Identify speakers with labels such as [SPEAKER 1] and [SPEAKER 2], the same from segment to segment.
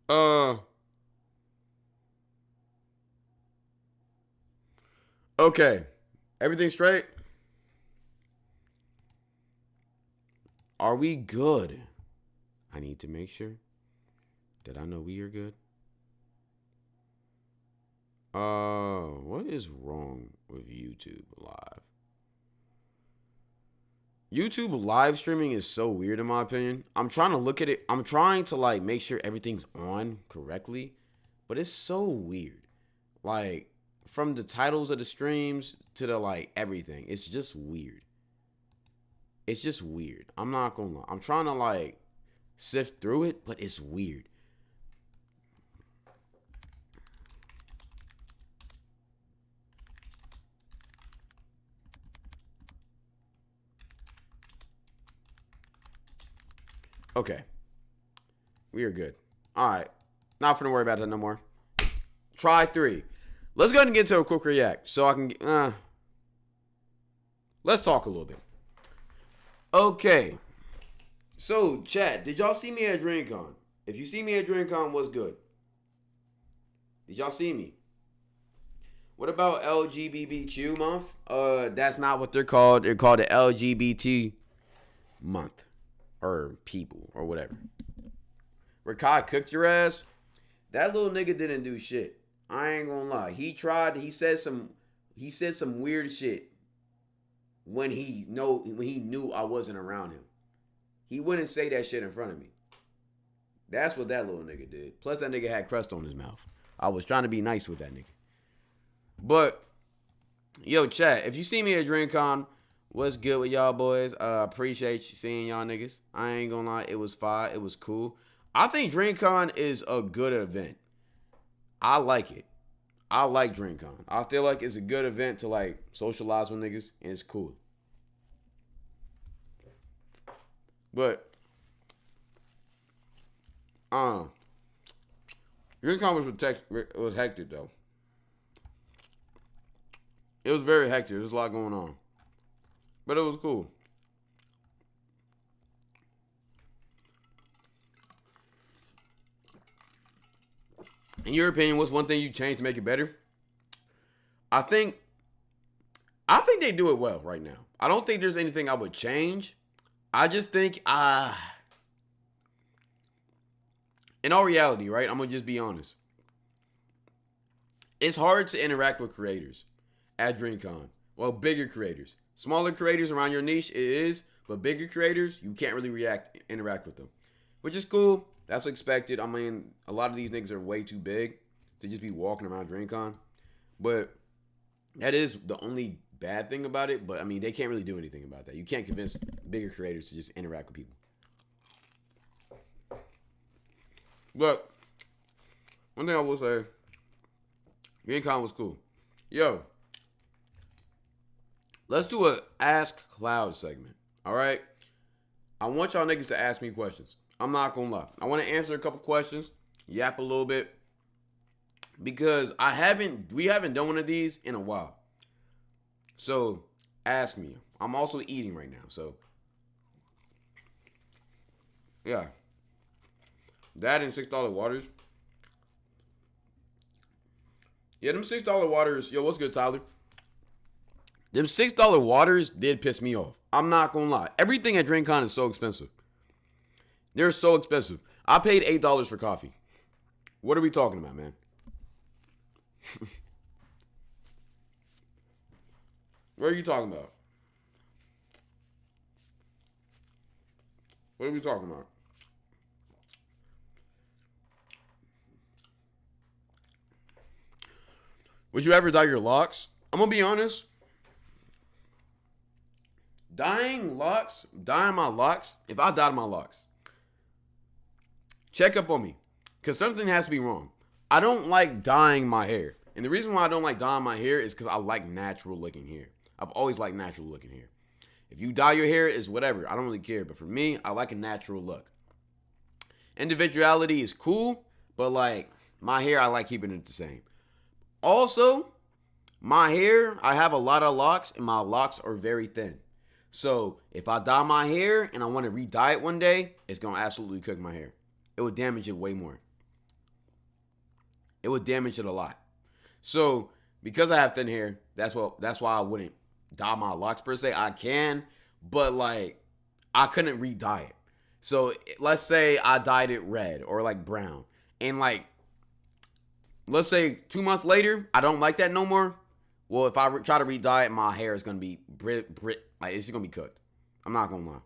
[SPEAKER 1] Uh, okay. Everything straight? Are we good? I need to make sure that I know we are good. What is wrong with YouTube Live? YouTube live streaming is so weird in my opinion. I'm trying to look at it. I'm trying to like make sure everything's on correctly, but it's so weird. Like from the titles of the streams to the like everything. It's just weird. It's just weird. I'm not gonna lie. I'm trying to like sift through it, but it's weird. Okay, we are good. All right, not gonna worry about that no more. Try 3. Let's go ahead and get to a quick react so I can. Let's talk a little bit. Okay, so chat, did y'all see me at DreamCon? If you see me at DreamCon, what's good? Did y'all see me? What about LGBTQ month? That's not what they're called. They're called the LGBT month or people or whatever. Rakai cooked your ass. That little nigga didn't do shit. I ain't gonna lie. He tried. He said some weird shit when he knew I wasn't around him. He wouldn't say that shit in front of me. That's what that little nigga did. Plus that nigga had crust on his mouth. I was trying to be nice with that nigga. But yo, chat, if you see me at DreamCon, what's good with y'all boys? Appreciate you seeing y'all niggas. I ain't gonna lie, it was fire. It was cool. I think DreamCon is a good event. I like it. I like DreamCon. I feel like it's a good event to like socialize with niggas, and it's cool. But um, DreamCon was hectic though. It was very hectic. There was a lot going on, but it was cool. In your opinion, what's one thing you changed to make it better? I think I think they do it well right now. I don't think there's anything I would change. I just think in all reality, right? I'm gonna just be honest. It's hard to interact with creators at DreamCon. Well, bigger creators. Smaller creators around your niche, it is, but bigger creators, you can't really interact with them. Which is cool. That's expected. I mean, a lot of these niggas are way too big to just be walking around DreamCon. But that is the only bad thing about it. But I mean, they can't really do anything about that. You can't convince bigger creators to just interact with people. But one thing I will say, DreamCon was cool. Yo, let's do a Ask Cloud segment. All right? I want y'all niggas to ask me questions. I'm not gonna lie. I want to answer a couple questions, yap a little bit, because we haven't done one of these in a while. So ask me. I'm also eating right now, so yeah. That and $6 waters. Yeah, them $6 waters. Yo, what's good, Tyler? Them $6 waters did piss me off. I'm not gonna lie. Everything at DreamCon is so expensive. They're so expensive. I paid $8 for coffee. What are we talking about, man? What are you talking about? What are we talking about? Would you ever dye your locks? I'm gonna be honest. Dyeing my locks. If I dyed my locks, check up on me, cause something has to be wrong. I don't like dyeing my hair, and the reason why I don't like dyeing my hair is because I like natural looking hair. I've always liked natural looking hair. If you dye your hair, is whatever. I don't really care. But for me, I like a natural look. Individuality is cool, but like my hair, I like keeping it the same. Also, my hair, I have a lot of locks, and my locks are very thin. So if I dye my hair and I want to re-dye it one day, it's gonna absolutely cook my hair. It would damage it way more. It would damage it a lot. So because I have thin hair, that's why I wouldn't dye my locks per se. I can, but like I couldn't re-dye it. So let's say I dyed it red or like brown, and like let's say 2 months later I don't like that no more. Well, if I try to re-dye it, my hair is gonna be like it's gonna be cooked. I'm not gonna lie.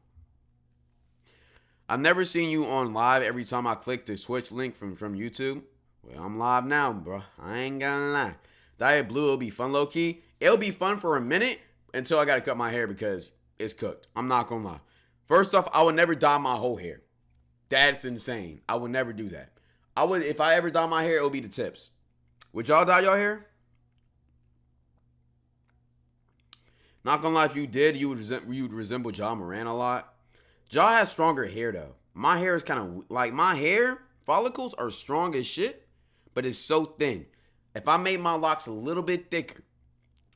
[SPEAKER 1] I've never seen you on live. Every time I click the Twitch link from YouTube. Well, I'm live now, bro. I ain't gonna lie. Dye it blue, it'll be fun low key. It'll be fun for a minute until I gotta cut my hair because it's cooked. I'm not gonna lie. First off, I would never dye my whole hair. That's insane. I would never do that. If I ever dye my hair, it'll be the tips. Would y'all dye your hair? Not gonna lie, if you did, you would resemble Ja Moran a lot. Ja has stronger hair though. My hair is kind of like my hair follicles are strong as shit, but it's so thin. If I made my locks a little bit thicker,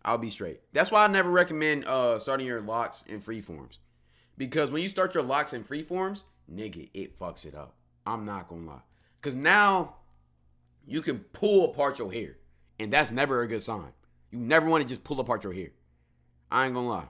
[SPEAKER 1] I'll be straight. That's why I never recommend starting your locks in free forms. Because when you start your locks in free forms, nigga, it fucks it up. I'm not gonna lie. Because now you can pull apart your hair, and that's never a good sign. You never want to just pull apart your hair. I ain't gonna lie.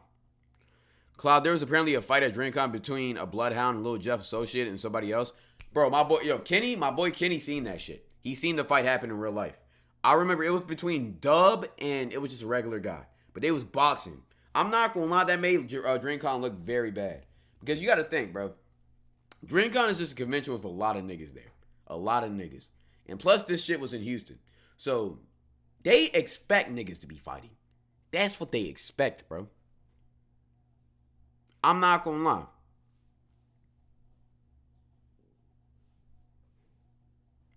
[SPEAKER 1] Cloud, there was apparently a fight at DreamCon between a Bloodhound and Lil Jeff associated and somebody else. Bro, my boy Kenny seen that shit. He seen the fight happen in real life. I remember it was between Dub and it was just a regular guy. But they was boxing. I'm not gonna lie, that made DreamCon look very bad. Because you gotta think, bro. DreamCon is just a convention with a lot of niggas there. A lot of niggas. And plus this shit was in Houston. So they expect niggas to be fighting. That's what they expect, bro. I'm not gonna lie.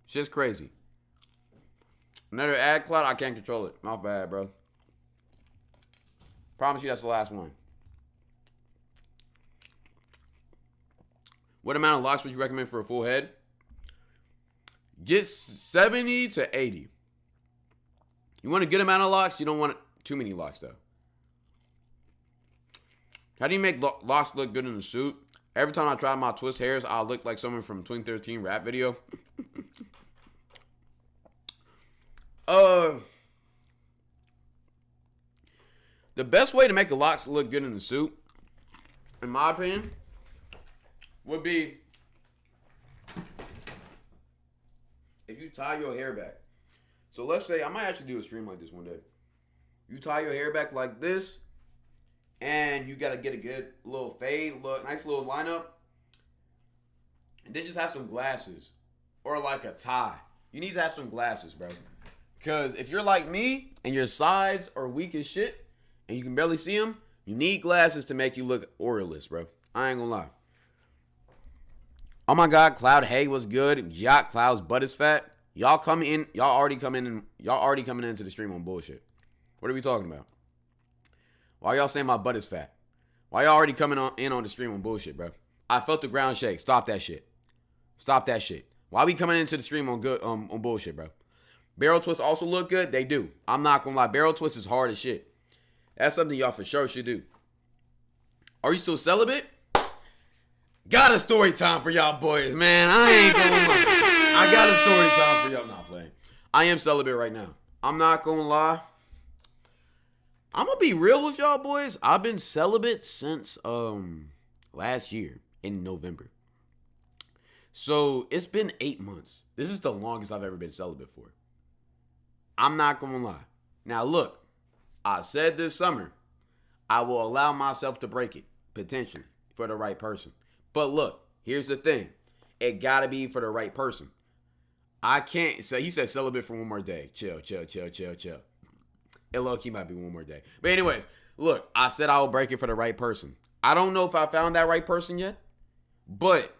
[SPEAKER 1] Shit's crazy. Another ad cloud, I can't control it. My bad, bro. Promise you that's the last one. What amount of locks would you recommend for a full head? Get 70 to 80. You want a good amount of locks? You don't want too many locks, though. How do you make locks look good in the suit? Every time I try my twist hairs, I look like someone from 2013 rap video. The best way to make the locks look good in the suit, in my opinion, would be if you tie your hair back. So let's say, I might actually do a stream like this one day. You tie your hair back like this, and you gotta get a good little fade, nice little lineup. And then just have some glasses. Or like a tie. You need to have some glasses, bro. Because if you're like me, and your sides are weak as shit, and you can barely see them, you need glasses to make you look auralist, bro. I ain't gonna lie. Oh my God, Cloud, hey, what's good? Yacht, Cloud's butt is fat. Y'all already coming into the stream on bullshit. What are we talking about? Why y'all saying my butt is fat? Why y'all already coming in on the stream on bullshit, bro? I felt the ground shake. Stop that shit. Stop that shit. Why we coming into the stream on bullshit, bro? Barrel twists also look good. They do. I'm not gonna lie. Barrel twist is hard as shit. That's something y'all for sure should do. Are you still celibate? Got a story time for y'all boys, man. I ain't gonna lie. I got a story time for y'all. I'm not playing. I am celibate right now. I'm not gonna lie. I'm gonna be real with y'all boys. I've been celibate since last year in November. So it's been 8 months. This is the longest I've ever been celibate for. I'm not gonna lie. Now look, I said this summer I will allow myself to break it, potentially, for the right person. But look, here's the thing. It gotta be for the right person. I can't say, he said celibate for one more day. Chill. It low-key might be one more day. But anyways, look, I said I will break it for the right person. I don't know if I found that right person yet, but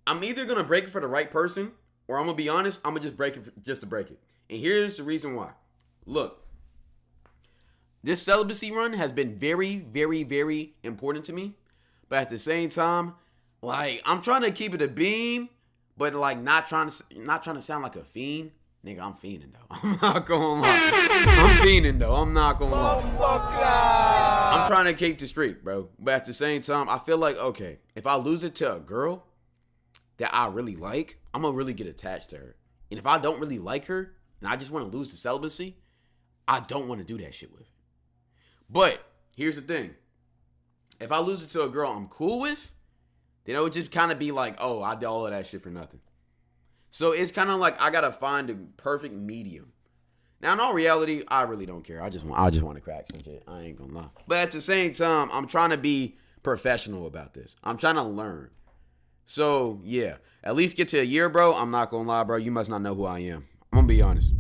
[SPEAKER 1] I'm either going to break it for the right person, or I'm going to be honest, I'm going to just break it just to break it. And here's the reason why. Look, this celibacy run has been very, very, very important to me. But at the same time, like, I'm trying to keep it a beam, but like not trying to sound like a fiend. Nigga, I'm fiending though. I'm not gonna lie. I'm fiending though. I'm not gonna lie. I'm trying to keep the streak, bro. But at the same time, I feel like, okay, if I lose it to a girl that I really like, I'm gonna really get attached to her. And if I don't really like her and I just want to lose the celibacy, I don't want to do that shit with her. But here's the thing. If I lose it to a girl I'm cool with, then it would just kind of be like, oh, I did all of that shit for nothing. So it's kind of like I got to find the perfect medium. Now, in all reality, I really don't care. I just want to crack some shit. I ain't gonna lie. But at the same time, I'm trying to be professional about this. I'm trying to learn. So, yeah. At least get to a year, bro. I'm not gonna lie, bro. You must not know who I am. I'm gonna be honest.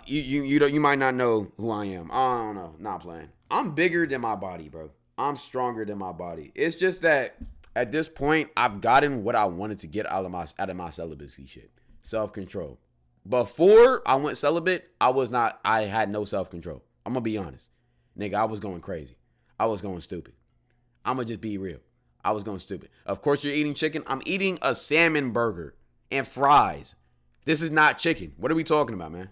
[SPEAKER 1] You might not know who I am. I don't know. Not playing. I'm bigger than my body, bro. I'm stronger than my body. It's just that at this point, I've gotten what I wanted to get out of my celibacy shit. Self-control. Before I went celibate, I had no self-control. I'm going to be honest. Nigga, I was going crazy. I was going stupid. I'm going to just be real. I was going stupid. Of course, you're eating chicken. I'm eating a salmon burger and fries. This is not chicken. What are we talking about, man?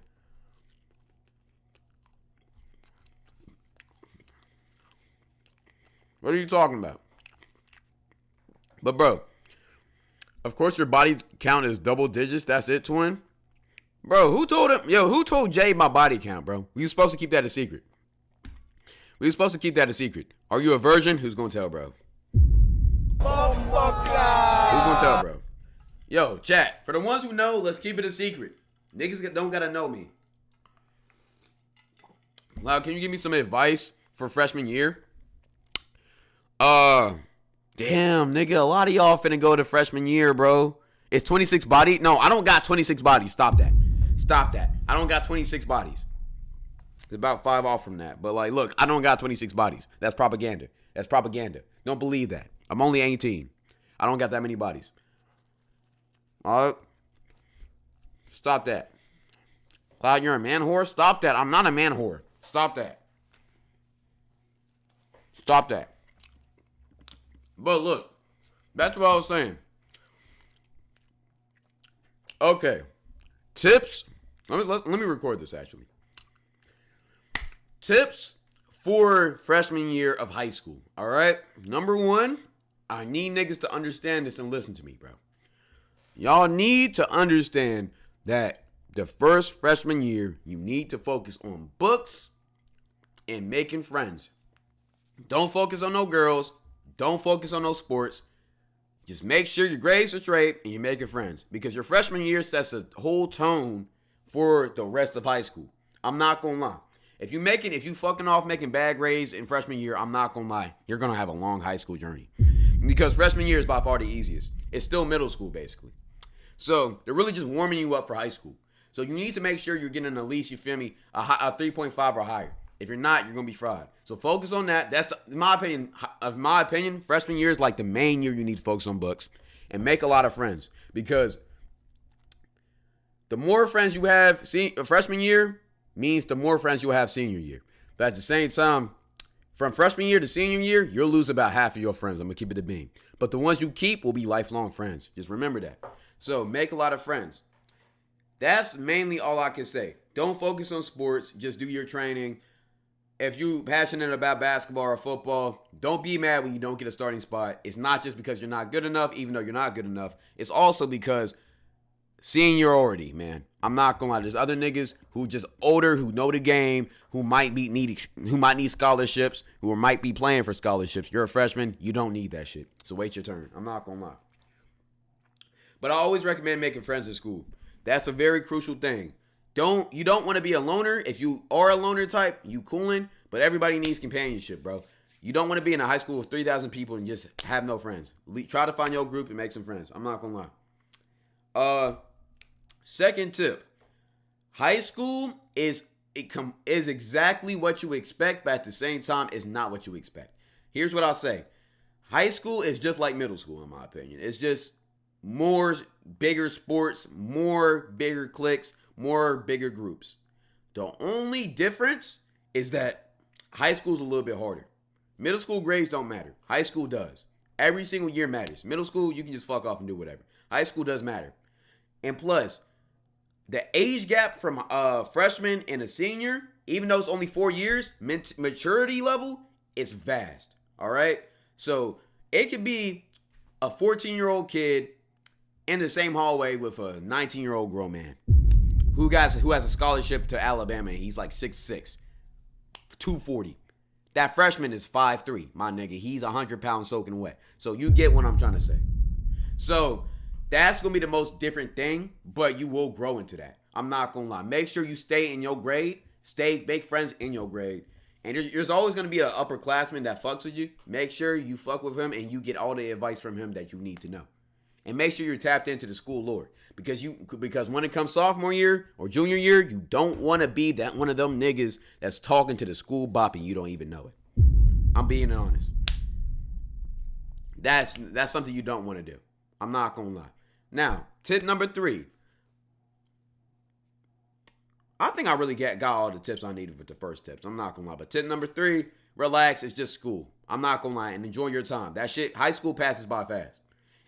[SPEAKER 1] What are you talking about? But, bro, of course, your body count is double digits. That's it, twin. Bro, who told him? Yo, who told Jay my body count, bro? We were supposed to keep that a secret. Who's you a virgin? Who's gonna tell, bro? Who's gonna tell, bro? Yo, chat. For the ones who know, let's keep it a secret. Niggas don't gotta know me. Loud, can you give me some advice for freshman year? Damn, nigga, a lot of y'all finna go to freshman year, bro. It's 26 bodies. No, I don't got 26 bodies. Stop that. I don't got 26 bodies. It's about 5 off from that. But, like, look, I don't got 26 bodies. That's propaganda. Don't believe that. I'm only 18. I don't got that many bodies. All right? Stop that. Cloud, you're a man whore? Stop that. I'm not a man whore. Stop that. But look, that's what I was saying. Okay. Tips. Let me record this, actually. Tips for freshman year of high school. All right? Number 1, I need niggas to understand this and listen to me, bro. Y'all need to understand that the first freshman year, you need to focus on books and making friends. Don't focus on no girls. Don't focus on no sports. Just make sure your grades are straight and you're making friends. Because your freshman year sets a whole tone for the rest of high school. I'm not going to lie. If you fucking off making bad grades in freshman year, I'm not going to lie. You're going to have a long high school journey. Because freshman year is by far the easiest. It's still middle school, basically. So they're really just warming you up for high school. So you need to make sure you're getting at least, you feel me, a 3.5 or higher. If you're not, you're going to be fried. So focus on that. That's, in my opinion, freshman year is like the main year you need to focus on books and make a lot of friends. Because the more friends you have freshman year means the more friends you'll have senior year. But at the same time, from freshman year to senior year, you'll lose about half of your friends. I'm going to keep it a beam. But the ones you keep will be lifelong friends. Just remember that. So make a lot of friends. That's mainly all I can say. Don't focus on sports. Just do your training. If you're passionate about basketball or football, don't be mad when you don't get a starting spot. It's not just because you're not good enough, even though you're not good enough. It's also because seniority, man. I'm not gonna lie. There's other niggas who just older, who know the game, who might need scholarships, who might be playing for scholarships. You're a freshman, you don't need that shit. So wait your turn. I'm not gonna lie. But I always recommend making friends in school. That's a very crucial thing. You don't want to be a loner. If you are a loner type, you coolin', but everybody needs companionship, bro. You don't want to be in a high school with 3,000 people and just have no friends. Try to find your group and make some friends. I'm not gonna lie. Second tip. High school is exactly what you expect, but at the same time, it's not what you expect. Here's what I'll say. High school is just like middle school, in my opinion. It's just more bigger sports, more bigger cliques, more bigger groups. The only difference is that high school's a little bit harder. Middle school grades don't matter. High school does. Every single year matters. Middle school, you can just fuck off and do whatever. High school does matter. And plus, the age gap from a freshman and a senior, even though it's only 4 years, maturity level is vast. All right? So it could be a 14-year-old kid in the same hallway with a 19-year-old grown man who has a scholarship to Alabama. He's like 6'6", 240. That freshman is 5'3", my nigga. He's 100 pounds soaking wet. So you get what I'm trying to say. So that's going to be the most different thing, but you will grow into that. I'm not going to lie. Make sure you stay in your grade. Make friends in your grade. And there's always going to be an upperclassman that fucks with you. Make sure you fuck with him and you get all the advice from him that you need to know. And make sure you're tapped into the school lore. Because when it comes sophomore year or junior year, you don't want to be that one of them niggas that's talking to the school bop and you don't even know it. I'm being honest. That's something you don't want to do. I'm not going to lie. Now, tip number 3. I think I really got all the tips I needed with the first tips. I'm not going to lie. But tip number 3, relax. It's just school. I'm not going to lie. And enjoy your time. That shit, high school passes by fast.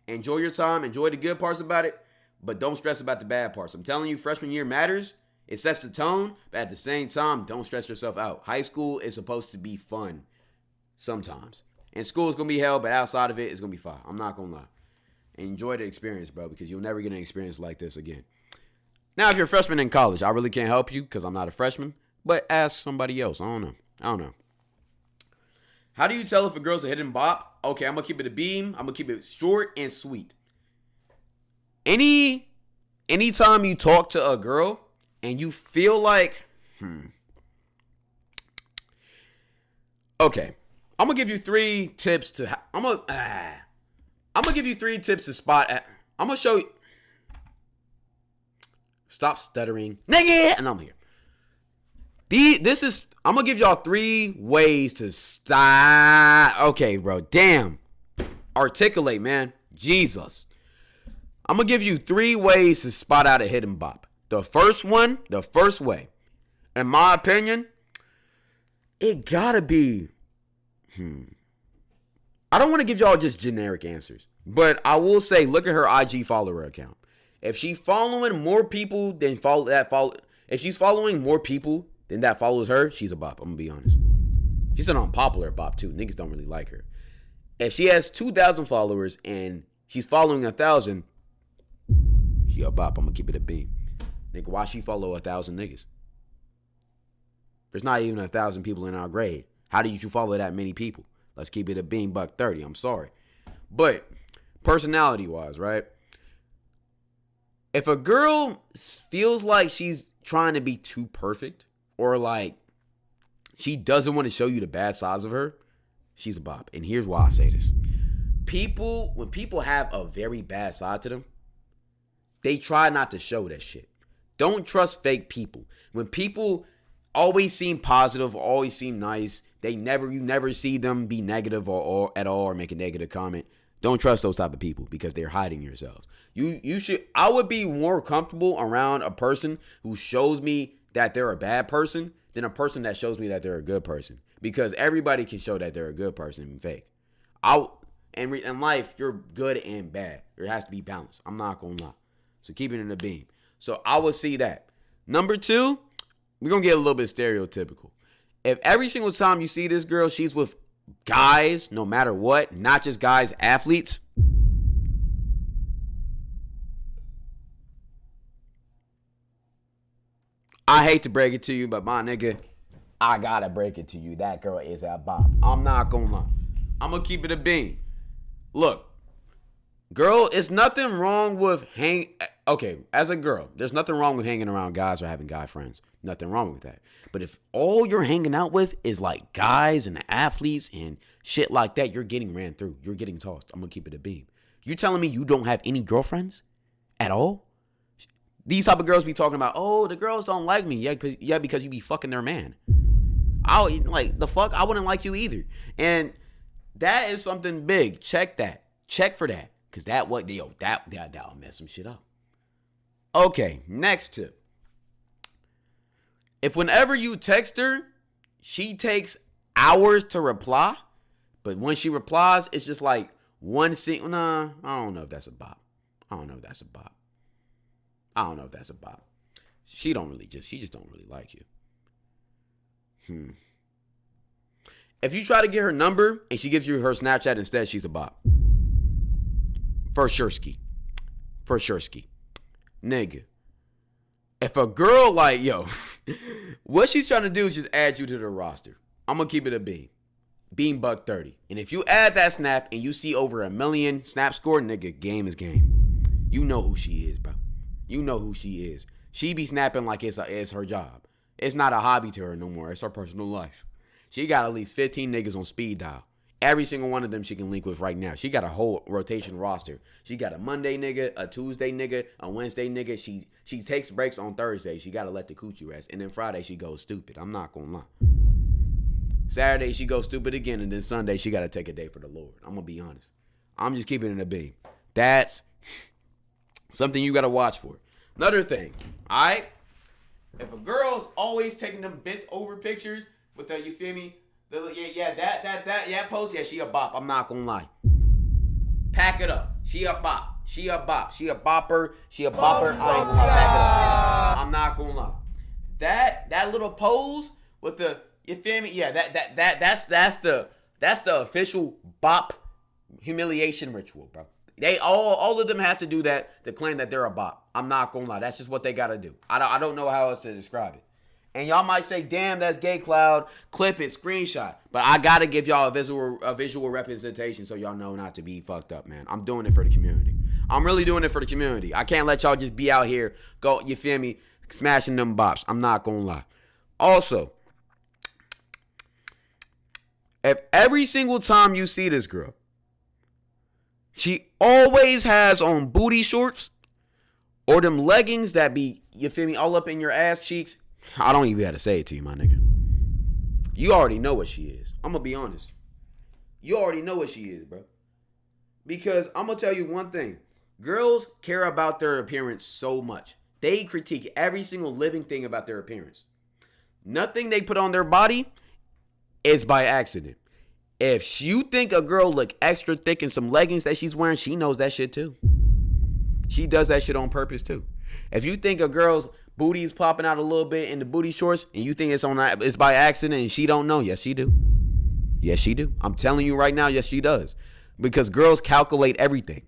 [SPEAKER 1] Enjoy your time. Enjoy the good parts about it. But don't stress about the bad parts. I'm telling you, freshman year matters. It sets the tone. But at the same time, don't stress yourself out. High school is supposed to be fun sometimes. And school is going to be hell, but outside of it, it's going to be fine. I'm not going to lie. Enjoy the experience, bro, because you'll never get an experience like this again. Now, if you're a freshman in college, I really can't help you because I'm not a freshman. But ask somebody else. I don't know. How do you tell if a girl's a hidden bop? Okay, I'm going to keep it a beam. I'm going to keep it short and sweet. Anytime you talk to a girl and you feel like, okay, I'm going to give you 3 tips to, I'm going to give you 3 tips to spot at, I'm going to show you. Stop stuttering. Nigga! And I'm here. I'm going to give y'all 3 ways to stop. Okay, bro. Damn. Articulate, man. Jesus. I'm going to give you 3 ways to spot out a hidden bop. The first way, in my opinion, it got to be, I don't want to give y'all just generic answers, but I will say, look at her IG follower account. If she's following more people than if she's following more people than that follows her, she's a bop. I'm gonna be honest. She's an unpopular bop too. Niggas don't really like her. If she has 2,000 followers and she's following 1,000, she a bop. I'm gonna keep it a beam. Nigga, why she follow 1,000 niggas? There's not even 1,000 people in our grade. How do you follow that many people? Let's keep it a beam, $130. I'm sorry, but personality wise, right? If a girl feels like she's trying to be too perfect or like she doesn't want to show you the bad sides of her, she's a bop. And here's why I say this. When people have a very bad side to them, they try not to show that shit. Don't trust fake people. When people always seem positive, always seem nice, you never see them be negative or at all or make a negative comment. Don't trust those type of people because they're hiding yourselves. I would be more comfortable around a person who shows me that they're a bad person than a person that shows me that they're a good person. Because everybody can show that they're a good person and fake. In life, you're good and bad. There has to be balance. I'm not going to lie. So keep it in the beam. So I would see that. Number 2, we're going to get a little bit stereotypical. If every single time you see this girl, she's with guys, no matter what, not just guys, athletes, I hate to break it to you, but my nigga, I gotta break it to you. That girl is a bop. I'm not gonna lie. I'm gonna keep it a bean. Look, girl, it's nothing wrong with as a girl, there's nothing wrong with hanging around guys or having guy friends. Nothing wrong with that. But if all you're hanging out with is like guys and athletes and shit like that, you're getting ran through. You're getting tossed. I'm gonna keep it a beam. You telling me you don't have any girlfriends at all? These type of girls be talking about, oh, the girls don't like me. Yeah, because you be fucking their man. The fuck? I wouldn't like you either. And that is something big. Check that. Check for that. Because that'll mess some shit up. Okay, next tip. If whenever you text her, she takes hours to reply, but when she replies, it's just like one single, I don't know if that's a bop. She just don't really like you. If you try to get her number and she gives you her Snapchat instead, she's a bop. For sure ski. for sure ski. Nigga. If a girl like, yo, what she's trying to do is just add you to the roster. I'm going to keep it a beam. Beam buck 30. And if you add that snap and you see over 1 million snap score, nigga, game is game. You know who she is, bro. You know who she is. She be snapping like it's her job. It's not a hobby to her no more. It's her personal life. She got at least 15 niggas on speed dial. Every single one of them she can link with right now. She got a whole rotation roster. She got a Monday nigga, a Tuesday nigga, a Wednesday nigga. She takes breaks on Thursday. She got to let the coochie rest. And then Friday she goes stupid. I'm not going to lie. Saturday she goes stupid again. And then Sunday she got to take a day for the Lord. I'm going to be honest. I'm just keeping it a beam. That's something you got to watch for. Another thing, all right? If a girl's always taking them bent over pictures with the, you feel me? That pose, yeah, she a bop. I'm not gonna lie. Pack it up. She a bop. She a bop. She a bopper. She a bopper. I ain't gonna lie. Pack it up. I'm not gonna lie. That little pose with the, you feel me? Yeah, that's the official bop humiliation ritual, bro. They all of them have to do that to claim that they're a bop. I'm not gonna lie. That's just what they gotta do. I don't know how else to describe it. And y'all might say, damn, that's gay, Cloud. Clip it, screenshot. But I got to give y'all a visual representation so y'all know not to be fucked up, man. I'm doing it for the community. I'm really doing it for the community. I can't let y'all just be out here, go, you feel me, smashing them bops. I'm not going to lie. Also, if every single time you see this girl, she always has on booty shorts or them leggings that be, you feel me, all up in your ass cheeks, I don't even have to say it to you, my nigga. You already know what she is. I'm going to be honest. You already know what she is, bro. Because I'm going to tell you one thing. Girls care about their appearance so much. They critique every single living thing about their appearance. Nothing they put on their body is by accident. If you think a girl look extra thick in some leggings that she's wearing, she knows that shit too. She does that shit on purpose too. If you think a girl's booty is popping out a little bit in the booty shorts and you think it's by accident and she don't know, yes she do. Yes she do. I'm telling you right now, yes she does. Because girls calculate everything.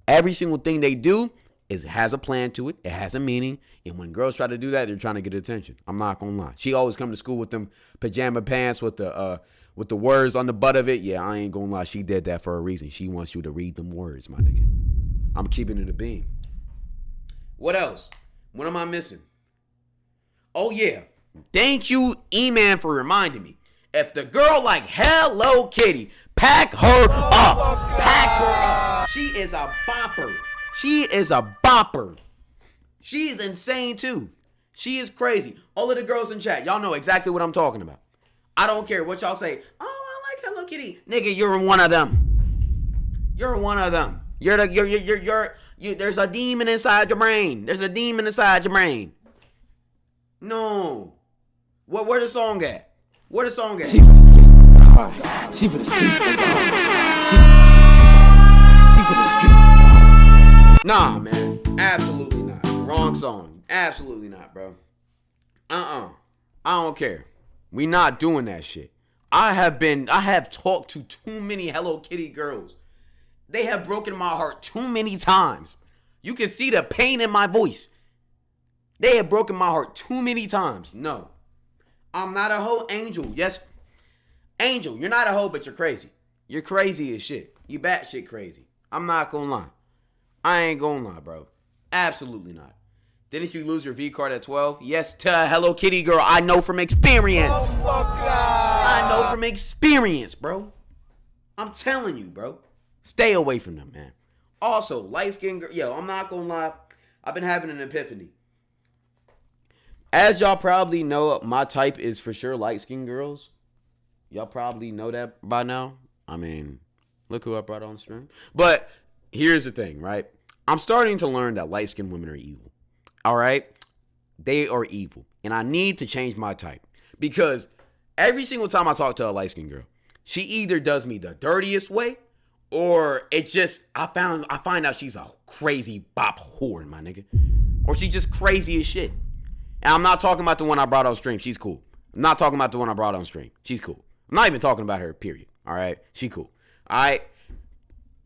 [SPEAKER 1] Every single thing they do has a plan to it. It has a meaning. And when girls try to do that, they're trying to get attention. I'm not gonna lie. She always come to school with them pajama pants with the words on the butt of it. Yeah, I ain't gonna lie. She did that for a reason. She wants you to read them words, my nigga. I'm keeping it a beam. What else? What am I missing? Oh, yeah. Thank you, E-Man, for reminding me. If the girl like Hello Kitty, pack her up. Pack her up. She is a bopper. She is a bopper. She is insane, too. She is crazy. All of the girls in chat, y'all know exactly what I'm talking about. I don't care what y'all say. Oh, I like Hello Kitty. Nigga, you're one of them. You're one of them. There's a demon inside your brain. There's a demon inside your brain. No. Where the song at? Where the song at? She for the streets. She for the streets. She for the streets. Nah, man. Absolutely not. Wrong song. Absolutely not, bro. I don't care. We not doing that shit. I have talked to too many Hello Kitty girls. They have broken my heart too many times. You can see the pain in my voice. They have broken my heart too many times. No. I'm not a hoe, Angel. Yes. Angel, you're not a hoe, but you're crazy. You're crazy as shit. You batshit crazy. I'm not gonna lie. I ain't gonna lie, bro. Absolutely not. Didn't you lose your V card at 12? Yes, to Hello Kitty girl. I know from experience. I know from experience, bro. I'm telling you, bro. Stay away from them, man. Also, light-skinned girl. Yo, I'm not gonna lie. I've been having an epiphany. As y'all probably know, my type is for sure light-skinned girls. Y'all probably know that by now. I mean, look who I brought on stream. But here's the thing, right? I'm starting to learn that light-skinned women are evil. All right? They are evil. And I need to change my type. Because every single time I talk to a light-skinned girl, she either does me the dirtiest way, or I find out she's a crazy bop whore, my nigga. Or she's just crazy as shit. And I'm not talking about the one I brought on stream. She's cool. I'm not talking about the one I brought on stream. She's cool. I'm not even talking about her, period. All right? She cool. All right?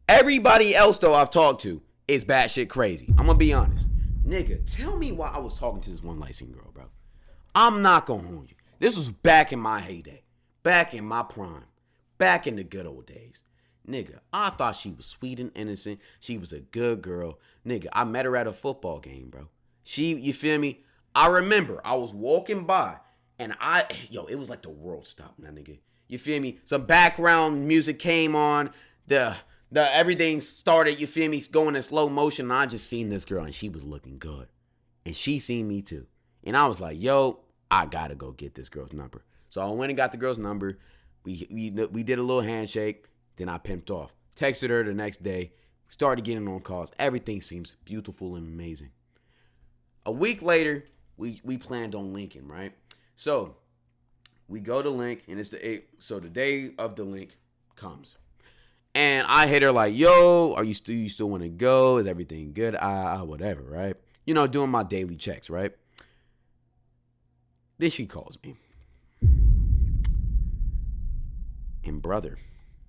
[SPEAKER 1] Everybody else, though, I've talked to is batshit crazy. I'm gonna be honest. Nigga, tell me why I was talking to this one light-skinned girl, bro. I'm not gonna hold you. This was back in my heyday. Back in my prime. Back in the good old days. Nigga, I thought she was sweet and innocent. She was a good girl. Nigga, I met her at a football game, bro. You feel me? I remember I was walking by and it was like the world stopped now, nigga. You feel me? Some background music came on. The everything started, you feel me, going in slow motion. And I just seen this girl and she was looking good. And she seen me too. And I was like, yo, I gotta go get this girl's number. So I went and got the girl's number. We did a little handshake. Then I pimped off. Texted her the next day. Started getting on calls. Everything seems beautiful and amazing. A week later, we planned on linking, right? So we go to link, and it's the day of the link comes. And I hit her like, yo, you still want to go? Is everything good? Whatever, right? You know, doing my daily checks, right? Then she calls me. And brother,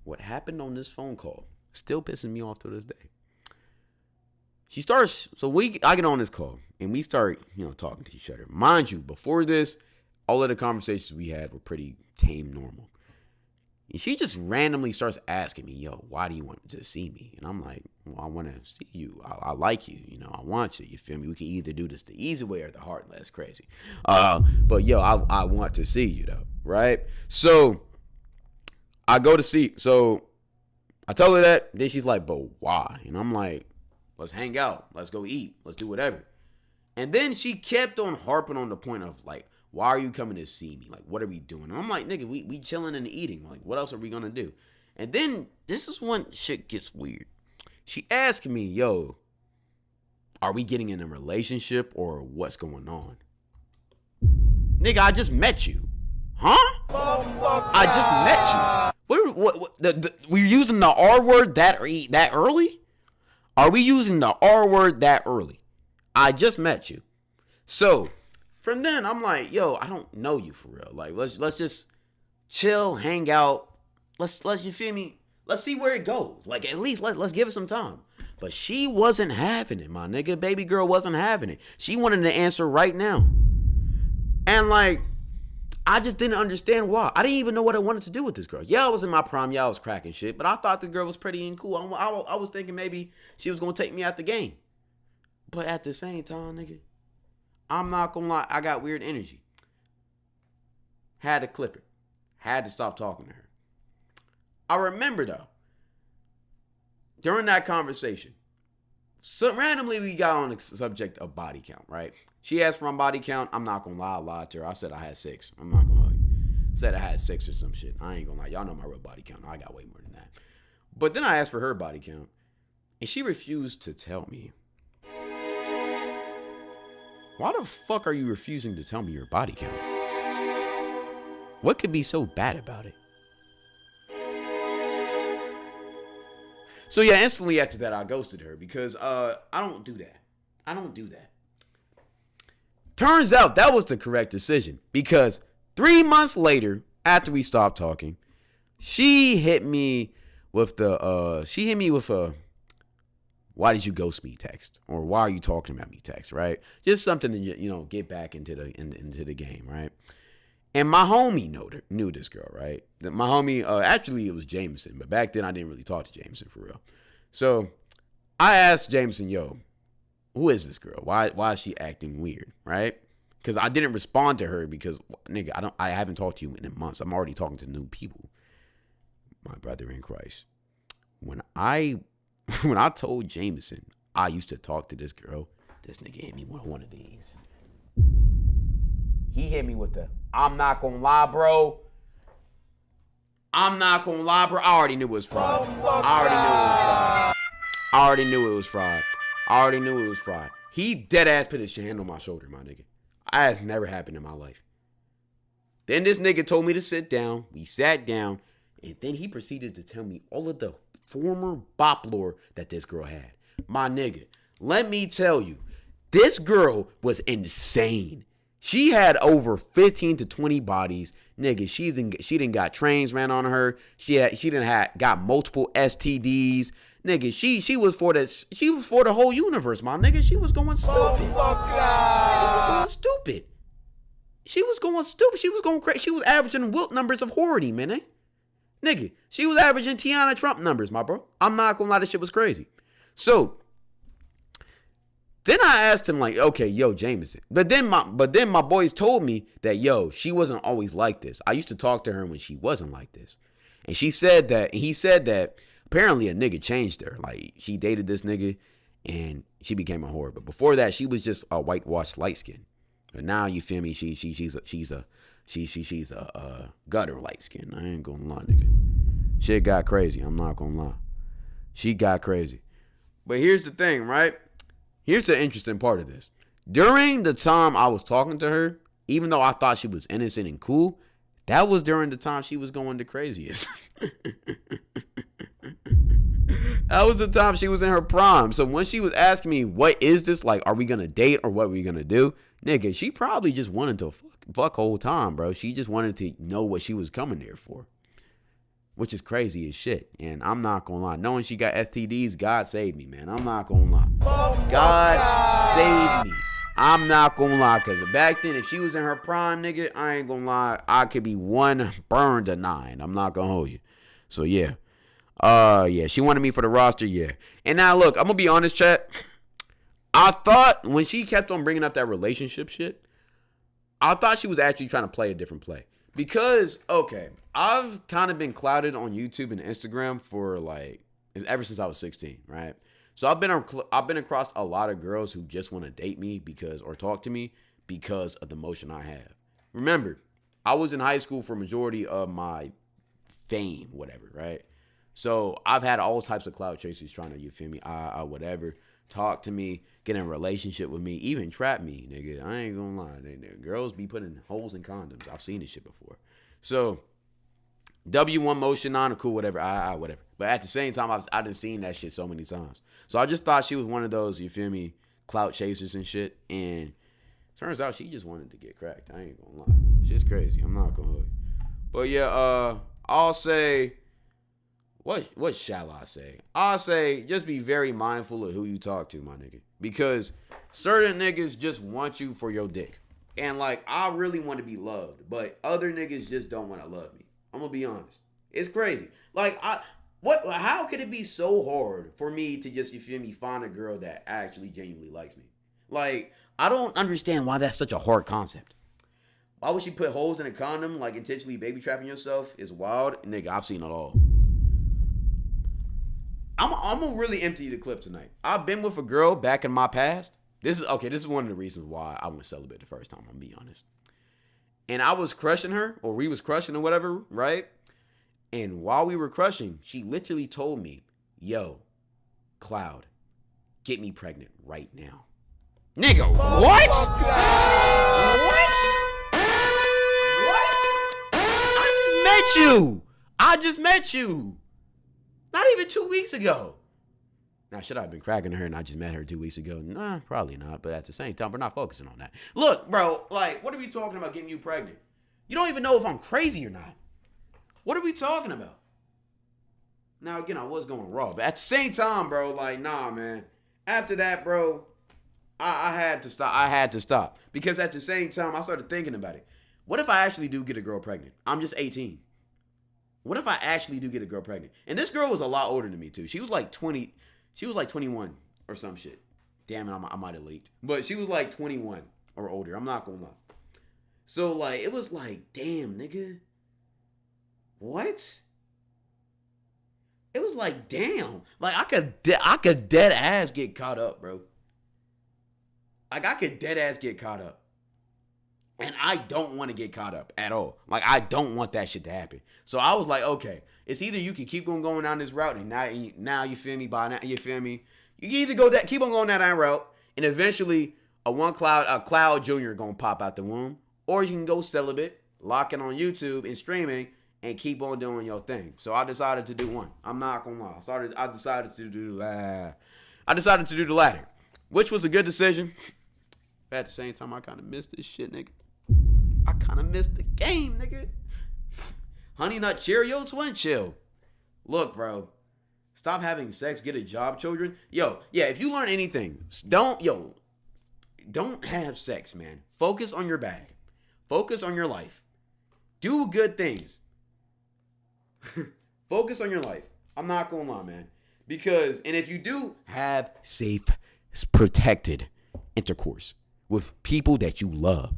[SPEAKER 1] what happened on this phone call still pissing me off to this day. I get on this call and we start, talking to each other. Mind you, before this, all of the conversations we had were pretty tame, normal. And she just randomly starts asking me, yo, why do you want to see me? And I'm like, well, I want to see you. I like you. I want you. You feel me? We can either do this the easy way or the hard way. That's crazy. But yo, I want to see you though, right? So I go to see. So I tell her that. Then she's like, but why? And I'm like, let's hang out. Let's go eat. Let's do whatever. And then she kept on harping on the point of like, why are you coming to see me? Like, what are we doing? And I'm like, nigga, we chilling and eating. Like, what else are we going to do? And then this is when shit gets weird. She asked me, yo, are we getting in a relationship or what's going on? Nigga, I just met you. Huh? I just met you. We're using the R word that early? Are we using the R word that early? I just met you. So from then, I'm like, yo, I don't know you for real. Like, let's just chill, hang out. Let's you feel me? Let's see where it goes. Like, at least let's give it some time. But she wasn't having it, my nigga. Baby girl wasn't having it. She wanted to answer right now. And like, I just didn't understand why. I didn't even know what I wanted to do with this girl. Yeah, I was in my prime. Yeah, I was cracking shit. But I thought the girl was pretty and cool. I was thinking maybe she was going to take me out the game. But at the same time, nigga, I'm not going to lie. I got weird energy. Had to clip her. Had to stop talking to her. I remember, though, during that conversation, so randomly we got on the subject of body count, right? She asked for my body count. I'm not going to lie. I lied to her. I said I had 6. I'm not going to lie. Said I had 6 or some shit. I ain't going to lie. Y'all know my real body count. I got way more than that. But then I asked for her body count, and she refused to tell me. Why the fuck are you refusing to tell me your body count? What could be so bad about it? So yeah, instantly after that, I ghosted her because I don't do that. I don't do that. Turns out that was the correct decision because 3 months later, after we stopped talking, she hit me with a why did you ghost me text, or why are you talking about me text, right? Just something to get back into the game, right? And my homie knew this girl, right? My homie, actually it was Jameson, but back then I didn't really talk to Jameson for real. So I asked Jameson, yo, who is this girl? Why is she acting weird, right? Because I didn't respond to her because, nigga, I haven't talked to you in months. I'm already talking to new people. My brother in Christ. When I told Jameson I used to talk to this girl, this nigga hit me with one of these. He hit me with the, I'm not gonna lie, bro. I'm not gonna lie, bro. I already knew it was fraud. I already knew it was fraud. He dead ass put his hand on my shoulder, my nigga. That has never happened in my life. Then this nigga told me to sit down. We sat down. And then he proceeded to tell me all of the former bop lore that this girl had. My nigga, let me tell you, this girl was insane. She had over 15 to 20 bodies. Nigga, she done got trains ran on her. She got multiple STDs. Nigga, she was for this. She was for the whole universe, my nigga. She was going stupid. She was going stupid. She was going stupid. She was going crazy. She was averaging Wilt numbers of Horty, man. Nigga, she was averaging Tiana Trump numbers, my bro. I'm not gonna lie, this shit was crazy. So then I asked him, like, okay, yo, Jameson. But then my boys told me that, yo, she wasn't always like this. I used to talk to her when she wasn't like this. And he said that apparently a nigga changed her. Like, she dated this nigga and she became a whore. But before that, she was just a whitewashed light skin. But now, you feel me, she's a gutter light skin. I ain't gonna lie, nigga. Shit got crazy. I'm not gonna lie. She got crazy. But here's the thing, right? Here's the interesting part of this. During the time I was talking to her, even though I thought she was innocent and cool, that was during the time she was going the craziest. That was the time she was in her prime. So when she was asking me, what is this? Like, are we going to date or what are we going to do? Nigga, she probably just wanted to fuck whole time, bro. She just wanted to know what she was coming there for. Which is crazy as shit. And I'm not going to lie. Knowing she got STDs, God saved me, man. I'm not going to lie. God saved me. I'm not going to lie. Because back then, if she was in her prime, nigga, I ain't going to lie. I could be 1 burned to 9. I'm not going to hold you. So, yeah. Yeah, she wanted me for the roster, yeah. And now, look, I'm going to be honest, chat. I thought when she kept on bringing up that relationship shit, I thought she was actually trying to play a different play. Because, okay, I've kind of been clouded on YouTube and Instagram for, like, ever since I was 16, right? So I've been across a lot of girls who just want to date me or talk to me because of the motion I have. Remember, I was in high school for majority of my fame, whatever, right? So I've had all types of cloud chasers trying to, you feel me, whatever, talk to me, get in a relationship with me, even trap me, nigga. I ain't gonna lie. Girls be putting holes in condoms. I've seen this shit before. So W1 motion on, cool, whatever, whatever. But at the same time, I done seen that shit so many times. So I just thought she was one of those, you feel me, clout chasers and shit. And turns out she just wanted to get cracked. I ain't gonna lie. Shit's crazy. I'm not gonna hold you. But yeah, I'll say, what shall I say? I'll say just be very mindful of who you talk to, my nigga. Because certain niggas just want you for your dick. And like, I really want to be loved. But other niggas just don't want to love me. I'm going to be honest. It's crazy. Like, how could it be so hard for me to just, you feel me, find a girl that actually genuinely likes me? Like, I don't understand why that's such a hard concept. Why would she put holes in a condom, like intentionally baby trapping yourself? Is wild. Nigga, I've seen it all. I'm gonna really empty the clip tonight. I've been with a girl back in my past. This is one of the reasons why I went celibate the first time, I'm gonna be honest. And I was crushing her, or we was crushing or whatever, right? And while we were crushing, she literally told me, yo, Cloud, get me pregnant right now. Nigga, what? What? I just met you. Not even 2 weeks ago. Now, should I have been cracking her and I just met her 2 weeks ago? Nah, probably not. But at the same time, we're not focusing on that. Look, bro, like, what are we talking about getting you pregnant? You don't even know if I'm crazy or not. What are we talking about? Now, again, I was going raw. But at the same time, bro, like, nah, man. After that, bro, I had to stop. I had to stop. Because at the same time, I started thinking about it. What if I actually do get a girl pregnant? I'm just 18. What if I actually do get a girl pregnant? And this girl was a lot older than me, too. She was like 20. She was like 21 or some shit. Damn it, I might have leaked. But she was like 21 or older. I'm not going to lie. So, like, it was like, damn, nigga. What? It was like, damn. Like, I could dead ass get caught up, bro. Like, I could dead ass get caught up. And I don't want to get caught up at all. Like, I don't want that shit to happen. So I was like, okay, it's either you can keep on going down this route, and now you feel me, by now, you feel me? You can either keep on going down that route, and eventually a Cloud Junior gonna pop out the womb, or you can go celibate, lock it on YouTube and streaming, and keep on doing your thing. So I decided to do one. I'm not gonna lie. I decided to do the latter, which was a good decision. But at the same time, I kind of missed this shit, nigga. I kind of missed the game, nigga. Honey Nut Cheerio Twin Chill. Look, bro. Stop having sex. Get a job, children. Yo, yeah, if you learn anything, don't have sex, man. Focus on your bag. Focus on your life. Do good things. Focus on your life. I'm not gonna lie, man. Because, and if you do, have safe, protected intercourse with people that you love.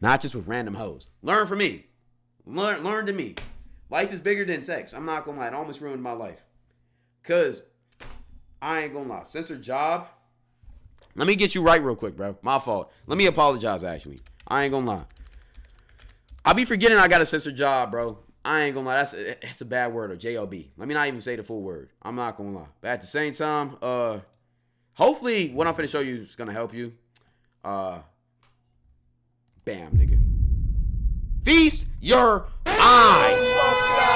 [SPEAKER 1] Not just with random hoes. Learn from me. Learn to me. Life is bigger than sex. I'm not gonna lie. It almost ruined my life. Because, I ain't gonna lie. Since her job, let me get you right real quick, bro. My fault. Let me apologize, actually. I ain't gonna lie. I be forgetting I got a sister job, bro. I ain't gonna lie. That's a bad word, or J-O-B. Let me not even say the full word. I'm not gonna lie. But at the same time, hopefully what I'm finna show you is gonna help you. Bam, nigga. Feast your eyes.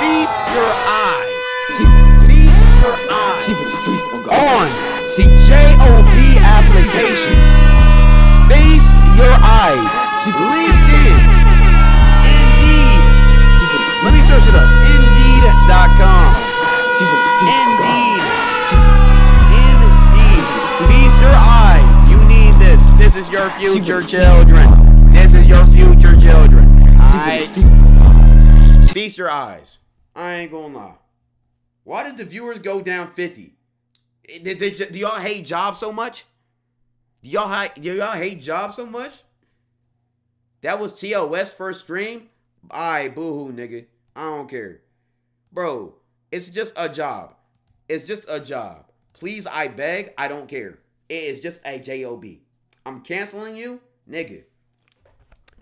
[SPEAKER 1] Feast your eyes. Feast your eyes. On J-O-B application. Feast your eyes. LinkedIn. Let me search it up. Indeed.com. Indeed. Feast your eyes. You need this. This is your future children. This is your future children. Alright? Feast your eyes. I ain't gonna lie. Why did the viewers go down 50? Do y'all hate jobs so much? Do y'all hate jobs so much? That was TOS first stream? Alright, boo-hoo, nigga. I don't care. Bro, it's just a job. It's just a job. Please, I beg, I don't care. It is just a J-O-B. I'm canceling you, nigga.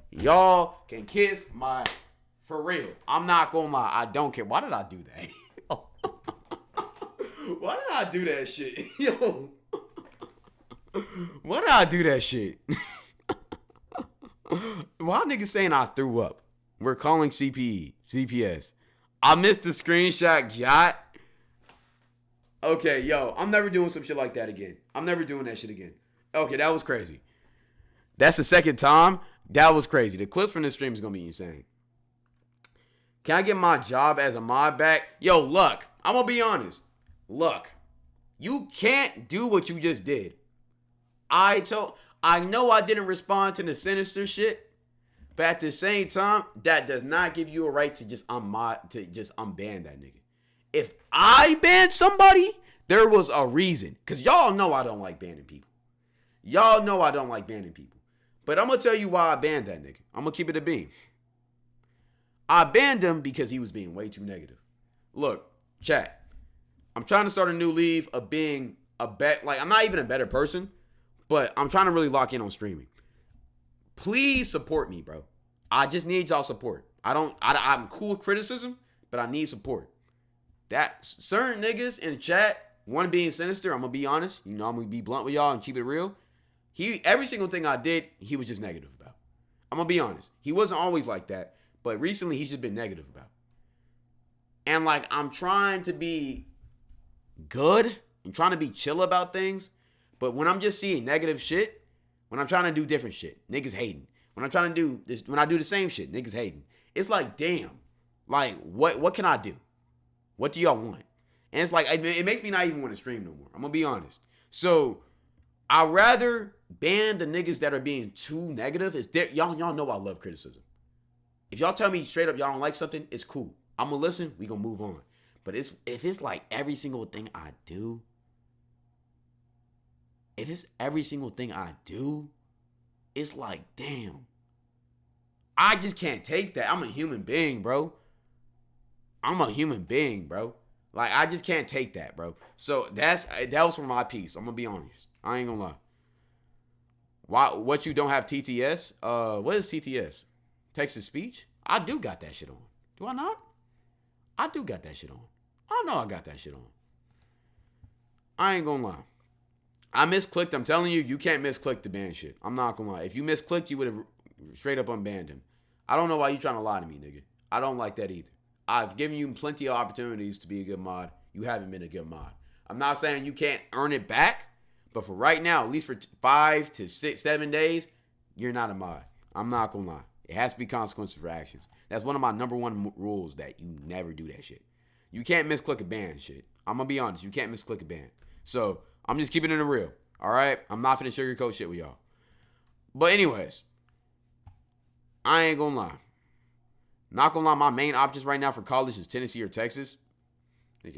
[SPEAKER 1] Y'all can kiss my... For real. I'm not gonna lie. I don't care. Why did I do that? Why did I do that shit? Yo. Why did I do that shit? Why niggas saying I threw up? We're calling CPS. I missed the screenshot, Jot. Okay, yo, I'm never doing some shit like that again. I'm never doing that shit again. Okay, that was crazy. That's the second time. That was crazy. The clips from this stream is gonna be insane. Can I get my job as a mod back? Yo, Luck, I'm gonna be honest. Luck, you can't do what you just did. I know I didn't respond to the sinister shit. But at the same time, that does not give you a right to just unban that nigga. If I banned somebody, there was a reason. Because y'all know I don't like banning people. Y'all know I don't like banning people. But I'm going to tell you why I banned that nigga. I'm going to keep it a beam. I banned him because he was being way too negative. Look, chat. I'm trying to start a new leave of being I'm not even a better person, but I'm trying to really lock in on streaming. Please support me, bro. I just need y'all support. I'm cool with criticism, but I need support. That certain niggas in the chat, one being sinister, I'm gonna be honest. You know, I'm gonna be blunt with y'all and keep it real. Every single thing I did, he was just negative about. I'm gonna be honest. He wasn't always like that, but recently he's just been negative about. And like, I'm trying to be good. I'm trying to be chill about things. But when I'm just seeing negative shit, when I'm trying to do different shit, niggas hating. When I'm trying to do this, when I do the same shit, niggas hating. It's like, damn. Like, what can I do? What do y'all want? And it's like, it makes me not even want to stream no more. I'm going to be honest. So, I'd rather ban the niggas that are being too negative. Y'all know I love criticism. If y'all tell me straight up y'all don't like something, it's cool. I'm going to listen. We going to move on. But if it's like every single thing I do, it's like, damn. I just can't take that. I'm a human being, bro. Like, I just can't take that, bro. So that was for my piece. I'm gonna be honest. I ain't gonna lie. What, you don't have TTS? What is TTS? Text to speech? I do got that shit on. Do I not? I do got that shit on. I know I got that shit on. I ain't gonna lie. I misclicked. I'm telling you, you can't misclick the ban shit. I'm not gonna lie. If you misclicked, you would have straight up unbanned him. I don't know why you trying to lie to me, nigga. I don't like that either. I've given you plenty of opportunities to be a good mod. You haven't been a good mod. I'm not saying you can't earn it back, but for right now, at least for 5 to 6, 7 days, you're not a mod. I'm not gonna lie. It has to be consequences for actions. That's one of my number one rules, that you never do that shit. You can't misclick a ban shit. I'm going to be honest. You can't misclick a band. So, I'm just keeping it real. All right? I'm not finna sugarcoat shit with y'all. But anyways, I ain't going to lie. Not going to lie, my main options right now for college is Tennessee or Texas. I think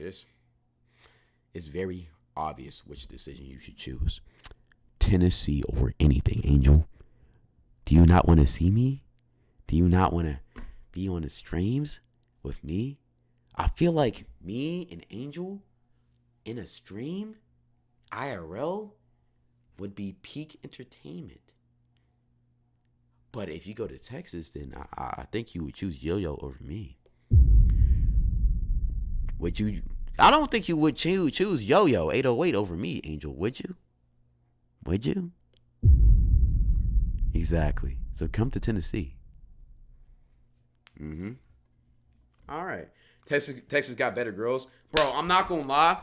[SPEAKER 1] it's very obvious which decision you should choose. Tennessee over anything, Angel. Do you not want to see me? Do you not want to be on the streams with me? I feel like me and Angel in a stream, IRL, would be peak entertainment. But if you go to Texas, then I think you would choose Yo-Yo over me. Would you? I don't think you would choose Yo-Yo 808 over me, Angel. Would you? Would you? Exactly. So come to Tennessee. All right. Texas got better girls. Bro, I'm not going to lie.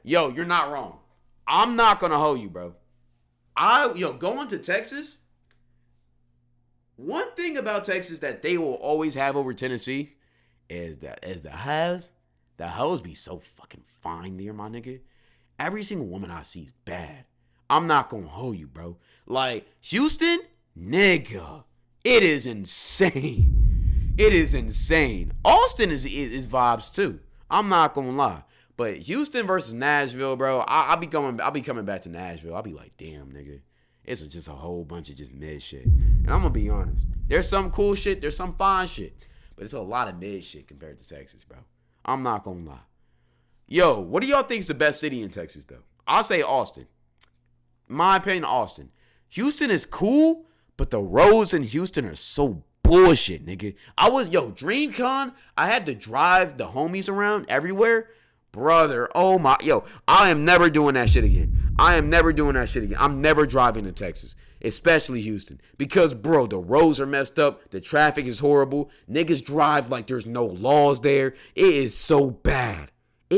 [SPEAKER 1] Yo, you're not wrong. I'm not going to hold you, bro. Going to Texas, one thing about Texas that they will always have over Tennessee is the hoes be so fucking fine there, my nigga. Every single woman I see is bad. I'm not going to hold you, bro. Like, Houston, nigga, it is insane. It is insane. Austin is vibes too. I'm not gonna lie. But Houston versus Nashville, bro, I'll be coming back to Nashville. I'll be like, damn, nigga. It's just a whole bunch of just mid shit. And I'm gonna be honest. There's some cool shit, there's some fine shit. But it's a lot of mid shit compared to Texas, bro. I'm not gonna lie. Yo, what do y'all think is the best city in Texas, though? I'll say Austin. My opinion, Austin. Houston is cool, but the roads in Houston are so bullshit, nigga. DreamCon, I had to drive the homies around everywhere. Brother, oh my, I am never doing that shit again. I'm never driving to Texas, especially Houston. Because, bro, the roads are messed up. The traffic is horrible. Niggas drive like there's no laws there. It is so bad. I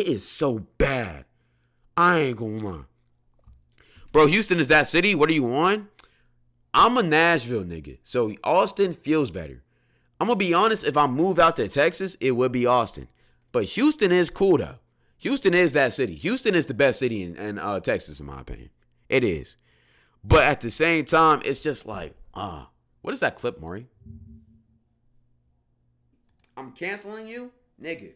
[SPEAKER 1] ain't gonna lie. Bro, Houston is that city. What are you on? I'm a Nashville nigga, so Austin feels better. I'm going to be honest, if I move out to Texas, it would be Austin. But Houston is cool, though. Houston is that city. Houston is the best city in Texas, in my opinion. It is. But at the same time, it's just like, what is that clip, Maury? I'm canceling you? Nigga.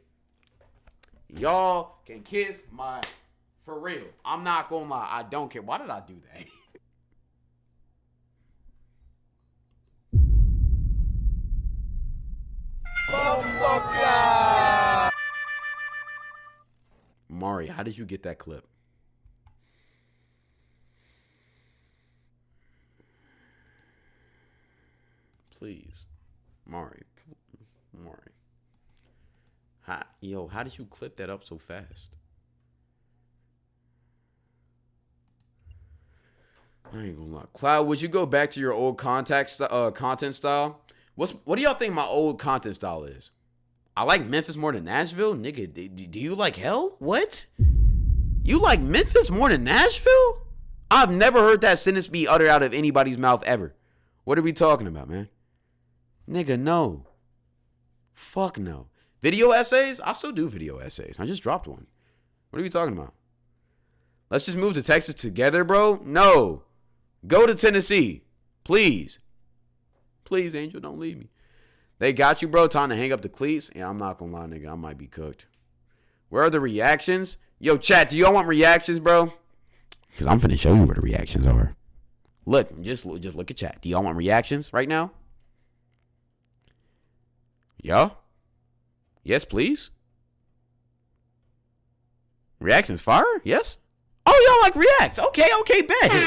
[SPEAKER 1] Y'all can kiss my... For real. I'm not going to lie. I don't care. Why did I do that? Mari, how did you get that clip? Please. Mari. How did you clip that up so fast? I ain't gonna lie. Cloud, would you go back to your old content style? What do y'all think my old content style is? I like Memphis more than Nashville? Nigga, do you like hell? What? You like Memphis more than Nashville? I've never heard that sentence be uttered out of anybody's mouth ever. What are we talking about, man? Nigga, no. Fuck no. Video essays? I still do video essays. I just dropped one. What are we talking about? Let's just move to Texas together, bro? No. Go to Tennessee. Please. Please, Angel, don't leave me. They got you, bro. Time to hang up the cleats. Yeah, I'm not gonna lie, nigga. I might be cooked. Where are the reactions? Yo, chat, do y'all want reactions, bro? Because I'm finna show you where the reactions are. Look, just look at chat. Do y'all want reactions right now? Yeah? Yes, please? Reactions fire? Yes? Oh, y'all like reacts. Okay, bet. Okay,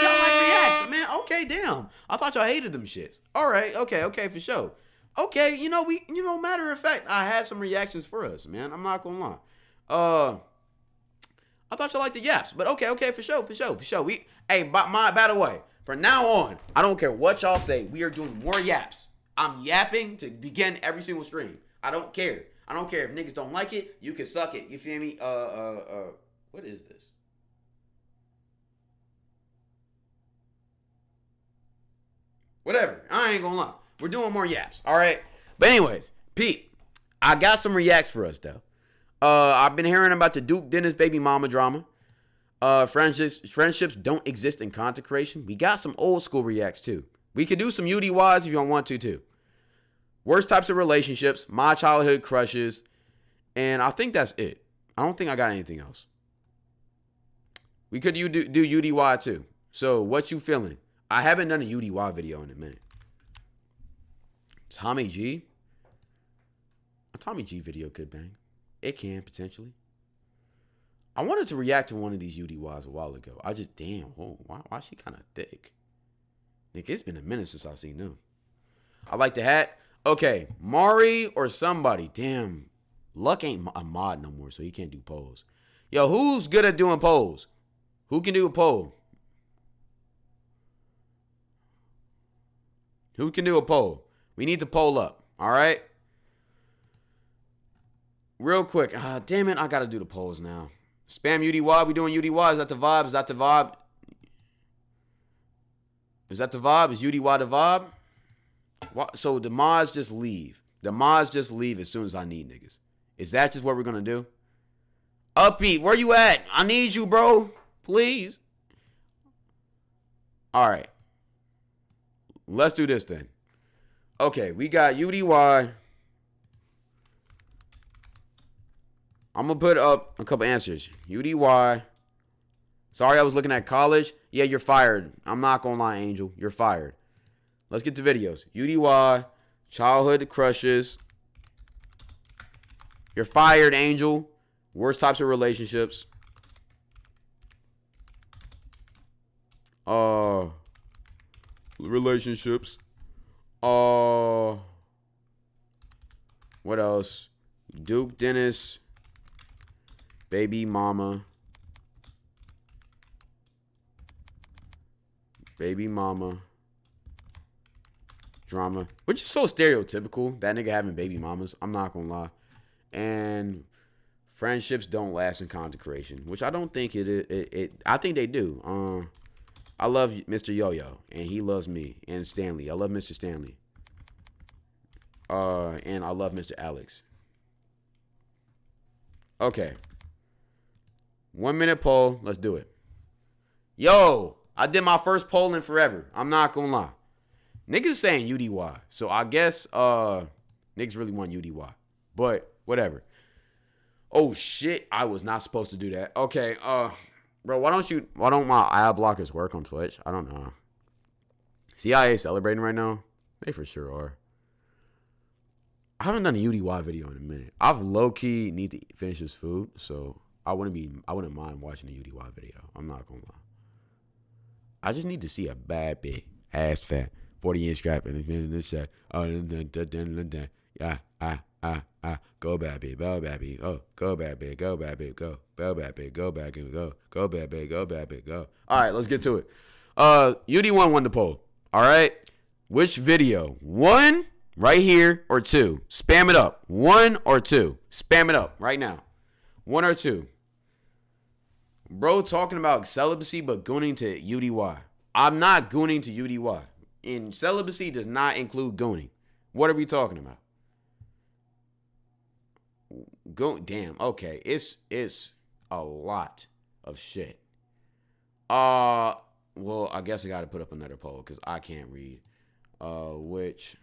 [SPEAKER 1] y'all like reacts, man. Okay, damn. I thought y'all hated them shits. All right, okay, for sure. Okay, matter of fact, I had some reactions for us, man. I'm not gonna lie. I thought y'all liked the yaps, but okay, for sure. By the way, from now on, I don't care what y'all say. We are doing more yaps. I'm yapping to begin every single stream. I don't care. I don't care if niggas don't like it. You can suck it. You feel me? What is this? Whatever. I ain't gonna lie. We're doing more yaps. All right. But anyways, Pete, I got some reacts for us though. I've been hearing about the Duke Dennis baby mama drama. Friendships don't exist in content creation. We got some old school reacts too. We could do some UDYs if you don't want to too. Worst types of relationships, my childhood crushes, and I think that's it. I don't think I got anything else. We could do UDY too. So what you feeling? I haven't done a UDY video in a minute. Tommy G. A Tommy G video could bang. It can potentially. I wanted to react to one of these UDYs a while ago. I just, damn, whoa, why is she kind of thick? Nick, it's been a minute since I've seen them. I like the hat. Okay, Mari or somebody. Damn, Luck ain't a mod no more, so he can't do polls. Yo, who's good at doing polls? Who can do a poll? Who can do a poll? We need to poll up, all right? Real quick. Damn it, I got to do the polls now. Spam UDY. We doing UDY. Is that the vibe? Is that the vibe? Is that the vibe? Is UDY the vibe? So the mods just leave. The mods just leave as soon as I need niggas. Is that just what we're going to do? Upbeat, where you at? I need you, bro. Please. All right. Let's do this then. Okay, we got UDY. I'm going to put up a couple answers. UDY. Sorry, I was looking at college. Yeah, you're fired. I'm not going to lie, Angel. You're fired. Let's get to videos. UDY. Childhood crushes. You're fired, Angel. Worst types of relationships. Relationships. What else? Duke Dennis. Baby mama. Baby mama. Drama. Which is so stereotypical. That nigga having baby mamas. I'm not gonna lie. And friendships don't last in content creation. Which I don't think I think they do. I love Mr. Yo-Yo. And he loves me. And Stanley. I love Mr. Stanley. And I love Mr. Alex. Okay. 1 minute poll. Let's do it. Yo, I did my first poll in forever. I'm not gonna lie. Niggas saying UDY. So I guess niggas really want UDY. But whatever. Oh shit, I was not supposed to do that. Okay, bro, why don't my ad blockers work on Twitch? I don't know. CIA celebrating right now? They for sure are. I haven't done a UDY video in a minute. I've low-key need to finish this food, so I wouldn't mind watching a UDY video. I'm not gonna lie. I just need to see a bad big ass fat 40-inch strap in this shit. Yeah, go bad baby, go bad baby, oh, go bad baby, go bad baby, go bad baby, go back and go bad baby, go bad baby, go. All right, let's get to it. UD1 won the poll. All right, which video? 1 right here or 2? Spam it up. 1 or 2? Spam it up right now. 1 or 2? Bro, talking about celibacy but gooning to UDY. I'm not gooning to UDY. And celibacy does not include gooning. What are we talking about? Damn, okay. It's a lot of shit. Well, I guess I gotta put up another poll because I can't read. Which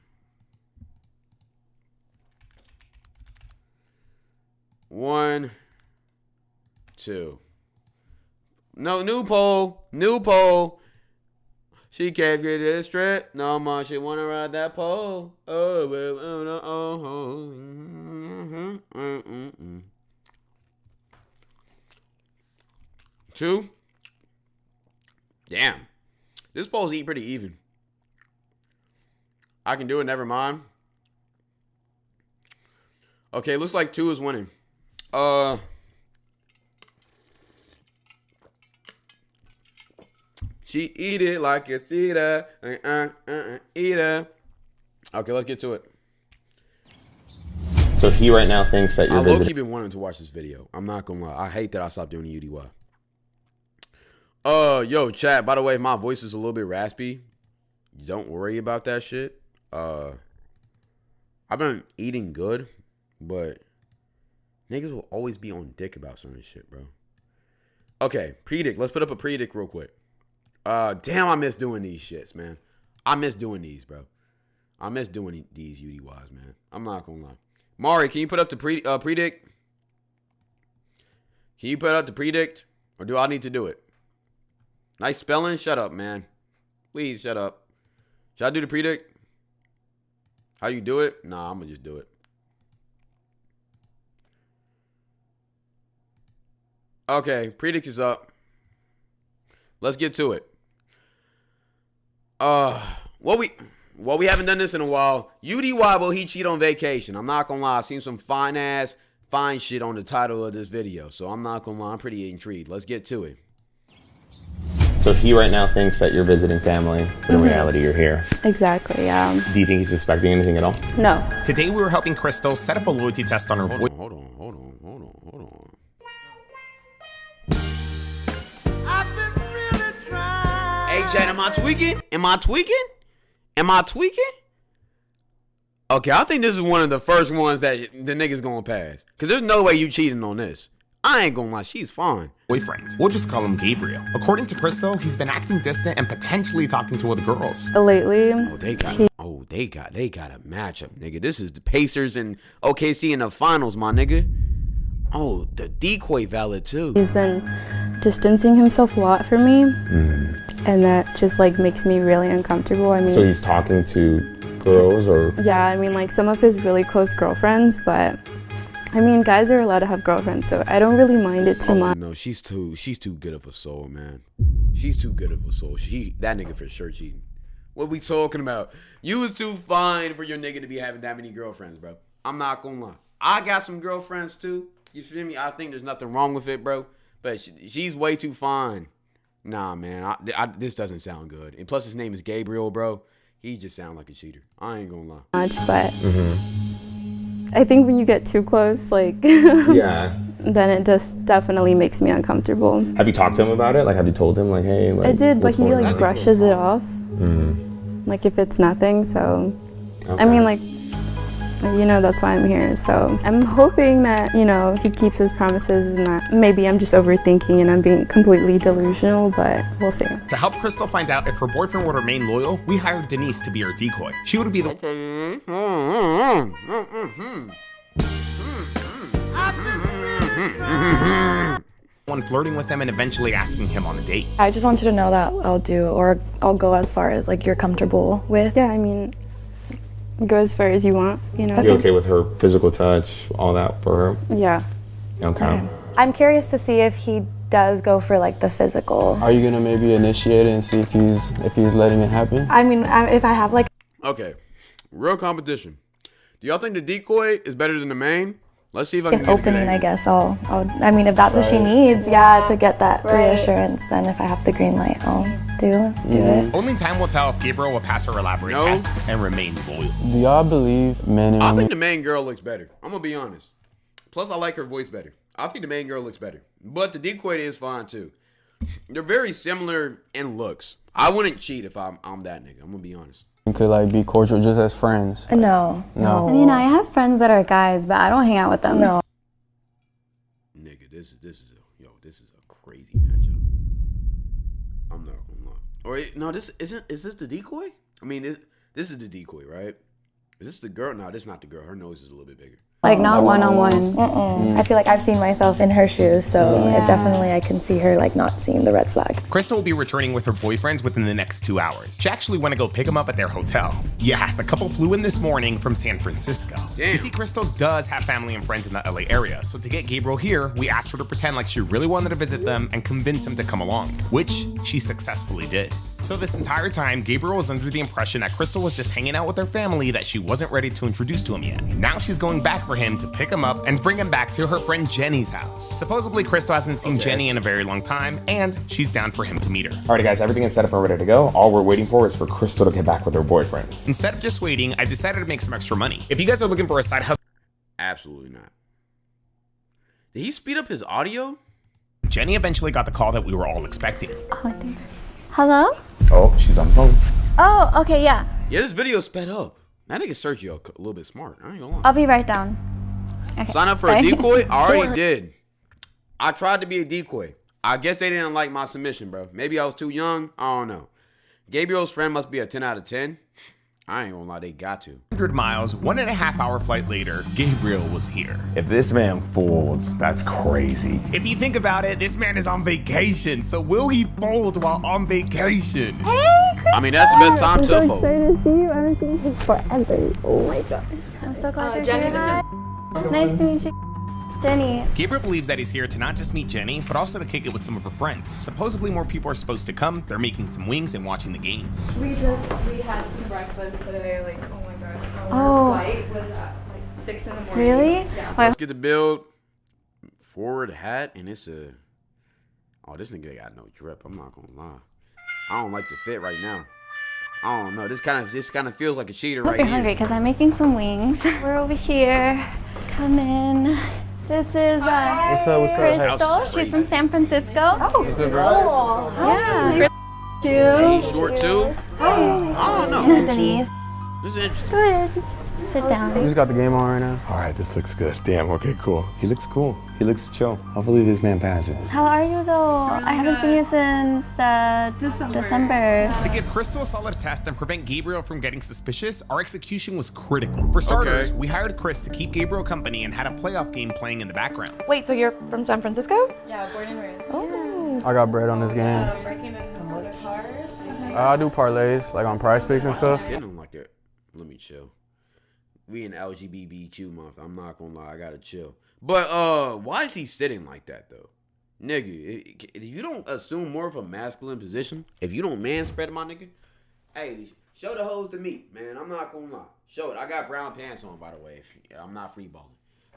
[SPEAKER 1] 1, 2. No, new poll. She can't get this straight. No more. She wanna ride that pole. Oh, well, oh. 2. Damn. This poll's pretty even. I can do it. Never mind. Okay, looks like 2 is winning. She eat it like it's eater. Eater. Okay, let's get to it.
[SPEAKER 2] So he right now thinks that you're
[SPEAKER 1] I've
[SPEAKER 2] visiting.
[SPEAKER 1] been wanting to watch this video. I'm not gonna lie. I hate that I stopped doing the UDY. Yo, chat. By the way, if my voice is a little bit raspy, don't worry about that shit. I've been eating good, but Niggas will always be on dick about some of this shit, bro. Okay, predict. Let's put up a predict real quick. Damn, I miss doing these shits, man. I miss doing these, bro. I miss doing these UDYs, man. I'm not gonna lie. Mari, can you put up the predict? Can you put up the predict? Or do I need to do it? Nice spelling? Shut up, man. Please, shut up. Should I do the predict? How you do it? Nah, I'm gonna just do it. Okay, predict is up. Let's get to it. Well, we haven't done this in a while. UDY, will he cheat on vacation? I'm not gonna lie. I seen some fine shit on the title of this video. So I'm not gonna lie. I'm pretty intrigued. Let's get to it.
[SPEAKER 2] So he right now thinks that you're visiting family, but in reality you're here.
[SPEAKER 3] Exactly, yeah.
[SPEAKER 2] Do you think he's suspecting anything at all?
[SPEAKER 3] No.
[SPEAKER 4] Today we were helping Crystal set up a loyalty test on her
[SPEAKER 1] Hold on. Hey, Chad, am I tweaking? Okay, I think this is one of the first ones that the niggas gonna pass. Because there's no way you cheating on this. I ain't gonna lie, she's fine.
[SPEAKER 4] boyfriend. We'll just call him Gabriel. According to Crystal, he's been acting distant and potentially talking to other girls.
[SPEAKER 3] Lately,
[SPEAKER 1] they got a matchup, nigga. This is the Pacers and OKC in the finals, my nigga. Oh, the decoy valid too.
[SPEAKER 3] He's been distancing himself a lot from me, and that just like makes me really uncomfortable. I mean,
[SPEAKER 2] so he's talking to girls, or?
[SPEAKER 3] Yeah, I mean, like some of his really close girlfriends, but I mean, guys are allowed to have girlfriends, so I don't really mind it too much.
[SPEAKER 1] No, she's too good of a soul, man. She's too good of a soul. That nigga for sure cheating. What we talking about? You was too fine for your nigga to be having that many girlfriends, bro. I'm not gonna lie. I got some girlfriends too. You feel me? I think there's nothing wrong with it, bro. But she's way too fine. Nah, man. This doesn't sound good. And plus, his name is Gabriel, bro. He just sounds like a cheater. I ain't gonna lie.
[SPEAKER 3] But I think when you get too close, like,
[SPEAKER 2] yeah,
[SPEAKER 3] then it just definitely makes me uncomfortable.
[SPEAKER 2] Have you talked to him about it? Like, have you told him, like, hey, like,
[SPEAKER 3] I did, but he like
[SPEAKER 2] on?
[SPEAKER 3] brushes it off. Like if it's nothing. So,
[SPEAKER 2] Okay.
[SPEAKER 3] I mean, like, you know, that's why I'm here. So I'm hoping that, you know, he keeps his promises and that maybe I'm just overthinking and I'm being completely delusional, but we'll see.
[SPEAKER 4] To help Crystal find out if her boyfriend would remain loyal, we hired Denise to be her decoy. She would be the one flirting with him and eventually asking him on a date.
[SPEAKER 5] I just want you to know that I'll go as far as like you're comfortable with.
[SPEAKER 3] Yeah, I mean, go as far as you want, you know.
[SPEAKER 2] You okay with her physical touch, all that for her?
[SPEAKER 3] Yeah.
[SPEAKER 2] Okay.
[SPEAKER 5] I'm curious to see if he does go for like the physical.
[SPEAKER 6] Are you gonna maybe initiate it and see if he's letting it happen?
[SPEAKER 5] I mean, if I have like.
[SPEAKER 1] Okay, real competition. Do y'all think the decoy is better than the main? Let's see if I can
[SPEAKER 5] An
[SPEAKER 1] get
[SPEAKER 5] opening, I guess I mean, if that's what she needs, yeah, to get that reassurance, then if I have the green light, I'll do it.
[SPEAKER 4] Only time will tell if Gabriel will pass her elaborate test and remain loyal.
[SPEAKER 6] Do y'all believe men and
[SPEAKER 1] I
[SPEAKER 6] women?
[SPEAKER 1] think the main girl looks better. I'm gonna be honest. Plus, I like her voice better. I think the main girl looks better, but the decoy is fine too. They're very similar in looks. I wouldn't cheat if I'm that nigga. I'm gonna be honest.
[SPEAKER 6] could like be cordial just as friends?
[SPEAKER 5] No.
[SPEAKER 7] I mean, I have friends that are guys, but I don't hang out with them.
[SPEAKER 5] No.
[SPEAKER 1] Nigga, this is a crazy matchup. I'm not gonna lie. Or no, is this the decoy? I mean, this is the decoy, right? Is this the girl? No, this is not the girl. Her nose is a little bit bigger.
[SPEAKER 7] Like, not one-on-one.
[SPEAKER 5] I feel like I've seen myself in her shoes, so it definitely I can see her like not seeing the red flag.
[SPEAKER 4] Crystal will be returning with her boyfriends within the next 2 hours. She actually went to go pick them up at their hotel. Yeah, the couple flew in this morning from San Francisco.
[SPEAKER 1] Damn.
[SPEAKER 4] You see, Crystal does have family and friends in the LA area, so to get Gabriel here, we asked her to pretend like she really wanted to visit them and convince him to come along, which she successfully did. So this entire time, Gabriel was under the impression that Crystal was just hanging out with her family that she wasn't ready to introduce to him yet. Now she's going back for him to pick him up and bring him back to her friend Jenny's house. Supposedly, Crystal hasn't seen Jenny in a very long time, and she's down for him to meet her.
[SPEAKER 2] Alrighty, guys, everything is set up and ready to go. All we're waiting for is for Crystal to get back with her boyfriend.
[SPEAKER 4] Instead of just waiting, I decided to make some extra money. If you guys are looking for a side hustle,
[SPEAKER 1] Absolutely not. Did he speed up his audio?
[SPEAKER 4] Jenny eventually got the call that we were all expecting.
[SPEAKER 7] Hello?
[SPEAKER 2] Oh, she's on the phone.
[SPEAKER 7] Oh, okay, yeah.
[SPEAKER 1] Yeah, this video sped up. That nigga Sergio a little bit smart. I ain't gonna lie.
[SPEAKER 7] I'll be right down.
[SPEAKER 1] Sign up for a decoy? I already did. I tried to be a decoy. I guess they didn't like my submission, bro. Maybe I was too young. I don't know. Gabriel's friend must be a 10 out of 10. I ain't gonna lie, they got to.
[SPEAKER 4] 100 miles, 1.5 hour flight later, Gabriel was here.
[SPEAKER 8] If this man folds, that's crazy.
[SPEAKER 4] If you think about it, this man is on vacation, so will he fold while on vacation?
[SPEAKER 7] Hey, Chris.
[SPEAKER 1] I mean, that's the best time to fold.
[SPEAKER 7] Excited to see you. I haven't seen you forever. Oh my gosh. I'm so glad you're here. Hi. Nice to meet you, Jenny.
[SPEAKER 4] Gabriel believes that he's here to not just meet Jenny, but also to kick it with some of her friends. Supposedly more people are supposed to come. They're making some wings and watching the games.
[SPEAKER 3] We had some breakfast today, like, oh my gosh.
[SPEAKER 7] Oh.
[SPEAKER 3] Our flight was at like 6 in the morning.
[SPEAKER 7] Really?
[SPEAKER 3] Yeah.
[SPEAKER 1] Let's get the build. Forward hat, and it's a... Oh, this nigga got no drip. I'm not gonna lie. I don't like the fit right now. I don't know. This kind of feels like a cheater right
[SPEAKER 7] You're
[SPEAKER 1] here.
[SPEAKER 7] hungry because I'm making some wings. We're over here. Come in. This is
[SPEAKER 6] What's up?
[SPEAKER 7] Crystal. She's from San Francisco. Oh,
[SPEAKER 6] Good, bro.
[SPEAKER 7] yeah.
[SPEAKER 1] And he's short too? I don't know.
[SPEAKER 7] Denise.
[SPEAKER 1] This is interesting.
[SPEAKER 7] Good. Sit
[SPEAKER 6] We
[SPEAKER 7] down.
[SPEAKER 6] just got the game on right now.
[SPEAKER 8] All right, this looks good. Damn, okay, cool. He looks cool. He looks chill. Hopefully this man passes.
[SPEAKER 7] How are you though? I haven't seen you since December.
[SPEAKER 4] To give Crystal a solid test and prevent Gabriel from getting suspicious, our execution was critical. For starters, we hired Chris to keep Gabriel company and had a playoff game playing in the background.
[SPEAKER 5] Wait, so you're from San Francisco?
[SPEAKER 3] Yeah, born and raised.
[SPEAKER 5] Oh.
[SPEAKER 6] I got bread on this game.
[SPEAKER 3] Breaking into the cars.
[SPEAKER 6] I do parlays, like on Prize Picks and stuff.
[SPEAKER 1] Sitting like that. Let me chill. We in LGBTQ month. I'm not gonna lie. I gotta chill. But why is he sitting like that though? Nigga, if you don't assume more of a masculine position, if you don't man spread my nigga, hey, show the hoes to meet, man. I'm not gonna lie. Show it. I got brown pants on, by the way. I'm not free balling.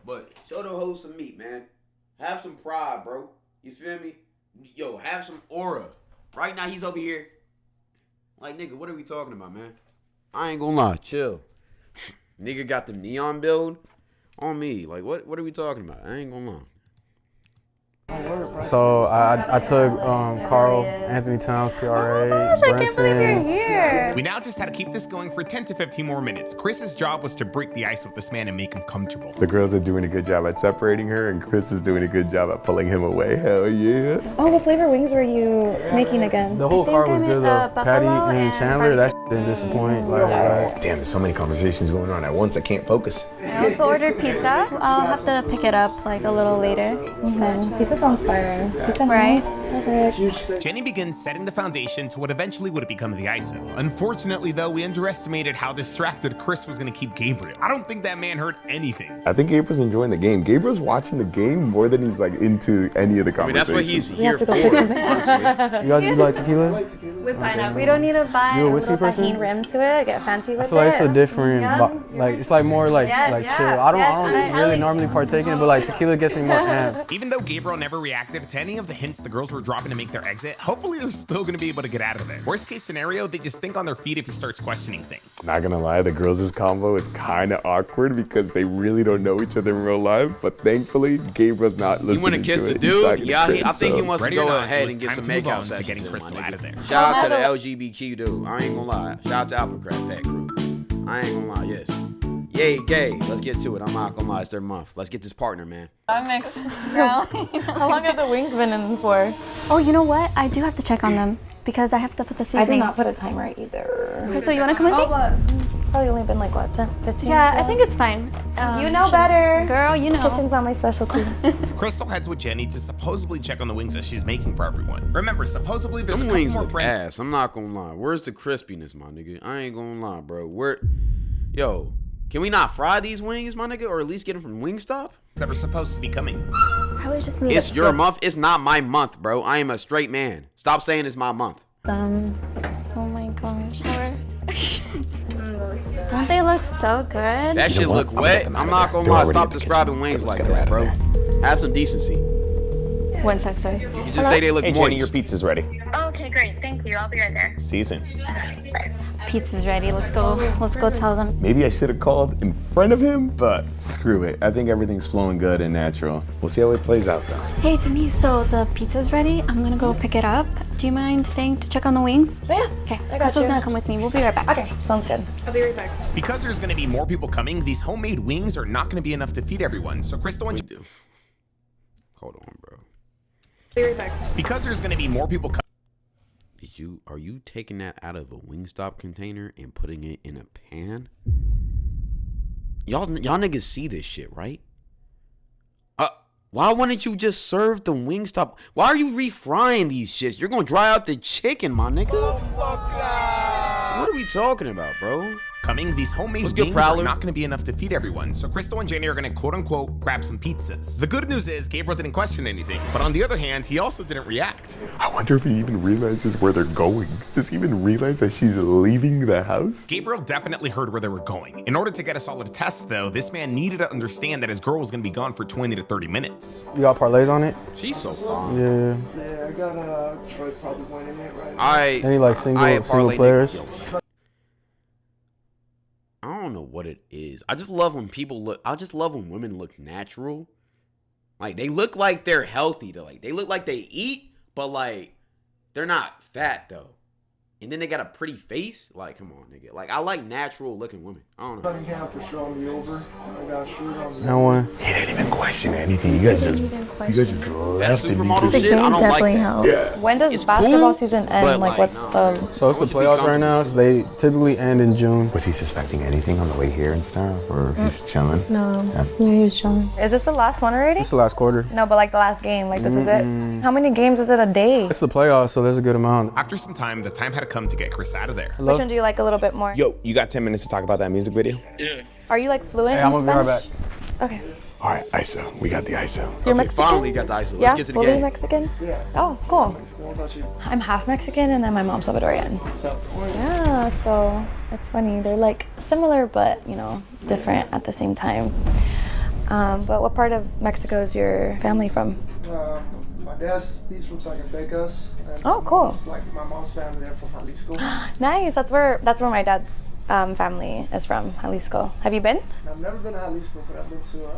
[SPEAKER 1] But show the hoes some meat, man. Have some pride, bro. You feel me? Yo, have some aura. Right now he's over here. Like, nigga, what are we talking about, man? I ain't gonna lie. Chill. Nigga got the neon build on me. Like, what are we talking about? I ain't gonna lie.
[SPEAKER 6] So I took Carl, Anthony Towns, PRA, Brinson.
[SPEAKER 7] Here.
[SPEAKER 4] We now just had to keep this going for 10 to 15 more minutes. Chris's job was to break the ice with this man and make him comfortable.
[SPEAKER 8] The girls are doing a good job at separating her, and Chris is doing a good job at pulling him away. Hell yeah.
[SPEAKER 5] Oh, what flavor wings were you making again?
[SPEAKER 6] The whole car was
[SPEAKER 7] I
[SPEAKER 6] good
[SPEAKER 7] made,
[SPEAKER 6] though. Patty
[SPEAKER 7] buffalo
[SPEAKER 6] and
[SPEAKER 7] and
[SPEAKER 6] Chandler,
[SPEAKER 7] barbecue.
[SPEAKER 6] that didn't disappoint. Like,
[SPEAKER 8] Damn, there's so many conversations going on at once, I can't focus.
[SPEAKER 7] I also ordered pizza. I'll have to pick it up like a little later.
[SPEAKER 5] Okay. Pizza sounds fire. Pizza
[SPEAKER 7] Right?
[SPEAKER 4] Jenny begins setting the foundation to what eventually would have become the ISO. Unfortunately, though, we underestimated how distracted Chris was going to keep Gabriel. I don't think that man heard anything.
[SPEAKER 8] I think Gabriel's enjoying the game. Gabriel's watching the game more than he's like into any of the
[SPEAKER 1] I mean, that's
[SPEAKER 8] conversations.
[SPEAKER 1] what he's here for,
[SPEAKER 5] to go pick something.
[SPEAKER 1] honestly.
[SPEAKER 6] you guys do like tequila?
[SPEAKER 3] With pineapple.
[SPEAKER 7] We don't need to buy
[SPEAKER 6] You a
[SPEAKER 7] a
[SPEAKER 6] whiskey
[SPEAKER 7] little
[SPEAKER 6] person?
[SPEAKER 7] tahini rim to it. Get fancy with
[SPEAKER 6] I feel like
[SPEAKER 7] it.
[SPEAKER 6] it's a different, like it's like more like
[SPEAKER 7] Yes,
[SPEAKER 6] chill.
[SPEAKER 7] yeah,
[SPEAKER 6] I don't
[SPEAKER 7] yes,
[SPEAKER 6] really normally partake in it, but like tequila gets me more amped.
[SPEAKER 4] Even though Gabriel never reacted to any of the hints the girls were dropping to make their exit, hopefully they're still going to be able to get out of there. Worst case scenario, they just think on their feet if he starts questioning things.
[SPEAKER 8] Not gonna lie, the girls' combo is kind of awkward because they really don't know each other in real life. But thankfully, Gabriel's not listening.
[SPEAKER 1] You want to kiss the
[SPEAKER 8] it. He's
[SPEAKER 1] dude?
[SPEAKER 8] talking to
[SPEAKER 1] Yeah,
[SPEAKER 8] Chris,
[SPEAKER 1] I think he
[SPEAKER 8] so-
[SPEAKER 1] wants to
[SPEAKER 4] Ready or
[SPEAKER 1] go
[SPEAKER 4] not,
[SPEAKER 1] ahead
[SPEAKER 4] it
[SPEAKER 1] and
[SPEAKER 4] was
[SPEAKER 1] get some
[SPEAKER 4] time to move
[SPEAKER 1] makeout
[SPEAKER 4] on to
[SPEAKER 1] sessions.
[SPEAKER 4] getting
[SPEAKER 1] in,
[SPEAKER 4] Crystal
[SPEAKER 1] my
[SPEAKER 4] out of
[SPEAKER 1] nigga.
[SPEAKER 4] there.
[SPEAKER 1] Shout out to the LGBTQ dude. I ain't gonna lie. Shout out to Alpha Pet Crew. I ain't gonna lie. Yes. Yay, gay. Let's get to it. I'm not gonna lie. It's their month. Let's get this partner, man.
[SPEAKER 5] I'm mixed. Girl, how long have the wings been in for?
[SPEAKER 7] Oh, you know what? I do have to check on them because I have to put the
[SPEAKER 5] I did
[SPEAKER 7] seasoning.
[SPEAKER 5] not put a timer either.
[SPEAKER 7] Crystal, you want to come with me?
[SPEAKER 5] Probably only been like, what, 10, 15?
[SPEAKER 7] Yeah, I think it's fine.
[SPEAKER 5] You know better.
[SPEAKER 7] Girl, you know.
[SPEAKER 5] Kitchen's not my specialty.
[SPEAKER 4] Crystal heads with Jenny to supposedly check on the wings that she's making for everyone. Remember, supposedly there's
[SPEAKER 1] Them
[SPEAKER 4] a couple
[SPEAKER 1] wings
[SPEAKER 4] more
[SPEAKER 1] look
[SPEAKER 4] friends.
[SPEAKER 1] ass. I'm not gonna lie. Where's the crispiness, my nigga? I ain't gonna lie, bro. Yo, can we not fry these wings, my nigga, or at least get them from Wingstop?
[SPEAKER 4] That are supposed to be coming.
[SPEAKER 7] Probably just need
[SPEAKER 1] It's
[SPEAKER 7] a
[SPEAKER 1] your
[SPEAKER 7] flip
[SPEAKER 1] month. It's not my month, bro. I am a straight man. Stop saying it's my month.
[SPEAKER 7] them. Oh my gosh. Don't they look so good?
[SPEAKER 1] That shit look wet. I'm not gonna lie. Stop describing wings like that, bro. Have some decency.
[SPEAKER 3] One sec, sorry.
[SPEAKER 1] You can just say they look
[SPEAKER 8] Hey Jenny, your
[SPEAKER 1] moist.
[SPEAKER 8] pizza's ready.
[SPEAKER 9] Okay, great. Thank you. I'll be right there.
[SPEAKER 8] See you soon.
[SPEAKER 7] Pizza's ready. Let's go. Let's go tell them.
[SPEAKER 8] Maybe I should have called in front of him, but screw it. I think everything's flowing good and natural. We'll see how it plays out though.
[SPEAKER 7] Hey Denise, so the pizza's ready. I'm gonna go pick it up. Do you mind staying to check on the wings?
[SPEAKER 5] Yeah. Okay, I got
[SPEAKER 7] Crystal's
[SPEAKER 5] you.
[SPEAKER 7] gonna come with me. We'll be right back.
[SPEAKER 5] Okay, sounds good.
[SPEAKER 3] I'll be right back.
[SPEAKER 4] Because there's gonna be more people coming, these homemade wings are not gonna be enough to feed everyone. So Crystal and
[SPEAKER 1] Hold on, bro.
[SPEAKER 3] I'll be right back.
[SPEAKER 4] because there's gonna be more people coming.
[SPEAKER 1] Are you taking that out of a Wingstop container and putting it in a pan? Y'all niggas see this shit, right? Why wouldn't you just serve the Wingstop? Why are you refrying these shits? You're gonna dry out the chicken, my nigga. What are we talking about, bro?
[SPEAKER 4] Coming, these homemade
[SPEAKER 1] What's good,
[SPEAKER 4] wings
[SPEAKER 1] Prowler?
[SPEAKER 4] are not going to be enough to feed everyone, so Crystal and Jamie are going to quote-unquote grab some pizzas. The good news is Gabriel didn't question anything, but on the other hand, he also didn't react.
[SPEAKER 8] I wonder if he even realizes where they're going. Does he even realize that she's leaving the house?
[SPEAKER 4] Gabriel definitely heard where they were going. In order to get a solid test, though, this man needed to understand that his girl was going to be gone for 20 to 30 minutes.
[SPEAKER 6] You got parlays on it?
[SPEAKER 1] She's so fine.
[SPEAKER 6] Yeah.
[SPEAKER 10] Yeah, I got Troy probably winning it right now.
[SPEAKER 6] Any like single players?
[SPEAKER 1] I don't know what it is. I just love when women look natural. Like they look like they're healthy though. Like they look like they eat, but like they're not fat though. And then they got a pretty face. Like, come on, nigga. Like I like natural looking women. I don't know.
[SPEAKER 10] Cunningham for sure on the over. I got a shoot on the
[SPEAKER 6] No one.
[SPEAKER 8] He didn't even question anything. You guys just left
[SPEAKER 1] That
[SPEAKER 8] it.
[SPEAKER 1] supermodel
[SPEAKER 5] The
[SPEAKER 1] shit,
[SPEAKER 5] game
[SPEAKER 1] I don't like
[SPEAKER 5] definitely
[SPEAKER 1] that.
[SPEAKER 5] helps.
[SPEAKER 8] Yeah.
[SPEAKER 5] When does
[SPEAKER 1] It's
[SPEAKER 5] basketball
[SPEAKER 1] cool,
[SPEAKER 5] season end?
[SPEAKER 1] but,
[SPEAKER 5] Like,
[SPEAKER 1] like,
[SPEAKER 5] what's
[SPEAKER 1] nah.
[SPEAKER 5] the...
[SPEAKER 6] So it's the playoffs right now, so they typically end in June.
[SPEAKER 2] Was he suspecting anything on the way here and stuff, or he's chilling?
[SPEAKER 7] No. Yeah, he was chilling.
[SPEAKER 5] Is this the last one already?
[SPEAKER 6] It's the last quarter.
[SPEAKER 5] No, but like the last game. Like, this is it? How many games is it a day?
[SPEAKER 6] It's the playoffs, so there's a good amount.
[SPEAKER 4] After some time, the time had come to get Chris out of there.
[SPEAKER 5] Which one do you like a little bit more?
[SPEAKER 2] Yo, you got 10 minutes to talk about that music video?
[SPEAKER 5] Are you like fluent
[SPEAKER 6] Hey, I'm
[SPEAKER 5] in
[SPEAKER 6] gonna be right
[SPEAKER 5] Spanish?
[SPEAKER 6] back.
[SPEAKER 5] Okay.
[SPEAKER 8] All right, ISO. We got the ISO.
[SPEAKER 5] You're Mexican?
[SPEAKER 1] Finally got the ISO. Let's
[SPEAKER 5] Yeah,
[SPEAKER 1] get to the
[SPEAKER 5] fully
[SPEAKER 1] game.
[SPEAKER 5] Mexican?
[SPEAKER 10] Yeah.
[SPEAKER 5] Oh, cool.
[SPEAKER 10] What about you?
[SPEAKER 5] I'm half Mexican and then my mom's Salvadorian.
[SPEAKER 10] South Florida.
[SPEAKER 5] Yeah, so it's funny. They're like similar, but you know, different at the same time. But what part of Mexico is your family from?
[SPEAKER 10] My he's from Zacatecas. And
[SPEAKER 5] Oh, cool.
[SPEAKER 10] it's like my mom's family, they're from Jalisco.
[SPEAKER 5] Nice. That's where my dad's family is from, Jalisco. Have you been?
[SPEAKER 10] I've never been to Jalisco, but I've been to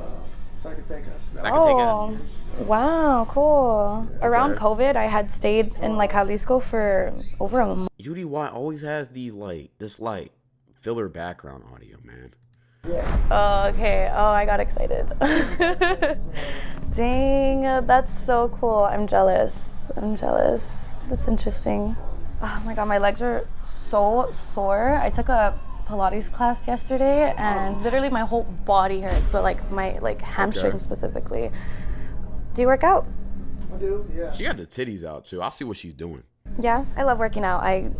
[SPEAKER 10] Zacatecas.
[SPEAKER 5] Oh, wow, cool. Around COVID, I had stayed in like Jalisco for over a month.
[SPEAKER 1] Judy Watt always has this filler background audio, man.
[SPEAKER 5] Oh, okay. Oh, I got excited. Dang, that's so cool. I'm jealous. That's interesting. Oh my god, my legs are so sore. I took a Pilates class yesterday and literally my whole body hurts, but like my hamstring specifically. Do you work out?
[SPEAKER 10] I do, yeah.
[SPEAKER 1] She got the titties out too. I see what she's doing.
[SPEAKER 5] Yeah, I love working out. I've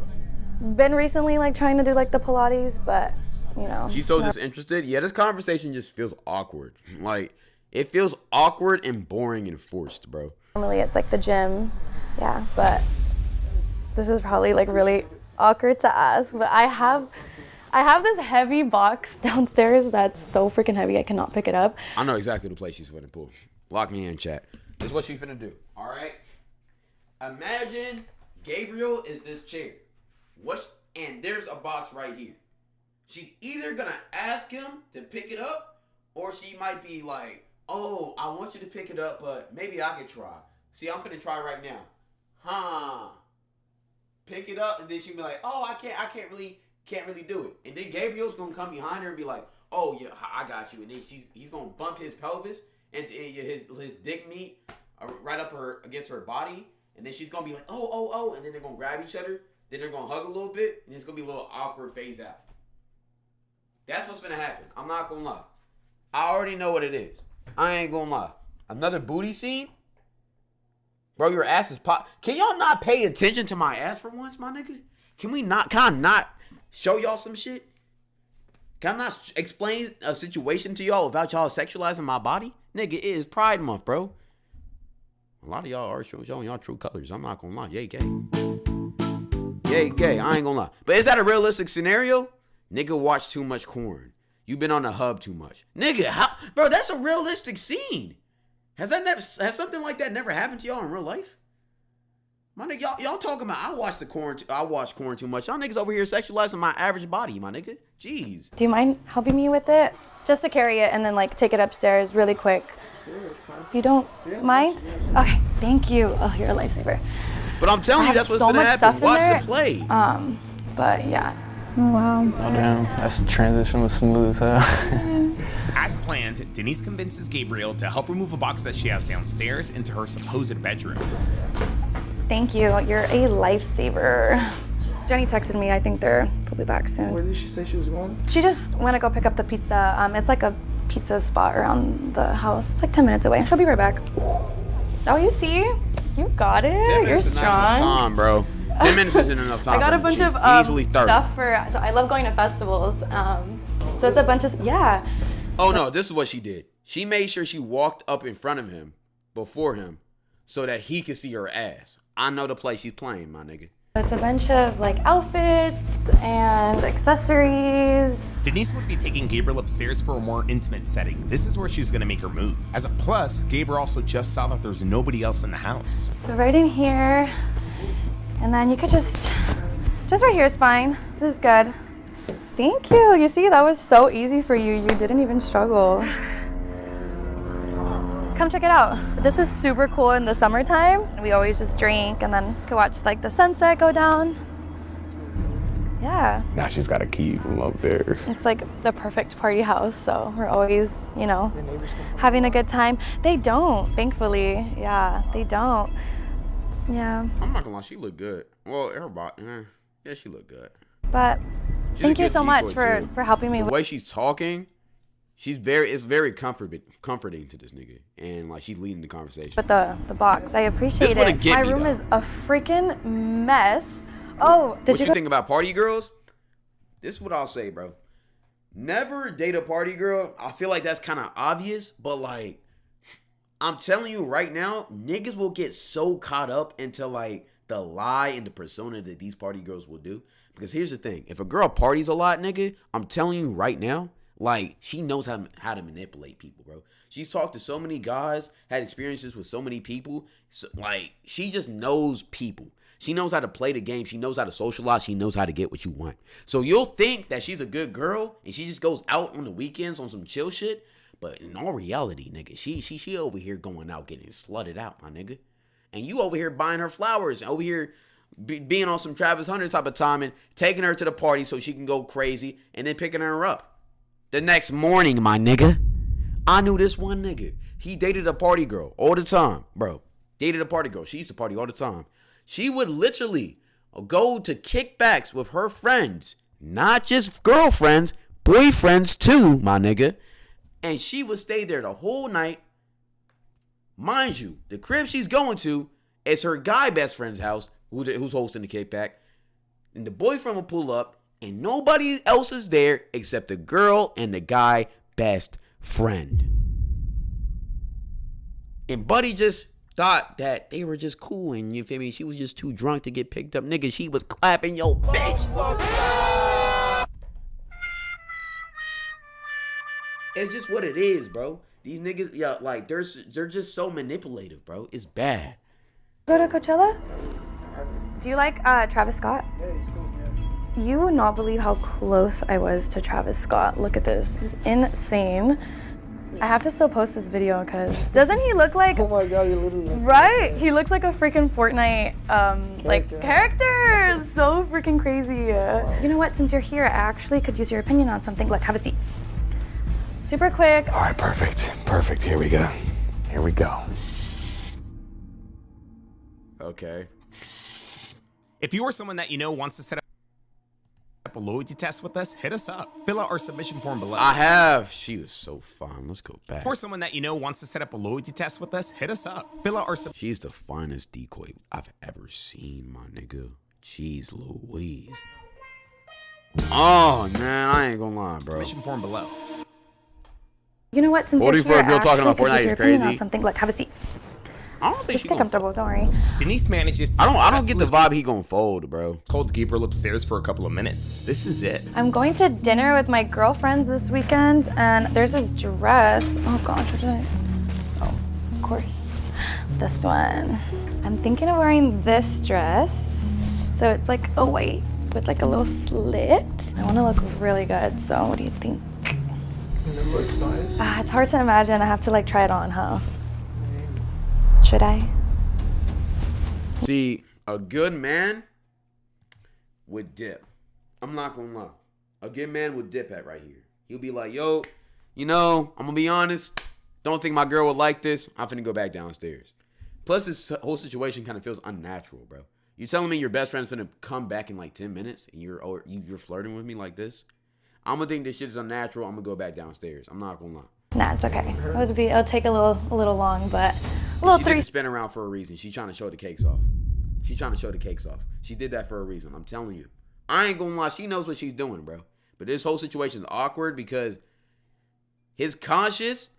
[SPEAKER 5] been recently like trying to do like the Pilates, but you know.
[SPEAKER 1] She's so disinterested. Yeah, this conversation just feels awkward. Like it feels awkward and boring and forced, bro.
[SPEAKER 5] Normally it's like the gym, yeah, but this is probably like really awkward to ask. But I have this heavy box downstairs that's so freaking heavy I cannot pick it up.
[SPEAKER 1] I know exactly the place she's finna pull. Lock me in, chat. This is what she's finna do. All right. Imagine Gabriel is this chair. And there's a box right here. She's either gonna ask him to pick it up, or she might be like, "Oh, I want you to pick it up, but maybe I could try." See, I'm finna try right now. Pick it up, and then she'll be like, "Oh, I can't really do it." And then Gabriel's gonna come behind her and be like, "Oh yeah, I got you." And then he's gonna bump his pelvis into his dick meat right up against her body, and then she's gonna be like, "Oh," and then they're gonna grab each other. Then they're gonna hug a little bit, and it's gonna be a little awkward phase out. That's what's gonna happen. I'm not gonna lie. I already know what it is. I ain't gonna lie. Another booty scene? Bro, your ass is pop. Can y'all not pay attention to my ass for once, my nigga? Can I not show y'all some shit? Can I not explain a situation to y'all without y'all sexualizing my body? Nigga, it is Pride Month, bro. A lot of y'all are showing y'all true colors. I'm not gonna lie. Yay, gay. Yay, gay. I ain't gonna lie. But is that a realistic scenario? Nigga, watch too much corn. You been on the hub too much. Nigga, bro, that's a realistic scene. Has something like that never happened to y'all in real life? My nigga, y'all talking about I watch corn too much. Y'all niggas over here sexualizing my average body, my nigga. Jeez.
[SPEAKER 5] Do you mind helping me with it? Just to carry it and then like take it upstairs really quick.
[SPEAKER 10] Yeah, it's fine.
[SPEAKER 5] You don't mind? Okay, thank you. Oh, you're a lifesaver.
[SPEAKER 1] But I'm telling you, that's what's gonna happen. Watch the play.
[SPEAKER 5] But yeah.
[SPEAKER 7] Oh, wow.
[SPEAKER 6] Oh, damn. That's the transition was smooth as hell.
[SPEAKER 4] As planned, Denise convinces Gabriel to help remove a box that she has downstairs into her supposed bedroom.
[SPEAKER 5] Thank you. You're a lifesaver. Jenny texted me. I think they'll be back soon.
[SPEAKER 10] Where did she say she was going?
[SPEAKER 5] She just went to go pick up the pizza. It's like a pizza spot around the house. It's like 10 minutes away. She'll be right back. Oh, you see? You got it. You're strong.
[SPEAKER 1] Not enough time, bro. 10 minutes isn't enough time.
[SPEAKER 5] I got a bunch of stuff for. So I love going to festivals. So it's a bunch of
[SPEAKER 1] Oh no, this is what she did. She made sure she walked up in front of him, before him, so that he could see her ass. I know the play she's playing, my nigga.
[SPEAKER 5] It's a bunch of like outfits and accessories.
[SPEAKER 4] Denise would be taking Gabriel upstairs for a more intimate setting. This is where she's gonna make her move. As a plus, Gabriel also just saw that there's nobody else in the house.
[SPEAKER 5] So right in here, and then you could just right here is fine. This is good. Thank you. You see, that was so easy for you. You didn't even struggle. Come check it out. This is super cool in the summertime. We always just drink and then could watch like the sunset go down. Yeah.
[SPEAKER 8] Now she's got a key from up there.
[SPEAKER 5] It's like the perfect party house, so we're always, having a good time. They don't, thankfully. Yeah, they don't. Yeah.
[SPEAKER 1] I'm not gonna lie, she looked good. Well, everybody, yeah, she looked good.
[SPEAKER 5] But thank you so much
[SPEAKER 1] too.
[SPEAKER 5] for helping me.
[SPEAKER 1] The way she's talking, it's very comforting to this nigga, and like she's leading the conversation.
[SPEAKER 5] But the box, I appreciate it. My room is a freaking mess. Oh,
[SPEAKER 1] what you think about party girls? This is what I'll say, bro. Never date a party girl. I feel like that's kind of obvious, but like, I'm telling you right now, niggas will get so caught up into like the lie and the persona that these party girls will do. Because here's the thing. If a girl parties a lot, nigga, I'm telling you right now, like, she knows how to manipulate people, bro. She's talked to so many guys, had experiences with so many people. So, like, she just knows people. She knows how to play the game. She knows how to socialize. She knows how to get what you want. So you'll think that she's a good girl and she just goes out on the weekends on some chill shit. But in all reality, nigga, she over here going out getting slutted out, my nigga. And you over here buying her flowers, over here being on some Travis Hunter type of time and taking her to the party so she can go crazy and then picking her up. The next morning, my nigga, I knew this one nigga. He dated a party girl all the time, bro. Dated a party girl. She used to party all the time. She would literally go to kickbacks with her friends, not just girlfriends, boyfriends too, my nigga. And she would stay there the whole night. Mind you, the crib she's going to is her guy best friend's house, who's hosting the kickback. And the boyfriend will pull up, and nobody else is there except the girl and the guy best friend. And Buddy just thought that they were just cool, and you feel me? She was just too drunk to get picked up. Nigga, she was clapping your bitch. It's just what it is, bro. These niggas, yeah, like, they're just so manipulative, bro. It's bad.
[SPEAKER 5] Go to Coachella? Do you like Travis Scott?
[SPEAKER 10] Yeah, he's cool, yeah.
[SPEAKER 5] You would not believe how close I was to Travis Scott. Look at this. This is insane. I have to still post this video because doesn't he look like...
[SPEAKER 10] Oh my God, you literally...
[SPEAKER 5] Right? He looks like a freaking Fortnite, character. So freaking crazy. You know what? Since you're here, I actually could use your opinion on something. Look, have a seat. Super quick.
[SPEAKER 8] All right, perfect. Perfect. Here we go. Here we go.
[SPEAKER 1] Okay.
[SPEAKER 4] If you or someone that you know wants to set up a loyalty test with us, hit us up. Fill out our submission form below.
[SPEAKER 1] I have. She was so fun. Let's go back.
[SPEAKER 4] Or someone that you know wants to set up a loyalty test with us, hit us up. Fill out our
[SPEAKER 1] She's the finest decoy I've ever seen, my nigga. Jeez Louise. Oh, man, I ain't gonna lie, bro.
[SPEAKER 4] submission form below.
[SPEAKER 5] You know what? Since you're here,
[SPEAKER 1] a girl talking about Fortnite is crazy.
[SPEAKER 5] On something. Look, have a seat.
[SPEAKER 1] I don't think
[SPEAKER 5] just get comfortable. Don't worry.
[SPEAKER 4] Denise manages to
[SPEAKER 1] I don't get the vibe he gonna fold, bro.
[SPEAKER 4] Called Gabriel upstairs for a couple of minutes. This is it.
[SPEAKER 5] I'm going to dinner with my girlfriends this weekend, and there's this dress. Oh gosh, what did I? Oh, of course, this one. I'm thinking of wearing this dress. So it's like a white with like a little slit. I want to look really good. So what do you think?
[SPEAKER 10] And it looks nice.
[SPEAKER 5] It's hard to imagine. I have to like try it on, huh? Should I?
[SPEAKER 1] See, A good man would dip. I'm not gonna lie. A good man would dip at right here. He'll be like, yo, I'm gonna be honest. Don't think my girl would like this. I'm finna go back downstairs. Plus, this whole situation kind of feels unnatural, bro. You telling me your best friend's finna come back in like 10 minutes and you're flirting with me like this? I'm gonna think this shit is unnatural. I'm gonna go back downstairs. I'm not gonna lie.
[SPEAKER 5] Nah, it's okay. It'll take a little long, but a little
[SPEAKER 1] She did the spin around for a reason. She's trying to show the cakes off. She did that for a reason. I'm telling you. I ain't gonna lie. She knows what she's doing, bro. But this whole situation is awkward because his conscience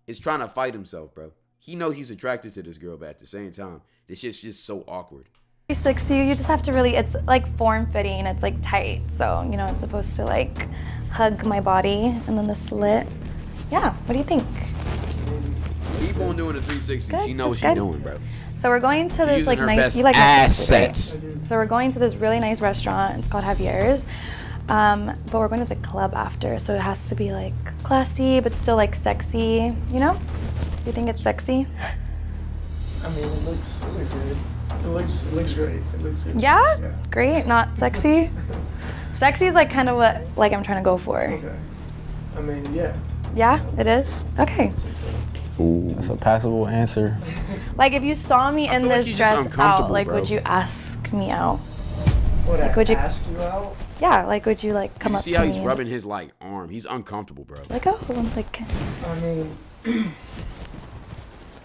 [SPEAKER 1] is trying to fight himself, bro. He knows he's attracted to this girl, but at the same time, this shit's just so awkward.
[SPEAKER 5] 360, you just have to really, it's like form-fitting, it's like tight. So, it's supposed to like hug my body and then the slit. Yeah, what do you think?
[SPEAKER 1] Keep on doing the 360.
[SPEAKER 5] Good,
[SPEAKER 1] She knows what
[SPEAKER 5] just
[SPEAKER 1] she's
[SPEAKER 5] good.
[SPEAKER 1] doing, bro.
[SPEAKER 5] So we're going to this like nice, you like assets. Right? So we're going to this really nice restaurant. It's called Javier's. But we're going to the club after, so it has to be like classy, but still like sexy, Do you think it's sexy?
[SPEAKER 10] I mean, it looks good. It looks great. It looks good.
[SPEAKER 5] Yeah? Great, not sexy? Sexy is like kind of what like I'm trying to go for.
[SPEAKER 10] Okay. I mean, yeah.
[SPEAKER 5] Yeah, it is? Okay.
[SPEAKER 6] Ooh. That's a passable answer.
[SPEAKER 5] Like if you saw me in this dress out, like
[SPEAKER 1] bro.
[SPEAKER 5] would you ask me out?
[SPEAKER 10] Would you ask you out?
[SPEAKER 5] Yeah, like would you like come up to me?
[SPEAKER 1] See how he's rubbing his like arm. He's uncomfortable, bro.
[SPEAKER 5] Like, oh, like.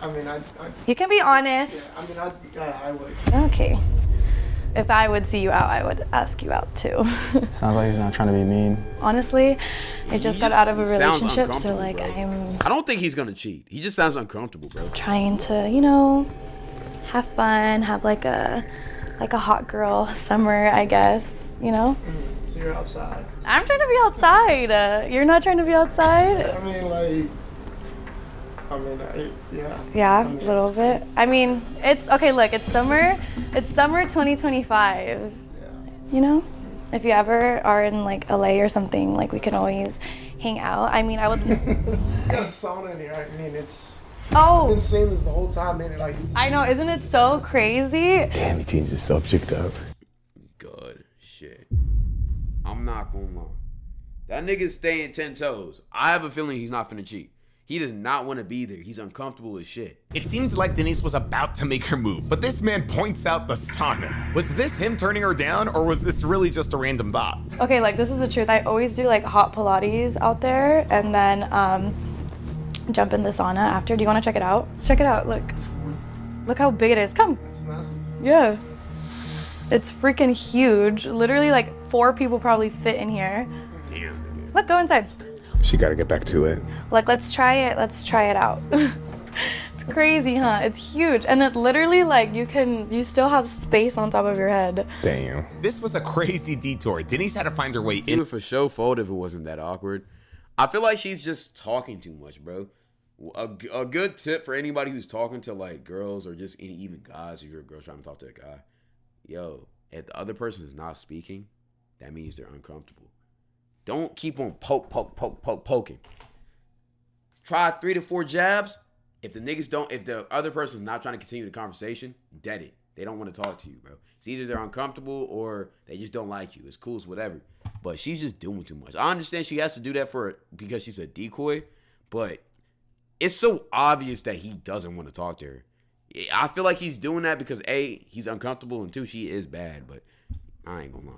[SPEAKER 10] I mean, I
[SPEAKER 5] you can be honest.
[SPEAKER 10] Yeah, I would.
[SPEAKER 5] Okay. If I would see you out, I would ask you out too.
[SPEAKER 6] Sounds like he's not trying to be mean.
[SPEAKER 5] Honestly, I just got out of a
[SPEAKER 1] sounds
[SPEAKER 5] relationship, so like
[SPEAKER 1] bro.
[SPEAKER 5] I'm
[SPEAKER 1] I don't think he's gonna cheat. He just sounds uncomfortable, bro.
[SPEAKER 5] trying to, have fun, have like a hot girl summer, I guess,
[SPEAKER 10] So you're outside.
[SPEAKER 5] I'm trying to be outside. You're not trying to be outside?
[SPEAKER 10] I mean, yeah.
[SPEAKER 5] Yeah, a little bit. I mean, it's okay. Look, it's summer. It's summer 2025.
[SPEAKER 10] Yeah.
[SPEAKER 5] If you ever are in like LA or something, like we can always hang out. I mean, I would.
[SPEAKER 10] You got a sauna in here. I mean, it's.
[SPEAKER 5] Oh.
[SPEAKER 10] I've been saying this the whole time, man. Like.
[SPEAKER 5] I know, isn't it so crazy?
[SPEAKER 8] Damn, he changed the subject up.
[SPEAKER 1] Good shit. I'm not gonna lie. That nigga's staying 10 toes. I have a feeling he's not finna cheat. He does not want to be there. He's uncomfortable as shit.
[SPEAKER 4] It seemed like Denise was about to make her move, but this man points out the sauna. Was this him turning her down, or was this really just a random thought?
[SPEAKER 5] Okay, like this is the truth. I always do like hot Pilates out there and then jump in the sauna after. Do you want to check it out? Check it out, look. Look how big it is. Come.
[SPEAKER 10] It's massive.
[SPEAKER 5] Yeah. It's freaking huge. Literally like 4 people probably fit in here.
[SPEAKER 1] Damn.
[SPEAKER 5] Look, go inside.
[SPEAKER 8] She gotta get back to it.
[SPEAKER 5] Like, let's try it out. It's crazy, huh? It's huge. And it literally, like, you still have space on top of your head.
[SPEAKER 8] Damn.
[SPEAKER 4] This was a crazy detour. Denise had to find her way
[SPEAKER 1] He
[SPEAKER 4] in.
[SPEAKER 1] would for sure fold if it wasn't that awkward. I feel like she's just talking too much, bro. A good tip for anybody who's talking to, like, girls or just even guys, if you're a girl trying to talk to a guy. Yo, if the other person is not speaking, that means they're uncomfortable. Don't keep on poking. Try 3 to 4 jabs. If the other person's not trying to continue the conversation, dead it. They don't want to talk to you, bro. It's either they're uncomfortable or they just don't like you. It's cool, it's whatever. But she's just doing too much. I understand she has to do that because she's a decoy, but it's so obvious that he doesn't want to talk to her. I feel like he's doing that because A, he's uncomfortable, and 2, she is bad, but I ain't gonna lie.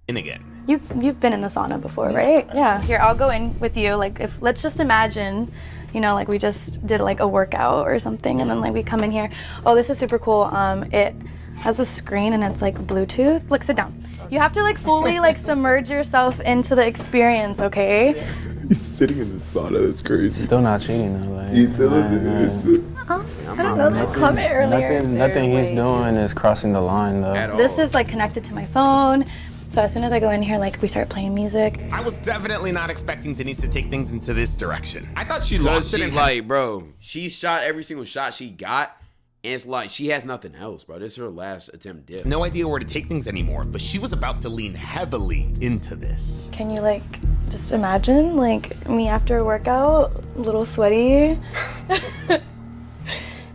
[SPEAKER 4] In again.
[SPEAKER 5] You've been in a sauna before, right? Yeah. Here, I'll go in with you. Like, let's just imagine, like we just did like a workout or something, and then like we come in here. Oh, this is super cool. It has a screen and it's like Bluetooth. Look, sit down. You have to like fully like submerge yourself into the experience, okay?
[SPEAKER 8] He's sitting in the sauna. That's crazy.
[SPEAKER 6] Still not cheating though. Like,
[SPEAKER 8] He still isn't.
[SPEAKER 5] I don't know. That comment earlier.
[SPEAKER 6] Nothing he's doing is crossing the line though.
[SPEAKER 5] This is like connected to my phone. So as soon as I go in here, like we start playing music.
[SPEAKER 4] I was definitely not expecting Denise to take things into this direction. I thought she lost it.
[SPEAKER 1] Bro, she shot every single shot she got, and it's like she has nothing else, bro. This is her last attempt dip.
[SPEAKER 4] No idea where to take things anymore, but she was about to lean heavily into this.
[SPEAKER 5] Can you like just imagine like me after a workout, a little sweaty?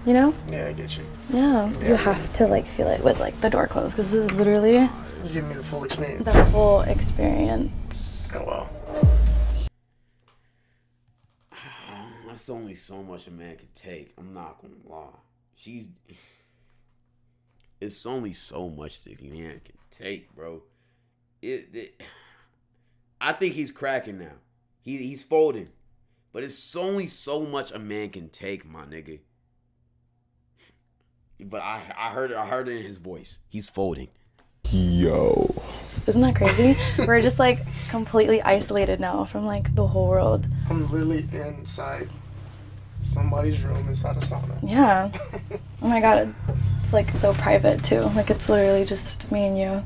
[SPEAKER 5] You know?
[SPEAKER 10] Yeah, I get you.
[SPEAKER 5] Yeah. You have to like feel it with like the door closed because this is literally
[SPEAKER 10] You give me the full experience.
[SPEAKER 5] the full experience.
[SPEAKER 10] Oh wow.
[SPEAKER 1] That's only so much a man can take. I'm not gonna lie. It's only so much that a man can take, bro. I think he's cracking now. He's folding. But it's only so much a man can take, my nigga. But I heard it in his voice. He's folding.
[SPEAKER 8] Yo.
[SPEAKER 5] Isn't that crazy? We're just like completely isolated now from like the whole world.
[SPEAKER 10] I'm literally inside somebody's room inside a sauna.
[SPEAKER 5] Yeah. Oh my god, it's like so private too. Like it's literally just me and you.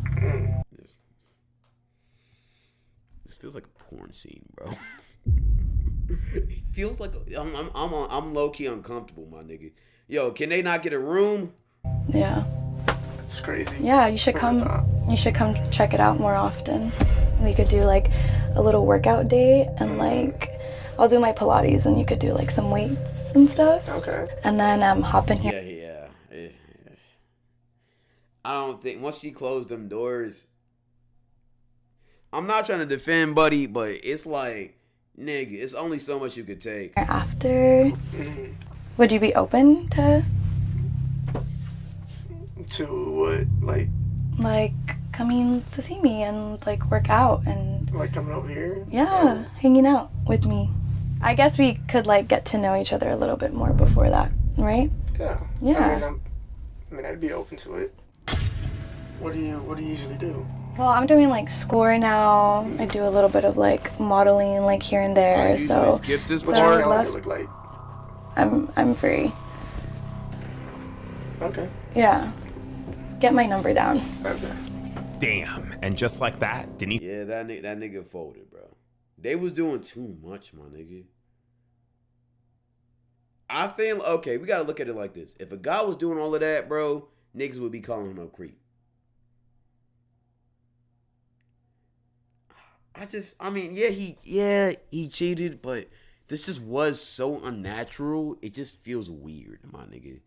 [SPEAKER 1] This feels like a porn scene, bro. It feels like I'm low key uncomfortable, my nigga. Yo, can they not get a room?
[SPEAKER 5] Yeah.
[SPEAKER 10] It's crazy.
[SPEAKER 5] Yeah, you should come. You should come check it out more often. We could do like a little workout day, and like I'll do my Pilates, and you could do like some weights and stuff.
[SPEAKER 10] Okay.
[SPEAKER 5] And then hop in here.
[SPEAKER 1] Yeah. I don't think once she closed them doors. I'm not trying to defend Buddy, but it's like, nigga, it's only so much you could take.
[SPEAKER 5] After, would you be open to
[SPEAKER 10] what,
[SPEAKER 5] like coming to see me and like work out and
[SPEAKER 10] like coming over here?
[SPEAKER 5] Yeah, hanging out with me. I guess we could like get to know each other a little bit more before that, right?
[SPEAKER 10] Yeah.
[SPEAKER 5] Yeah.
[SPEAKER 10] I mean, I'd be open to it. What do you usually do?
[SPEAKER 5] Well, I'm doing like school right now. I do a little bit of like modeling, like here and there.
[SPEAKER 1] You
[SPEAKER 5] So
[SPEAKER 1] skip this
[SPEAKER 10] What's
[SPEAKER 1] part.
[SPEAKER 10] your calendar look like?
[SPEAKER 5] I'm free.
[SPEAKER 10] Okay.
[SPEAKER 5] Yeah. Get my number down.
[SPEAKER 10] Okay.
[SPEAKER 4] Damn. And just like that, Denise.
[SPEAKER 1] Yeah, that nigga folded, bro. They was doing too much, my nigga. I feel okay. We gotta look at it like this: if a guy was doing all of that, bro, niggas would be calling him a creep. He cheated, but this just was so unnatural. It just feels weird, my nigga.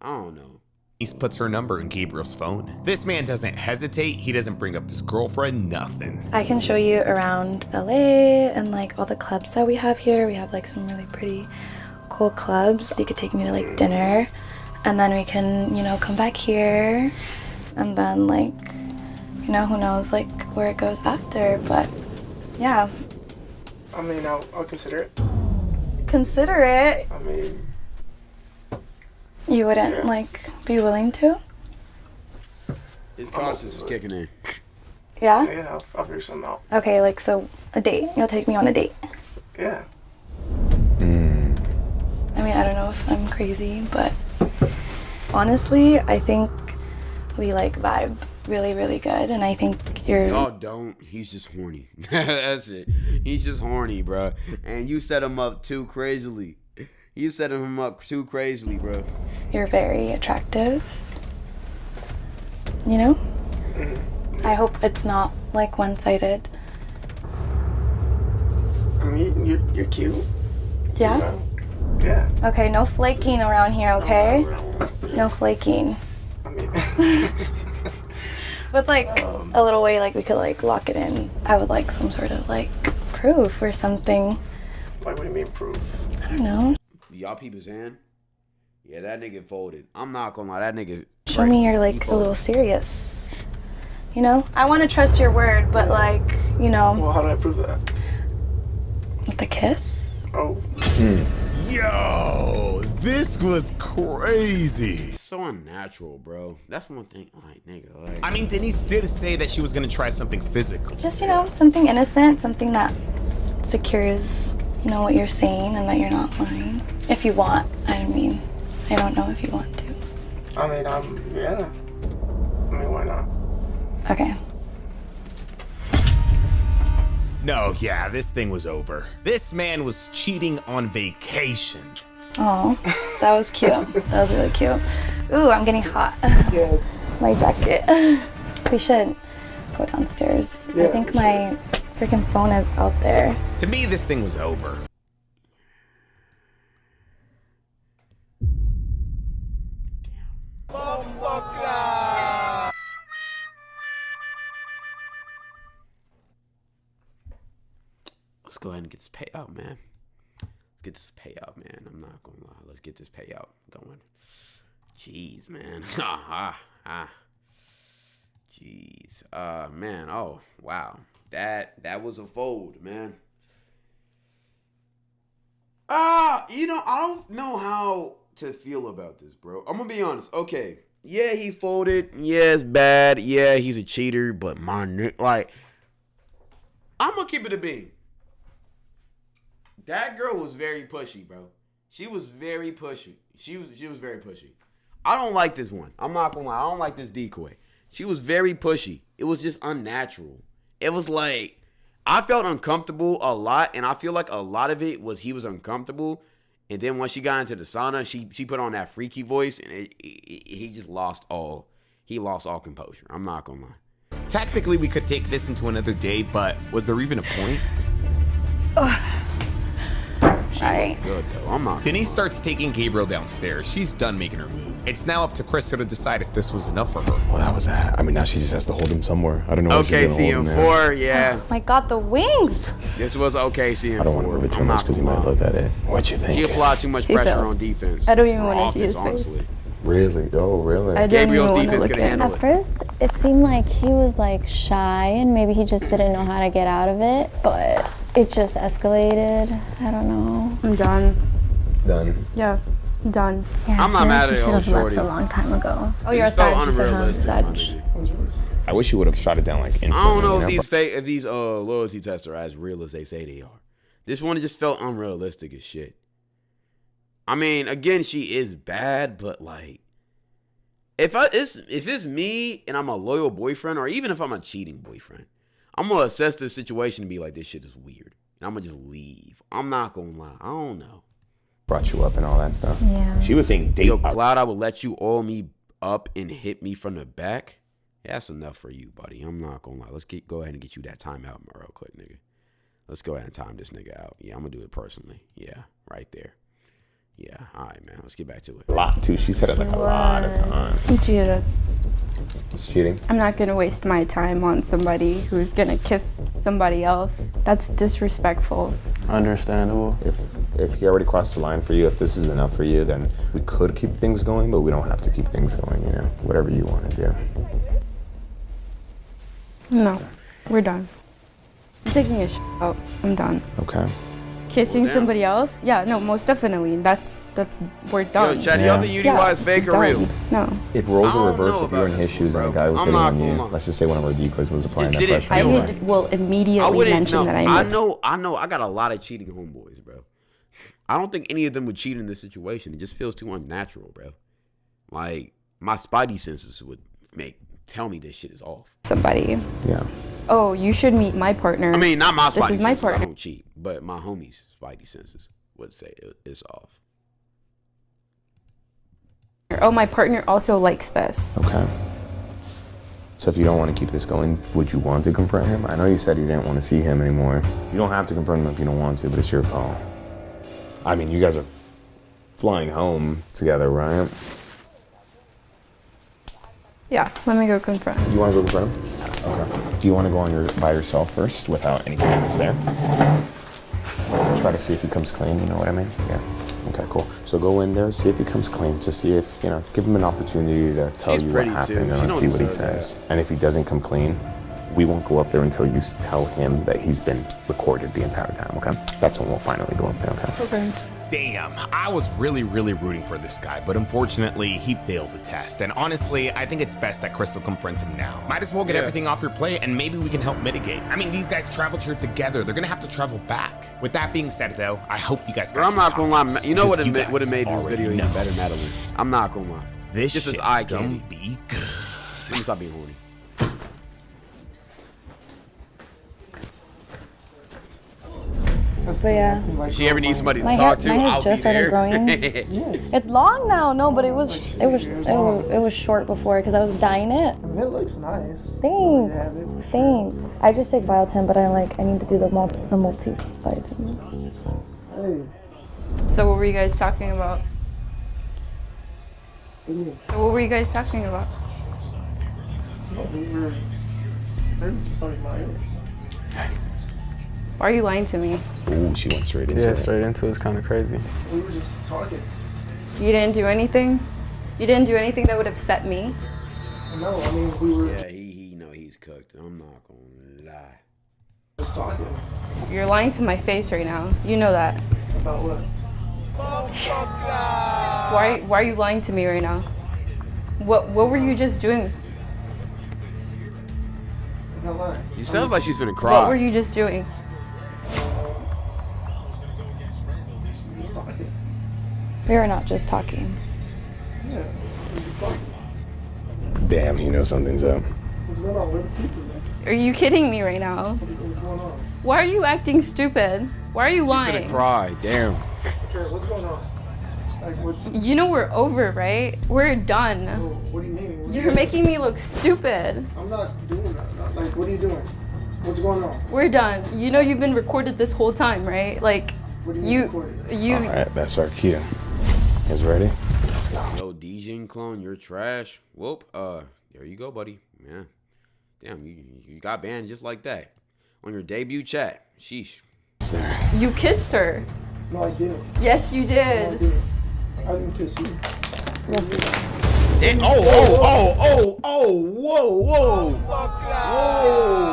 [SPEAKER 1] I don't know.
[SPEAKER 4] Denise puts her number in Gabriel's phone. This man doesn't hesitate. He doesn't bring up his girlfriend, nothing.
[SPEAKER 5] I can show you around LA and like all the clubs that we have here. We have like some really pretty cool clubs. You could take me to like dinner, and then we can, come back here, and then like, who knows like where it goes after, but yeah.
[SPEAKER 10] I mean, I'll consider it.
[SPEAKER 5] Consider it?
[SPEAKER 10] I mean,
[SPEAKER 5] you wouldn't like be willing to?
[SPEAKER 1] His conscience is kicking in.
[SPEAKER 5] Yeah?
[SPEAKER 10] Yeah, I'll figure something out.
[SPEAKER 5] Okay, like so a date. You'll take me on a date.
[SPEAKER 10] Yeah.
[SPEAKER 5] I mean, I don't know if I'm crazy, but honestly, I think we like vibe really, really good, and I think you're...
[SPEAKER 1] Y'all don't. He's just horny. That's it. He's just horny, bro. And you set him up too crazily. You set him up too crazily, bro.
[SPEAKER 5] You're very attractive. I hope it's not like one-sided.
[SPEAKER 10] I mean, you're cute.
[SPEAKER 5] Yeah?
[SPEAKER 10] Yeah.
[SPEAKER 5] Okay, no flaking around here, okay? No flaking.
[SPEAKER 10] I mean...
[SPEAKER 5] With like a little way like we could like lock it in. I would like some sort of like proof or something.
[SPEAKER 10] Like, what do you mean proof?
[SPEAKER 5] I don't know.
[SPEAKER 1] Y'all peep his hand? Yeah, that nigga folded. I'm not gonna lie, that nigga...
[SPEAKER 5] Show me you're like a little serious. I want to trust your word, but like,
[SPEAKER 10] Well, how do I prove that?
[SPEAKER 5] With a kiss?
[SPEAKER 10] Oh.
[SPEAKER 4] Yo, this was crazy.
[SPEAKER 1] It's so unnatural, bro. That's one thing. Like, nigga, like...
[SPEAKER 4] I mean, Denise did say that she was gonna try something physical.
[SPEAKER 5] Just, something innocent, something that secures, what you're saying and that you're not lying. If you want. I mean, I don't know if you want to.
[SPEAKER 10] I mean, yeah. I mean, why not?
[SPEAKER 5] Okay.
[SPEAKER 4] No, yeah, this thing was over. This man was cheating on vacation.
[SPEAKER 5] Oh, that was cute. That was really cute. Ooh, I'm getting hot.
[SPEAKER 10] Yeah, it's...
[SPEAKER 5] My jacket. We should go downstairs.
[SPEAKER 10] Yeah,
[SPEAKER 5] I think my freaking phone is out there.
[SPEAKER 4] To me, this thing was over.
[SPEAKER 1] go ahead and get this payout, man. Let's get this payout, man. I'm not gonna lie. Let's get this payout going. Jeez, man. Jeez. Man. Oh, wow. That was a fold, man. You know, I don't know how to feel about this, bro. I'm gonna be honest. Okay. Yeah, he folded. Yeah, it's bad. Yeah, he's a cheater. But like, I'm gonna keep it a bean. That girl was very pushy, bro. She was very pushy. She was very pushy. I don't like this one. I'm not gonna lie. I don't like this decoy. She was very pushy. It was just unnatural. It was like, I felt uncomfortable a lot, and I feel like a lot of it was he was uncomfortable. And then once she got into the sauna, she put on that freaky voice, and he just lost all composure. I'm not gonna lie.
[SPEAKER 4] Technically, we could take this into another day, but was there even a point?
[SPEAKER 1] She looked good though. I'm not.
[SPEAKER 4] Denise starts taking Gabriel downstairs. She's done making her move. It's now up to Krista to decide if this was enough for her.
[SPEAKER 8] Well, that was that. I mean, now she just has to hold him somewhere. I don't know.
[SPEAKER 1] Okay, CM4, yeah.
[SPEAKER 5] Oh my God, the wings.
[SPEAKER 1] This was okay, CM4.
[SPEAKER 8] I don't want to move it too much because he might look at it. What you think?
[SPEAKER 1] She applied too much pressure on defense.
[SPEAKER 3] I don't even want to see his face.
[SPEAKER 1] Honestly.
[SPEAKER 8] Really? Oh, really?
[SPEAKER 3] I don't
[SPEAKER 1] Gabriel's
[SPEAKER 3] even
[SPEAKER 1] defense
[SPEAKER 3] want to
[SPEAKER 1] could
[SPEAKER 3] look
[SPEAKER 1] handle
[SPEAKER 3] at
[SPEAKER 1] it.
[SPEAKER 7] At first, it seemed like he was like shy and maybe he just didn't know how to get out of it, but it just escalated. I don't know.
[SPEAKER 3] I'm done.
[SPEAKER 8] Done.
[SPEAKER 3] Yeah, done.
[SPEAKER 7] Yeah,
[SPEAKER 1] I'm not mad at
[SPEAKER 7] you should
[SPEAKER 1] old
[SPEAKER 7] have left
[SPEAKER 1] shorty.
[SPEAKER 7] a long time ago.
[SPEAKER 5] Oh, you're a
[SPEAKER 1] These felt
[SPEAKER 5] Sag, you said, huh?
[SPEAKER 1] unrealistic, my
[SPEAKER 5] Sag.
[SPEAKER 1] nigga.
[SPEAKER 8] I wish you would have shot it down like instantly.
[SPEAKER 1] I don't know
[SPEAKER 8] you
[SPEAKER 1] if these loyalty tests are as real as they say they are. This one just felt unrealistic as shit. I mean, again, she is bad, but like, if it's me and I'm a loyal boyfriend, or even if I'm a cheating boyfriend, I'm gonna assess the situation and be like, this shit is weird, and I'm gonna just leave. I'm not gonna lie. I don't know.
[SPEAKER 8] Brought you up and all that stuff.
[SPEAKER 7] Yeah.
[SPEAKER 8] She was saying date.
[SPEAKER 1] Yo, Cloud, I would let you oil me up and hit me from the back. Yeah, that's enough for you, buddy. I'm not gonna lie. Let's go ahead and get you that timeout real quick, nigga. Let's go ahead and time this nigga out. Yeah, I'm gonna do it personally. Yeah, right there. Yeah, all right, man. Let's get back to it.
[SPEAKER 8] A lot too. She said it like a lot of times.
[SPEAKER 3] He cheated.
[SPEAKER 8] It's cheating.
[SPEAKER 3] I'm not gonna waste my time on somebody who's gonna kiss somebody else. That's disrespectful.
[SPEAKER 6] Understandable.
[SPEAKER 8] If he already crossed the line for you, if this is enough for you, then we could keep things going, but we don't have to keep things going. You know, whatever you want to do.
[SPEAKER 3] No, we're done. I'm taking a out. I'm done.
[SPEAKER 8] Okay.
[SPEAKER 3] Kissing somebody else? Yeah, no, most definitely. That's we're done.
[SPEAKER 1] Yo, Chad, y'all think UDY is fake or real?
[SPEAKER 3] No.
[SPEAKER 8] If roles
[SPEAKER 1] I
[SPEAKER 8] were
[SPEAKER 1] don't know
[SPEAKER 8] reversed, if you were in
[SPEAKER 1] about
[SPEAKER 8] his
[SPEAKER 1] this
[SPEAKER 8] shoes
[SPEAKER 1] one,
[SPEAKER 8] and a
[SPEAKER 1] bro.
[SPEAKER 8] guy was
[SPEAKER 1] I'm
[SPEAKER 8] hitting
[SPEAKER 1] not
[SPEAKER 8] on you,
[SPEAKER 1] gonna lie.
[SPEAKER 8] let's just say one of our decoys was applying that
[SPEAKER 1] Did it
[SPEAKER 8] pressure.
[SPEAKER 1] feel
[SPEAKER 3] I
[SPEAKER 1] right?
[SPEAKER 3] will immediately mention that
[SPEAKER 1] I
[SPEAKER 3] I'm
[SPEAKER 1] know. I got a lot of cheating homeboys, bro. I don't think any of them would cheat in this situation. It just feels too unnatural, bro. Like, my spidey senses would tell me this shit is off.
[SPEAKER 3] somebody.
[SPEAKER 8] Yeah.
[SPEAKER 3] Oh, you should meet my partner.
[SPEAKER 1] I mean, not my
[SPEAKER 3] This
[SPEAKER 1] spidey
[SPEAKER 3] is my
[SPEAKER 1] senses. I
[SPEAKER 3] partner.
[SPEAKER 1] don't cheat, but my homie's spidey senses would say it's off.
[SPEAKER 3] Oh, my partner also likes this.
[SPEAKER 8] Okay. So if you don't want to keep this going, would you want to confront him? I know you said you didn't want to see him anymore. You don't have to confront him if you don't want to, but it's your call. I mean, you guys are flying home together, right?
[SPEAKER 3] Yeah, let me go confront.
[SPEAKER 8] You want to go confront him? Okay. Do you want to go by yourself first without any cameras there? Try to see if he comes clean, you know what I mean? Yeah. Okay, cool. So go in there, see if he comes clean. Just see if, give him an opportunity to tell
[SPEAKER 1] She's
[SPEAKER 8] you what
[SPEAKER 1] pretty,
[SPEAKER 8] happened,
[SPEAKER 1] too.
[SPEAKER 8] and
[SPEAKER 1] She
[SPEAKER 8] let's
[SPEAKER 1] don't
[SPEAKER 8] see what he
[SPEAKER 1] deserve that.
[SPEAKER 8] says. And if he doesn't come clean, we won't go up there until you tell him that he's been recorded the entire time, okay? That's when we'll finally go up there, okay?
[SPEAKER 3] Okay.
[SPEAKER 4] Damn, I was really rooting for this guy, but unfortunately, he failed the test. And honestly, I think it's best that Crystal confronts him now. Might as well get everything off your plate, and maybe we can help mitigate. I mean, these guys traveled here together. They're gonna have to travel back. With that being said, though, I hope you guys got
[SPEAKER 1] Bro, I'm not gonna lie.
[SPEAKER 4] doctors,
[SPEAKER 1] You know what
[SPEAKER 4] because
[SPEAKER 1] would have made this
[SPEAKER 4] already
[SPEAKER 1] video even better, Madeline? I'm not gonna lie.
[SPEAKER 4] This
[SPEAKER 1] Just as
[SPEAKER 4] shit's
[SPEAKER 1] eye
[SPEAKER 4] gonna
[SPEAKER 1] candy.
[SPEAKER 4] be good.
[SPEAKER 1] Let me stop being horny.
[SPEAKER 5] But yeah,
[SPEAKER 1] If she ever needs somebody to
[SPEAKER 5] my hair,
[SPEAKER 1] talk to,
[SPEAKER 5] my hair's
[SPEAKER 1] I'll
[SPEAKER 5] just
[SPEAKER 1] be there.
[SPEAKER 5] started growing. It's long now, no, but it was short before because I was dyeing it.
[SPEAKER 10] I mean, it looks nice.
[SPEAKER 5] Thanks.
[SPEAKER 10] Yeah, baby.
[SPEAKER 5] Thanks. I just take biotin, but I need to do the multivitamin.
[SPEAKER 10] Hey,
[SPEAKER 3] So what were you guys talking about? What were you guys talking about?
[SPEAKER 10] we were just talking about yours.
[SPEAKER 3] Why are you lying to me?
[SPEAKER 8] Ooh, she went straight into
[SPEAKER 6] Yeah,
[SPEAKER 8] it.
[SPEAKER 6] straight into it's kind of crazy.
[SPEAKER 10] We were just talking.
[SPEAKER 3] You didn't do anything? You didn't do anything that would upset me?
[SPEAKER 10] No, I mean, we were
[SPEAKER 1] Yeah, he know he's cooked. I'm not gonna lie.
[SPEAKER 10] just talking.
[SPEAKER 3] You're lying to my face right now. You know that.
[SPEAKER 10] About what?
[SPEAKER 3] Why are you lying to me right now? What were you just doing?
[SPEAKER 10] I'm not lying.
[SPEAKER 1] She sounds like she's finna
[SPEAKER 3] What were
[SPEAKER 1] cry.
[SPEAKER 3] you just doing?
[SPEAKER 10] Just talking.
[SPEAKER 7] We were not just talking.
[SPEAKER 10] Yeah, we're just talking.
[SPEAKER 8] Damn, he knows something's up.
[SPEAKER 10] What's going on? Where the pizza, man?
[SPEAKER 3] Are you kidding me right now?
[SPEAKER 10] What's going on?
[SPEAKER 3] Why are you acting stupid? Why are you
[SPEAKER 1] She's
[SPEAKER 3] lying?
[SPEAKER 1] finna cry. Damn.
[SPEAKER 10] Okay, what's going on? Like, what's...
[SPEAKER 3] You know we're over, right? We're done.
[SPEAKER 10] What do you mean? What do
[SPEAKER 3] You're making me look stupid.
[SPEAKER 10] I'm not doing that. Like, what are you doing? What's going on?
[SPEAKER 3] We're done. You know you've been recorded this whole time, right? Like,
[SPEAKER 10] What do you mean recorded?
[SPEAKER 8] All right, that's our cue. You guys ready? Let's go.
[SPEAKER 1] Yo, DJ clone, you're trash. Whoop. There you go, buddy. Yeah. Damn, you got banned just like that on your debut chat. Sheesh.
[SPEAKER 8] It's there.
[SPEAKER 3] You kissed her.
[SPEAKER 10] No, I didn't.
[SPEAKER 3] Yes, you
[SPEAKER 10] No, I
[SPEAKER 3] did.
[SPEAKER 10] didn't. I didn't kiss you.
[SPEAKER 1] Whoa, whoa.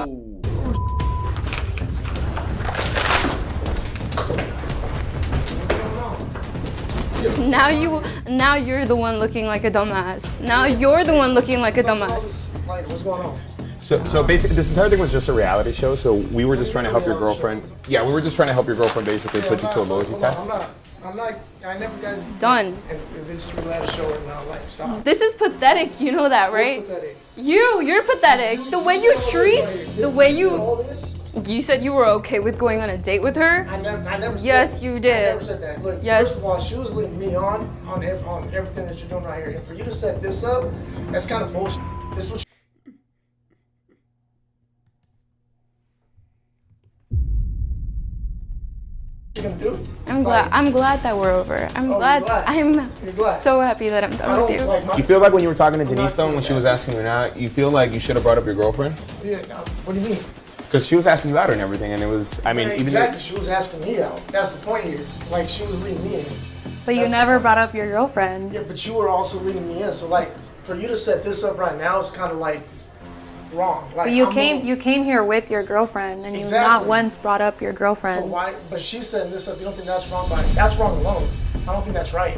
[SPEAKER 3] Now you're the one looking like a dumbass. Now you're the one looking like a dumbass.
[SPEAKER 10] Like, what's going on?
[SPEAKER 8] So basically, this entire thing was just a reality show. So we were just trying to help your girlfriend. Yeah, we were just trying to help your girlfriend basically put you to a loyalty test.
[SPEAKER 10] I'm not, I never guys.
[SPEAKER 3] Done.
[SPEAKER 10] If it's a reality show or not, like, stop.
[SPEAKER 3] This is pathetic. You know that, right?
[SPEAKER 10] What's pathetic?
[SPEAKER 3] You're pathetic. The way you treat, the way
[SPEAKER 10] All
[SPEAKER 3] you.
[SPEAKER 10] this?
[SPEAKER 3] You said you were okay with going on a date with her.
[SPEAKER 10] I never
[SPEAKER 3] Yes,
[SPEAKER 10] said,
[SPEAKER 3] you
[SPEAKER 10] I
[SPEAKER 3] did.
[SPEAKER 10] never said that. Look,
[SPEAKER 3] Yes.
[SPEAKER 10] first of all, she was leading me on everything that you're doing right here. And for you to set this up, that's kind of bullshit. This is what you're gonna do.
[SPEAKER 3] I'm glad that we're over. I'm
[SPEAKER 10] Oh,
[SPEAKER 3] glad.
[SPEAKER 10] you're glad.
[SPEAKER 3] I'm
[SPEAKER 10] You're glad.
[SPEAKER 3] so happy that I'm
[SPEAKER 10] I
[SPEAKER 3] done with
[SPEAKER 10] don't
[SPEAKER 3] you.
[SPEAKER 10] like my,
[SPEAKER 8] You feel like when you were talking to Denise
[SPEAKER 10] not
[SPEAKER 8] though, when
[SPEAKER 10] feeling
[SPEAKER 8] she was
[SPEAKER 10] that.
[SPEAKER 8] asking you out, you feel like you should have brought up your girlfriend?
[SPEAKER 10] yeah, what do you mean?
[SPEAKER 8] Because she was asking you out and everything, and it was, I mean,
[SPEAKER 10] Yeah,
[SPEAKER 8] even
[SPEAKER 10] exactly. She was asking me out. That's the point here. Like, she was leading me in.
[SPEAKER 7] But you
[SPEAKER 10] That's-
[SPEAKER 7] never brought up your girlfriend.
[SPEAKER 10] Yeah, but you were also leading me in. So, like, for you to set this up right now is kind of like wrong. Like,
[SPEAKER 7] But you
[SPEAKER 10] I'm
[SPEAKER 7] came here with your girlfriend, and you
[SPEAKER 10] Exactly.
[SPEAKER 7] not once brought up your
[SPEAKER 10] So
[SPEAKER 7] girlfriend.
[SPEAKER 10] why? But she's setting this up. You don't think that's wrong? That's wrong alone. I don't think that's right.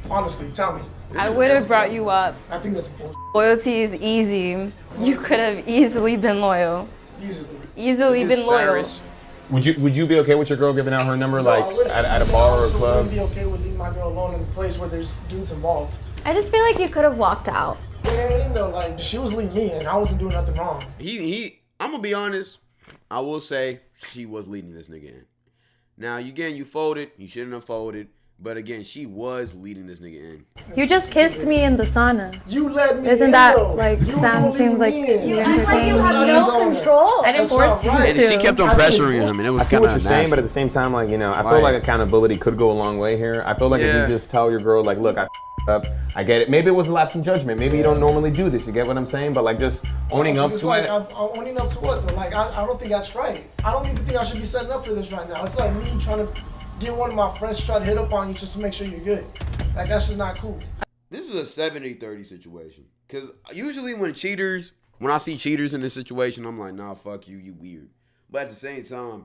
[SPEAKER 10] Honestly, tell me.
[SPEAKER 3] I would have brought you up.
[SPEAKER 10] I think that's bullshit.
[SPEAKER 3] Loyalty is easy. You could have easily been loyal.
[SPEAKER 10] Easily.
[SPEAKER 3] Been loyal.
[SPEAKER 8] would you be okay with your girl giving out her number like
[SPEAKER 10] No, I
[SPEAKER 8] at a
[SPEAKER 10] wouldn't.
[SPEAKER 8] bar
[SPEAKER 10] I
[SPEAKER 8] or a
[SPEAKER 10] also
[SPEAKER 8] club?
[SPEAKER 10] wouldn't be okay with leaving my girl alone in a place where there's dudes involved.
[SPEAKER 7] I just feel like you could have walked out.
[SPEAKER 10] You know what I mean? Though, like, she was leading me in. I wasn't doing nothing wrong.
[SPEAKER 1] I'm gonna be honest. I will say she was leading this nigga in. Now, you folded. You shouldn't have folded. But again, she was leading this nigga in.
[SPEAKER 7] You just kissed me in the sauna.
[SPEAKER 10] You let me
[SPEAKER 7] Isn't
[SPEAKER 10] in,
[SPEAKER 7] that
[SPEAKER 10] though.
[SPEAKER 7] like
[SPEAKER 10] You
[SPEAKER 7] sound
[SPEAKER 10] were
[SPEAKER 7] seems like
[SPEAKER 10] leading me in.
[SPEAKER 7] you
[SPEAKER 10] act like
[SPEAKER 7] entertained?
[SPEAKER 10] you have no
[SPEAKER 7] control. I didn't
[SPEAKER 10] That's
[SPEAKER 7] force
[SPEAKER 10] not
[SPEAKER 7] you
[SPEAKER 10] right.
[SPEAKER 1] And she
[SPEAKER 3] to.
[SPEAKER 1] kept on
[SPEAKER 10] I think it's
[SPEAKER 1] pressuring him, and it was
[SPEAKER 8] I see
[SPEAKER 1] kind
[SPEAKER 8] what
[SPEAKER 1] of
[SPEAKER 8] you're saying, but at
[SPEAKER 1] natural.
[SPEAKER 8] the same time, like, you know, I feel
[SPEAKER 1] Right.
[SPEAKER 8] like accountability could go a long way here. I feel like if
[SPEAKER 1] Yeah.
[SPEAKER 8] you just tell your girl, like, look, I up, I get it. Maybe it was a lapse in judgment. Maybe you don't normally do this. You get what I'm saying? But like, just owning up
[SPEAKER 10] It's
[SPEAKER 8] to
[SPEAKER 10] like,
[SPEAKER 8] it.
[SPEAKER 10] I'm owning up to what though? Like, I don't think that's right. I don't even think I should be setting up for this right now. It's like me trying to get one of my friends to try to hit up on you just to make sure you're good. Like, that's just not cool.
[SPEAKER 1] This is a 70-30 situation. Because usually when I see cheaters in this situation, I'm like, nah, fuck you, you weird. But at the same time,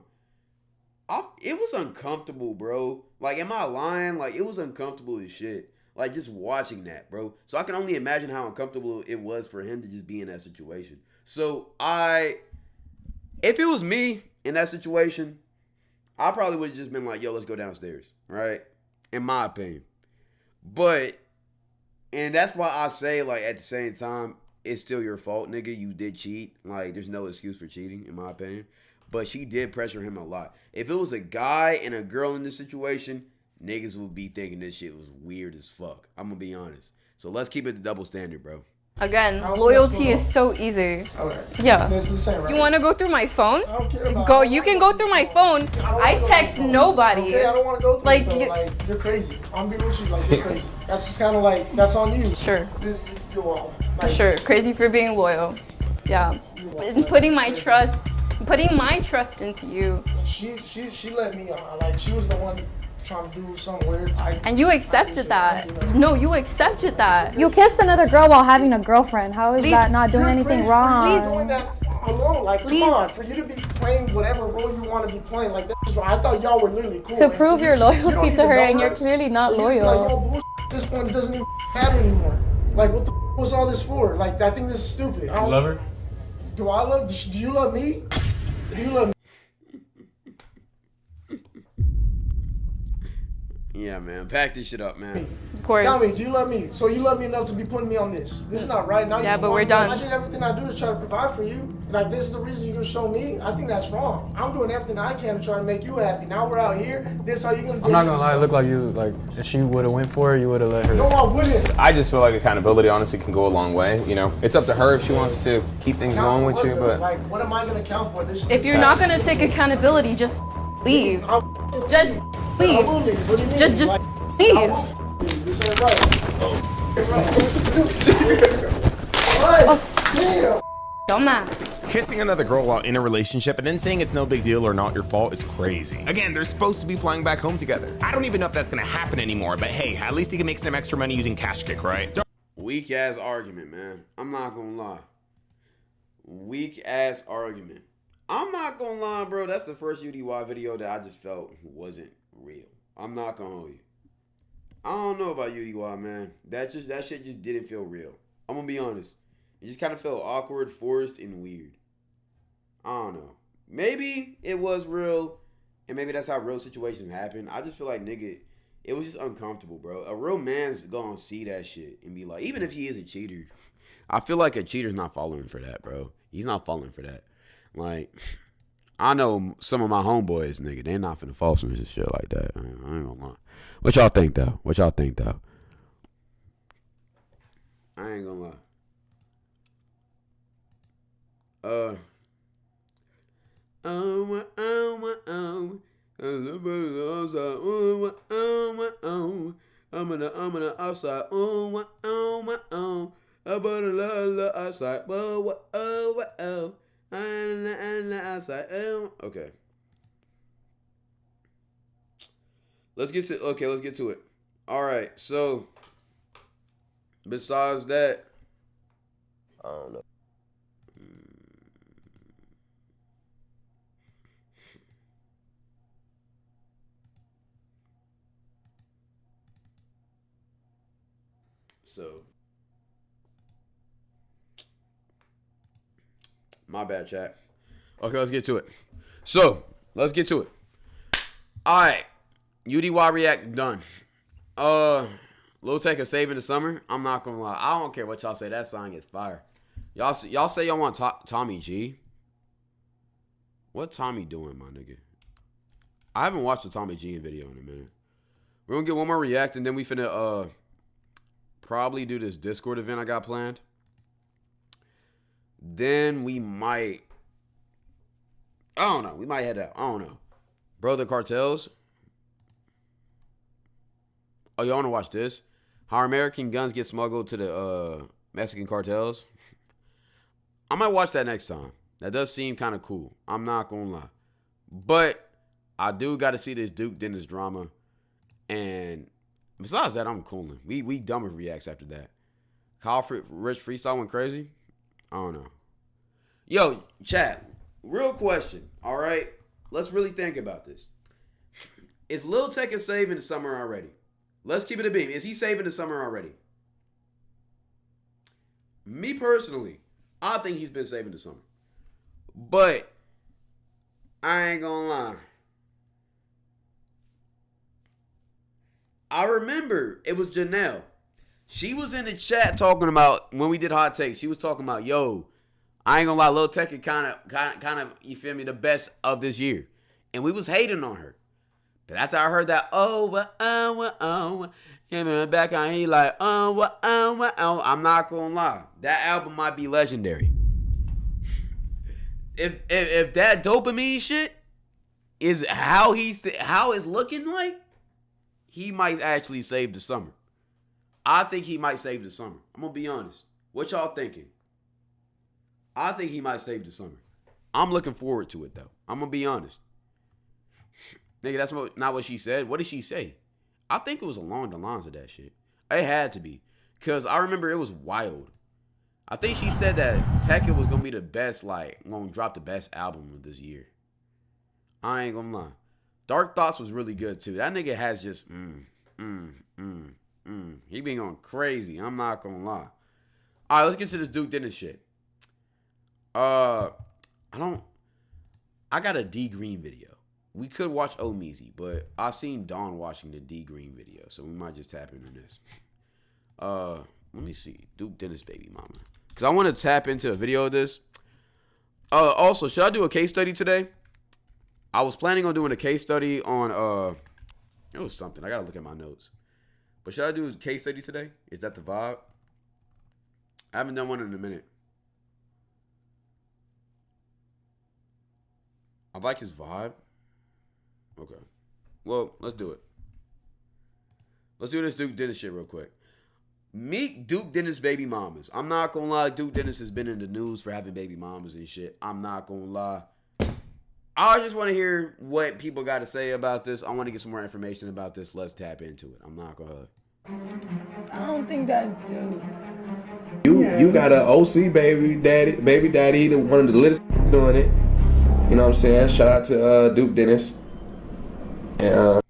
[SPEAKER 1] it was uncomfortable, bro. Like, am I lying? Like, it was uncomfortable as shit. Like, just watching that, bro. So I can only imagine how uncomfortable it was for him to just be in that situation. So if it was me in that situation, I probably would have just been like, yo, let's go downstairs, right? In my opinion. And that's why I say, like, at the same time, it's still your fault, nigga. You did cheat. Like, there's no excuse for cheating, in my opinion. But she did pressure him a lot. If it was a guy and a girl in this situation, niggas would be thinking this shit was weird as fuck. I'm gonna be honest. So let's keep it the double standard, bro.
[SPEAKER 3] Again,
[SPEAKER 10] I don't
[SPEAKER 3] loyalty
[SPEAKER 10] think
[SPEAKER 3] is
[SPEAKER 10] that's
[SPEAKER 3] so easy.
[SPEAKER 10] Okay.
[SPEAKER 3] Yeah.
[SPEAKER 10] That's the same, right?
[SPEAKER 3] You want to go through my phone?
[SPEAKER 10] I don't care about
[SPEAKER 3] Go. You can go through my phone.
[SPEAKER 10] don't wanna
[SPEAKER 3] I
[SPEAKER 10] go
[SPEAKER 3] text
[SPEAKER 10] through the phone.
[SPEAKER 3] nobody.
[SPEAKER 10] Okay, I don't want to go through
[SPEAKER 3] Like,
[SPEAKER 10] it, though.
[SPEAKER 3] you-
[SPEAKER 10] Like, you're crazy. I'm being with you, like, you're crazy. That's just kind of like, that's on you.
[SPEAKER 3] Sure.
[SPEAKER 10] You're wrong.
[SPEAKER 3] For sure. Crazy for being loyal. Yeah. And putting my trust putting my trust into you.
[SPEAKER 10] She let me on. Like, she was the one trying to do something weird.
[SPEAKER 3] And you accepted that. No, you accepted that.
[SPEAKER 5] You kissed another girl while having a girlfriend. How is that not doing anything wrong?
[SPEAKER 10] For you doing that alone. Like, come on. For you to be playing whatever role you want to be playing, like, that's wrong. I thought y'all were literally cool.
[SPEAKER 5] To prove your loyalty to her, and you're clearly not loyal.
[SPEAKER 10] Like, y'all bullshit. At this point, it doesn't even matter anymore. Like, what the was all this for? Like, I think this is stupid.
[SPEAKER 6] You love her?
[SPEAKER 10] Do I love? Do you love me? Do you love me?
[SPEAKER 1] Yeah, man. Pack this shit up, man.
[SPEAKER 3] Of course.
[SPEAKER 10] Tell me, do you love me? So you love me enough to be putting me on this? This is not right. Now
[SPEAKER 3] Yeah,
[SPEAKER 10] you
[SPEAKER 3] but we're done.
[SPEAKER 10] I did everything I do to try to provide for you. Like, this is the reason you're gonna show me? I think that's wrong. I'm doing everything I can to try to make you happy. Now we're out here. This how you gonna do it?
[SPEAKER 6] I'm not gonna lie, it looked like you, like, if she would've went for it, you would've let her.
[SPEAKER 10] No, I wouldn't.
[SPEAKER 2] I just feel like accountability honestly can go a long way. You know, it's up to her if she wants to keep things going with you, but
[SPEAKER 10] like, what am I gonna count for?
[SPEAKER 3] If you're not gonna take accountability, just leave. Just leave.
[SPEAKER 10] What do you mean?
[SPEAKER 3] Just
[SPEAKER 10] Like,
[SPEAKER 3] leave.
[SPEAKER 10] this ain't right. Damn.
[SPEAKER 3] Dumbass.
[SPEAKER 4] Kissing another girl while in a relationship and then saying it's no big deal or not your fault is crazy. Again, they're supposed to be flying back home together. I don't even know if that's gonna happen anymore, but hey, at least he can make some extra money using Cash Kick, right?
[SPEAKER 1] Weak ass argument, man. I'm not gonna lie. Weak ass argument. I'm not gonna lie, bro. That's the first UDY video that I just felt wasn't real. I'm not gonna hold you. I don't know about UDY, man. That shit just didn't feel real. I'm gonna be honest. It just kind of felt awkward, forced, and weird. I don't know. Maybe it was real, and maybe that's how real situations happen. I just feel like, nigga, it was just uncomfortable, bro. A real man's gonna see that shit and be like, even if he is a cheater, I feel like a cheater's not falling for that, bro. He's not falling for that. Like, I know some of my homeboys, nigga, they're not finna fall for this shit like that. I ain't gonna lie. What y'all think, though? I ain't gonna lie. I'm gonna outside. Outside. Outside. Okay. Let's get to it. All right. So, besides that,
[SPEAKER 8] I don't know.
[SPEAKER 1] So, my bad, chat. Okay, let's get to it. So, let's get to it. All right, UDY react done. Lil Tech is saving the summer. I'm not gonna lie. I don't care what y'all say. That song is fire. Y'all say y'all want Tommy G. What Tommy doing, my nigga? I haven't watched the Tommy G video in a minute. We're gonna get one more react, and then we finna probably do this Discord event I got planned. Then we might, I don't know. We might head out. I don't know. Bro, the cartels. Oh, y'all want to watch this? How American guns get smuggled to the Mexican cartels. I might watch that next time. That does seem kind of cool. I'm not going to lie. But I do got to see this Duke Dennis drama. And besides that, I'm cooling. We done with reacts after that. Kyle Rich Freestyle went crazy. I don't know. Yo, chat. Real question. All right. Let's really think about this. Is Lil Tech saving the summer already? Let's keep it a beam. Is he saving the summer already? Me personally, I think he's been saving the summer. But I ain't gonna lie. I remember it was Janelle. She was in the chat talking about, when we did hot takes, she was talking about, yo, I ain't gonna lie, Lil Tech is kind of, you feel me, the best of this year. And we was hating on her. But after I heard that, him in the back, he like, I'm not gonna lie. That album might be legendary. If that dopamine shit is how it's looking like, he might actually save the summer. I think he might save the summer. I'm gonna be honest. What y'all thinking? I think he might save the summer. I'm looking forward to it, though. I'm going to be honest. Nigga, that's not what she said. What did she say? I think it was along the lines of that shit. It had to be. Because I remember it was wild. I think she said that Tekka was going to be the best, like, going to drop the best album of this year. I ain't going to lie. Dark Thoughts was really good, too. That nigga has just, He been going crazy. I'm not going to lie. All right, let's get to this Duke Dennis shit. I got a D Green video. We could watch Omeezy, but I seen Dawn watching the D Green video, so we might just tap into this. Let me see. Duke Dennis baby mama. Because I want to tap into a video of this. Also, should I do a case study today? I was planning on doing a case study on, it was something. I got to look at my notes. But should I do a case study today? Is that the vibe? I haven't done one in a minute. I like his vibe. Okay. Well, let's do it. Let's do this Duke Dennis shit real quick. Meet Duke Dennis baby mamas. I'm not gonna lie, Duke Dennis has been in the news for having baby mamas and shit. I'm not gonna lie. I just want to hear what people got to say about this. I want to get some more information about this. Let's tap into it. I'm not gonna.
[SPEAKER 11] I don't think that's Duke.
[SPEAKER 12] You got an OC baby daddy, one of the littest doing it. You know what I'm saying? Shout out to Duke Dennis. And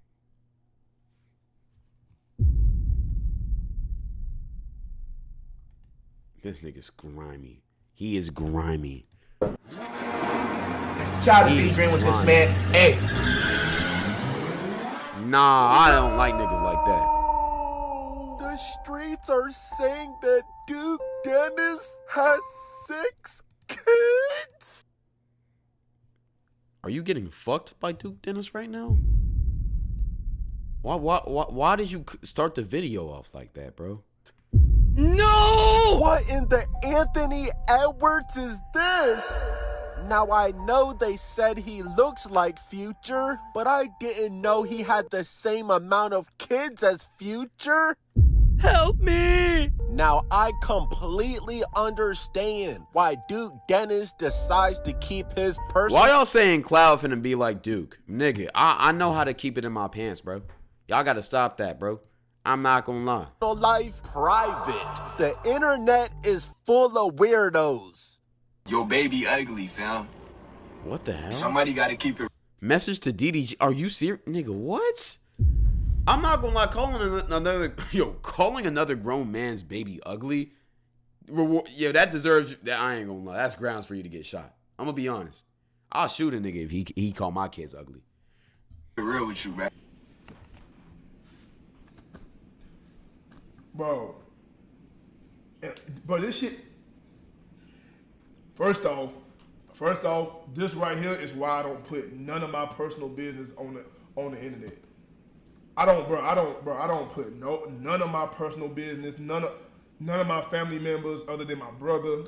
[SPEAKER 1] this nigga's grimy. He is grimy.
[SPEAKER 11] Shout out to D Green with this, man. Hey.
[SPEAKER 1] Nah, I don't like niggas like that.
[SPEAKER 13] The streets are saying that Duke Dennis has 6 kids.
[SPEAKER 1] Are you getting fucked by Duke Dennis right now? Why did you start the video off like that, bro?
[SPEAKER 13] No! What in the Anthony Edwards is this? Now I know they said he looks like Future, but I didn't know he had the same amount of kids as Future. Help me! Now I completely understand why Duke Dennis decides to keep his personal...
[SPEAKER 1] Why y'all saying Cloud finna be like Duke? Nigga, I know how to keep it in my pants, bro. Y'all gotta stop that, bro. I'm not gonna lie.
[SPEAKER 13] Life private. The internet is full of weirdos.
[SPEAKER 14] Your baby ugly, fam.
[SPEAKER 1] What the hell?
[SPEAKER 14] Somebody gotta keep it.
[SPEAKER 1] Message to DDG. Are you serious? Nigga, what? I'm not gonna lie, calling another grown man's baby ugly. Yeah, that deserves that. I ain't gonna lie. That's grounds for you to get shot. I'm gonna be honest. I'll shoot a nigga if he call my kids ugly.
[SPEAKER 14] For real with you, man.
[SPEAKER 15] Bro, this shit. First off, this right here is why I don't put none of my personal business on the internet. I don't put none of my personal business, none of my family members other than my brother.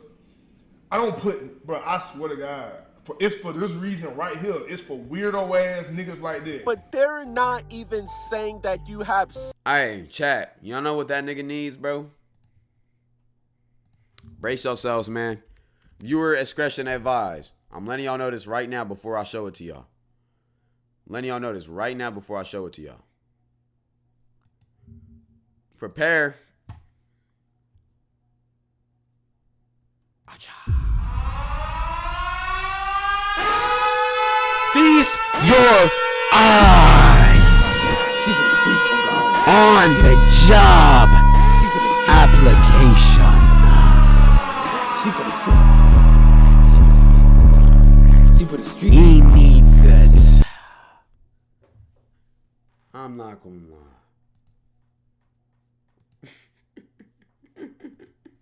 [SPEAKER 15] I don't put, bro. I swear to God, it's for this reason right here. It's for weirdo ass niggas like that.
[SPEAKER 13] But they're not even saying that you have.
[SPEAKER 1] Hey, chat. Y'all know what that nigga needs, bro? Brace yourselves, man. Viewer discretion advised. I'm letting y'all know this right now before I show it to y'all. Prepare. Feast your eyes on the job application. He needs it. I'm not gonna lie.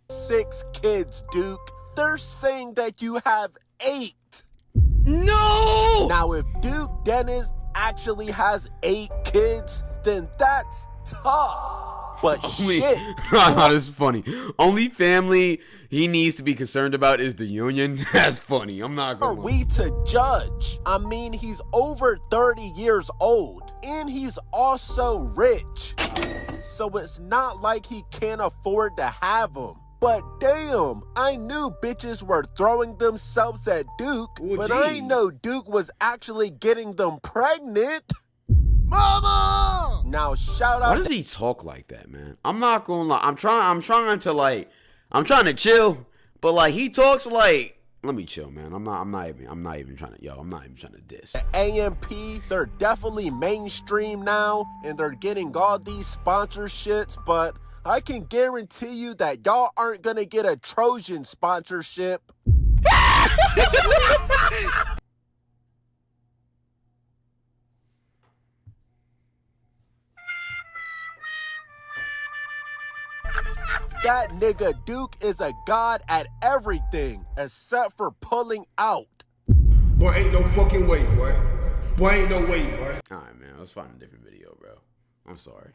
[SPEAKER 13] 6 kids, Duke. They're saying that you have 8.
[SPEAKER 11] No!
[SPEAKER 13] Now, if Duke Dennis actually has 8 kids, then that's tough. But shit.
[SPEAKER 1] This is funny. Only family he needs to be concerned about is the union. That's funny. I'm not gonna.
[SPEAKER 13] Are we to judge? I mean, he's over 30 years old, and he's also rich. So it's not like he can't afford to have them. But damn, I knew bitches were throwing themselves at Duke, but I ain't know Duke was actually getting them pregnant. Mama! Now shout out.
[SPEAKER 1] Why does he talk like that, man? I'm not gonna lie. I'm trying to chill, but like he talks like. Let me chill, man. I'm not even trying to diss.
[SPEAKER 13] AMP, they're definitely mainstream now, and they're getting all these sponsorships, but I can guarantee you that y'all aren't gonna get a Trojan sponsorship. That nigga Duke is a god at everything except for pulling out.
[SPEAKER 15] Boy, ain't no fucking way, boy. Boy, ain't no way, boy.
[SPEAKER 1] Alright, man. Let's find a different video, bro. I'm sorry.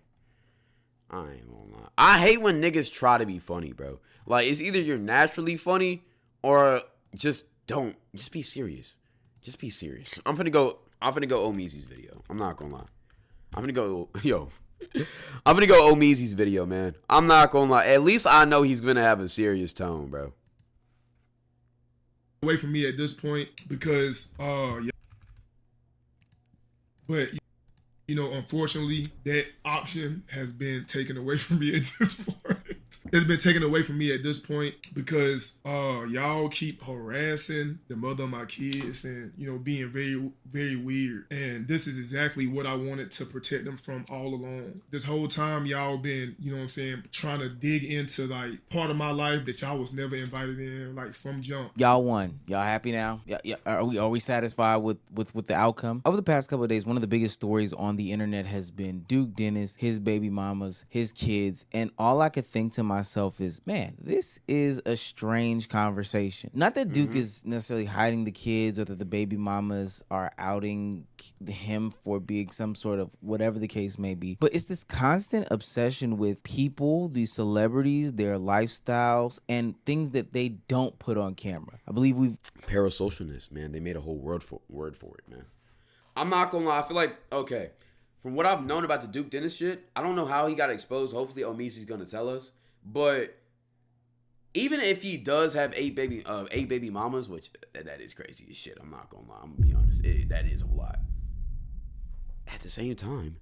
[SPEAKER 1] I ain't gonna lie. I hate when niggas try to be funny, bro. Like, it's either you're naturally funny or just don't. Just be serious. Just be serious. I'm finna go Omeezy's video. I'm not gonna lie. I'm finna go Omeezy's video, man. I'm not gonna lie. At least I know he's gonna have a serious tone, bro.
[SPEAKER 15] Away from me at this point because, yeah. But, you know, unfortunately, that option has been taken away from me at this point. It's been taken away from me at this point because y'all keep harassing the mother of my kids and, you know, being very, very weird. And this is exactly what I wanted to protect them from all along. This whole time y'all been, you know what I'm saying, trying to dig into like part of my life that y'all was never invited in, like from jump.
[SPEAKER 16] Y'all won. Y'all happy now? Yeah. Are we satisfied with the outcome? Over the past couple of days, one of the biggest stories on the internet has been Duke Dennis, his baby mamas, his kids, and all I could think to myself is, man, this is a strange conversation. Not that Duke is necessarily hiding the kids or that the baby mamas are outing him for being some sort of whatever the case may be, but it's this constant obsession with people, these celebrities, their lifestyles, and things that they don't put on camera. I believe we've
[SPEAKER 1] parasocialness, man. They made a whole word for it, man. I'm not gonna lie. I feel like, okay, from what I've known about the Duke Dennis shit, I don't know how he got exposed. Hopefully Omeezy's gonna tell us. But even if he does have eight baby mamas, which that is crazy as shit. I'm not gonna lie. I'm gonna be honest. That is a lot. At the same time,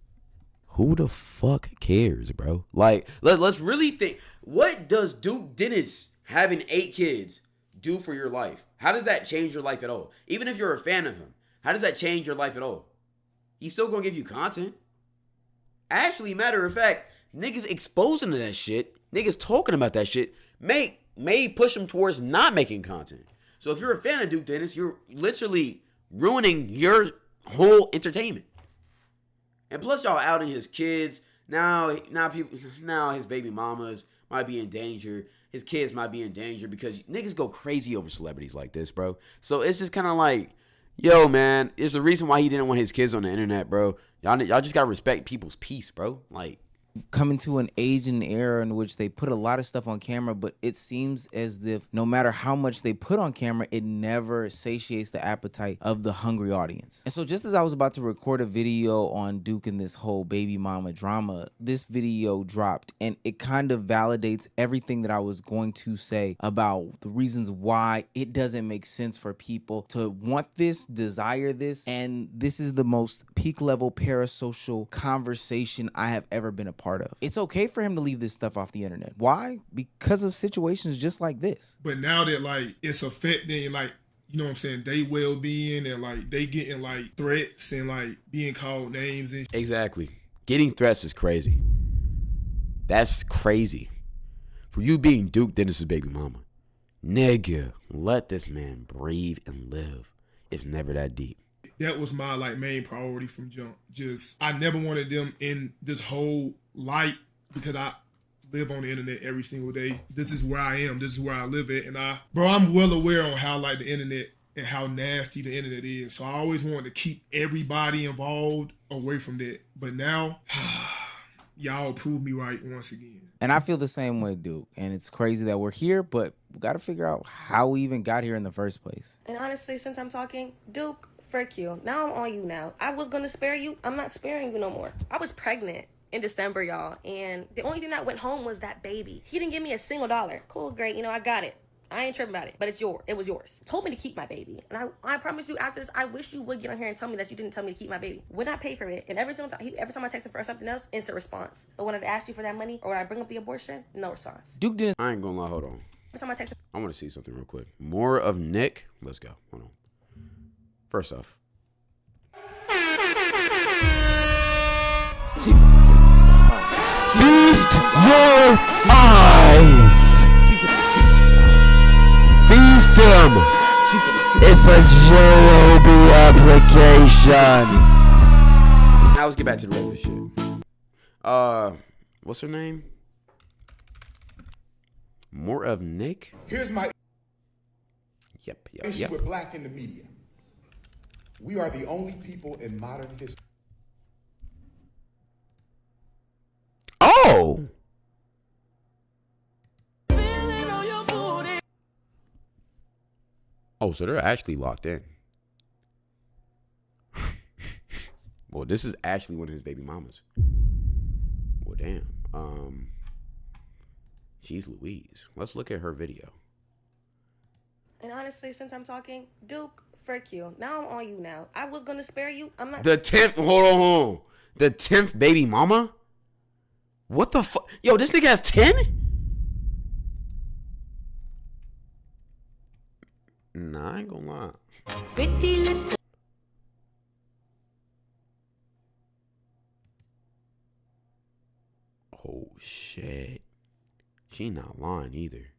[SPEAKER 1] who the fuck cares, bro? Like, let's really think. What does Duke Dennis having 8 kids do for your life? How does that change your life at all? Even if you're a fan of him, how does that change your life at all? He's still gonna give you content. Actually, matter of fact, niggas exposing to that shit, niggas talking about that shit, may push him towards not making content. So if you're a fan of Duke Dennis, you're literally ruining your whole entertainment. And plus, y'all outing his kids. Now his baby mamas might be in danger. His kids might be in danger because niggas go crazy over celebrities like this, bro. So it's just kind of like, yo, man, it's the reason why he didn't want his kids on the internet, bro. Y'all just gotta respect people's peace, bro. Like,
[SPEAKER 16] coming to an age and era in which they put a lot of stuff on camera, but it seems as if no matter how much they put on camera, it never satiates the appetite of the hungry audience. And so just as I was about to record a video on Duke and this whole baby mama drama, this video dropped, and it kind of validates everything that I was going to say about the reasons why it doesn't make sense for people to want this, desire this, and this is the most peak level parasocial conversation I have ever been a part of. It's okay for him to leave this stuff off the internet. Why? Because of situations just like this.
[SPEAKER 15] But now that like it's affecting like, you know what I'm saying, they well-being and like they getting like threats and like being called names and
[SPEAKER 1] exactly. Getting threats is crazy. That's crazy. For you being Duke Dennis's baby mama. Nigga, let this man breathe and live. It's never that deep.
[SPEAKER 15] That was my like main priority from jump. Just I never wanted them in this whole light because I live on the internet every single day. This is where I am. This is where I live at. And I'm well aware on how like the internet and how nasty the internet is. So I always wanted to keep everybody involved away from that. But now, y'all proved me right once again.
[SPEAKER 16] And I feel the same way, Duke. And it's crazy that we're here, but we got to figure out how we even got here in the first place.
[SPEAKER 17] And honestly, since I'm talking, Duke, frick you. Now I'm on you now. I was going to spare you. I'm not sparing you no more. I was pregnant. in December, y'all, and the only thing that went home was that baby. He didn't give me a single dollar. Cool, great, I got it. I ain't tripping about it, but it was yours. Told me to keep my baby. And I promise you, after this, I wish you would get on here and tell me that you didn't tell me to keep my baby. When I pay for it, and every time I text him for something else, instant response. But when I asked you for that money, or when I bring up the abortion, no response.
[SPEAKER 16] Duke Dennis.
[SPEAKER 1] I ain't gonna lie, hold on.
[SPEAKER 17] Every time I text him.
[SPEAKER 1] I want to see something real quick. More of Nick. Let's go. Hold on. First off.
[SPEAKER 18] Feast your eyes. Feast them. It's a JOB application.
[SPEAKER 1] Now let's get back to the regular shit. What's her name? More of Nick?
[SPEAKER 19] Here's my
[SPEAKER 1] Yep.
[SPEAKER 19] issue with black in the media. We are the only people in modern history.
[SPEAKER 1] Oh! Oh, so they're actually locked in. Well, this is actually one of his baby mamas. Well, damn. She's Louise. Let's look at her video.
[SPEAKER 17] And honestly, since I'm talking, Duke, frick you. Now I'm on you now. I was gonna spare you. I'm not.
[SPEAKER 1] The 10th, hold on. The 10th baby mama? What the fuck? Yo, this nigga has 10? Nah, I ain't gonna lie.
[SPEAKER 17] Pretty little.
[SPEAKER 1] Oh, shit. She not lying either.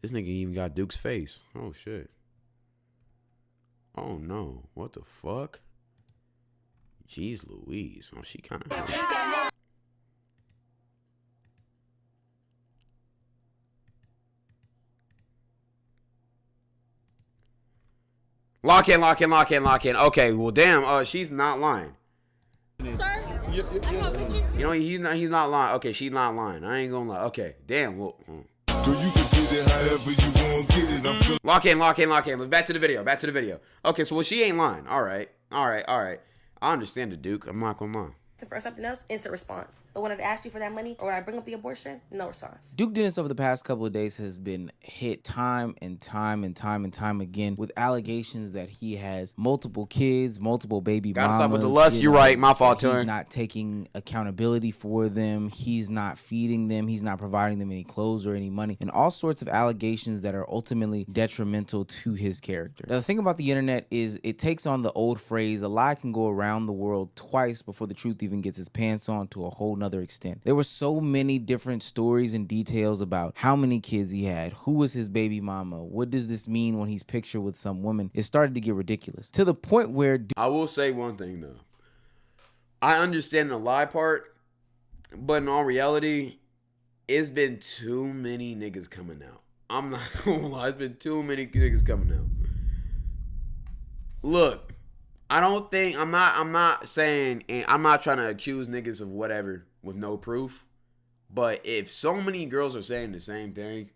[SPEAKER 1] This nigga even got Duke's face. Oh, shit. Oh, no. What the fuck? Jeez Louise. Oh, she kind of... Lock in. Okay, well, damn. She's not lying.
[SPEAKER 20] Sir,
[SPEAKER 1] He's not lying. Okay, she's not lying. I ain't gonna lie. Okay, damn. Well,
[SPEAKER 18] So you can get it however you want to get it.
[SPEAKER 1] Lock in. Back to the video. Okay, so she ain't lying. All right. I understand the Duke. I'm not gonna lie.
[SPEAKER 17] For something else, instant response. But when I asked you for that money, or when I bring up the abortion, no response.
[SPEAKER 16] Duke Dennis over the past couple of days has been hit time and time again with allegations that he has multiple kids, multiple baby mamas.
[SPEAKER 1] Gotta stop with the lust. You're right. My fault,
[SPEAKER 16] He's
[SPEAKER 1] Turn.
[SPEAKER 16] not taking accountability for them. He's not feeding them. He's not providing them any clothes or any money. And all sorts of allegations that are ultimately detrimental to his character. Now, the thing about the internet is it takes on the old phrase, a lie can go around the world twice before the truth even gets his pants on to a whole nother extent. There were so many different stories and details about how many kids he had, who was his baby mama, what does this mean when he's pictured with some woman. It started to get ridiculous to the point where
[SPEAKER 1] I will say one thing though. I understand the lie part, but in all reality, it's been too many niggas coming out. I'm not gonna lie, it's been too many niggas coming out. Look, I'm not saying, and I'm not trying to accuse niggas of whatever with no proof, but if so many girls are saying the same thing,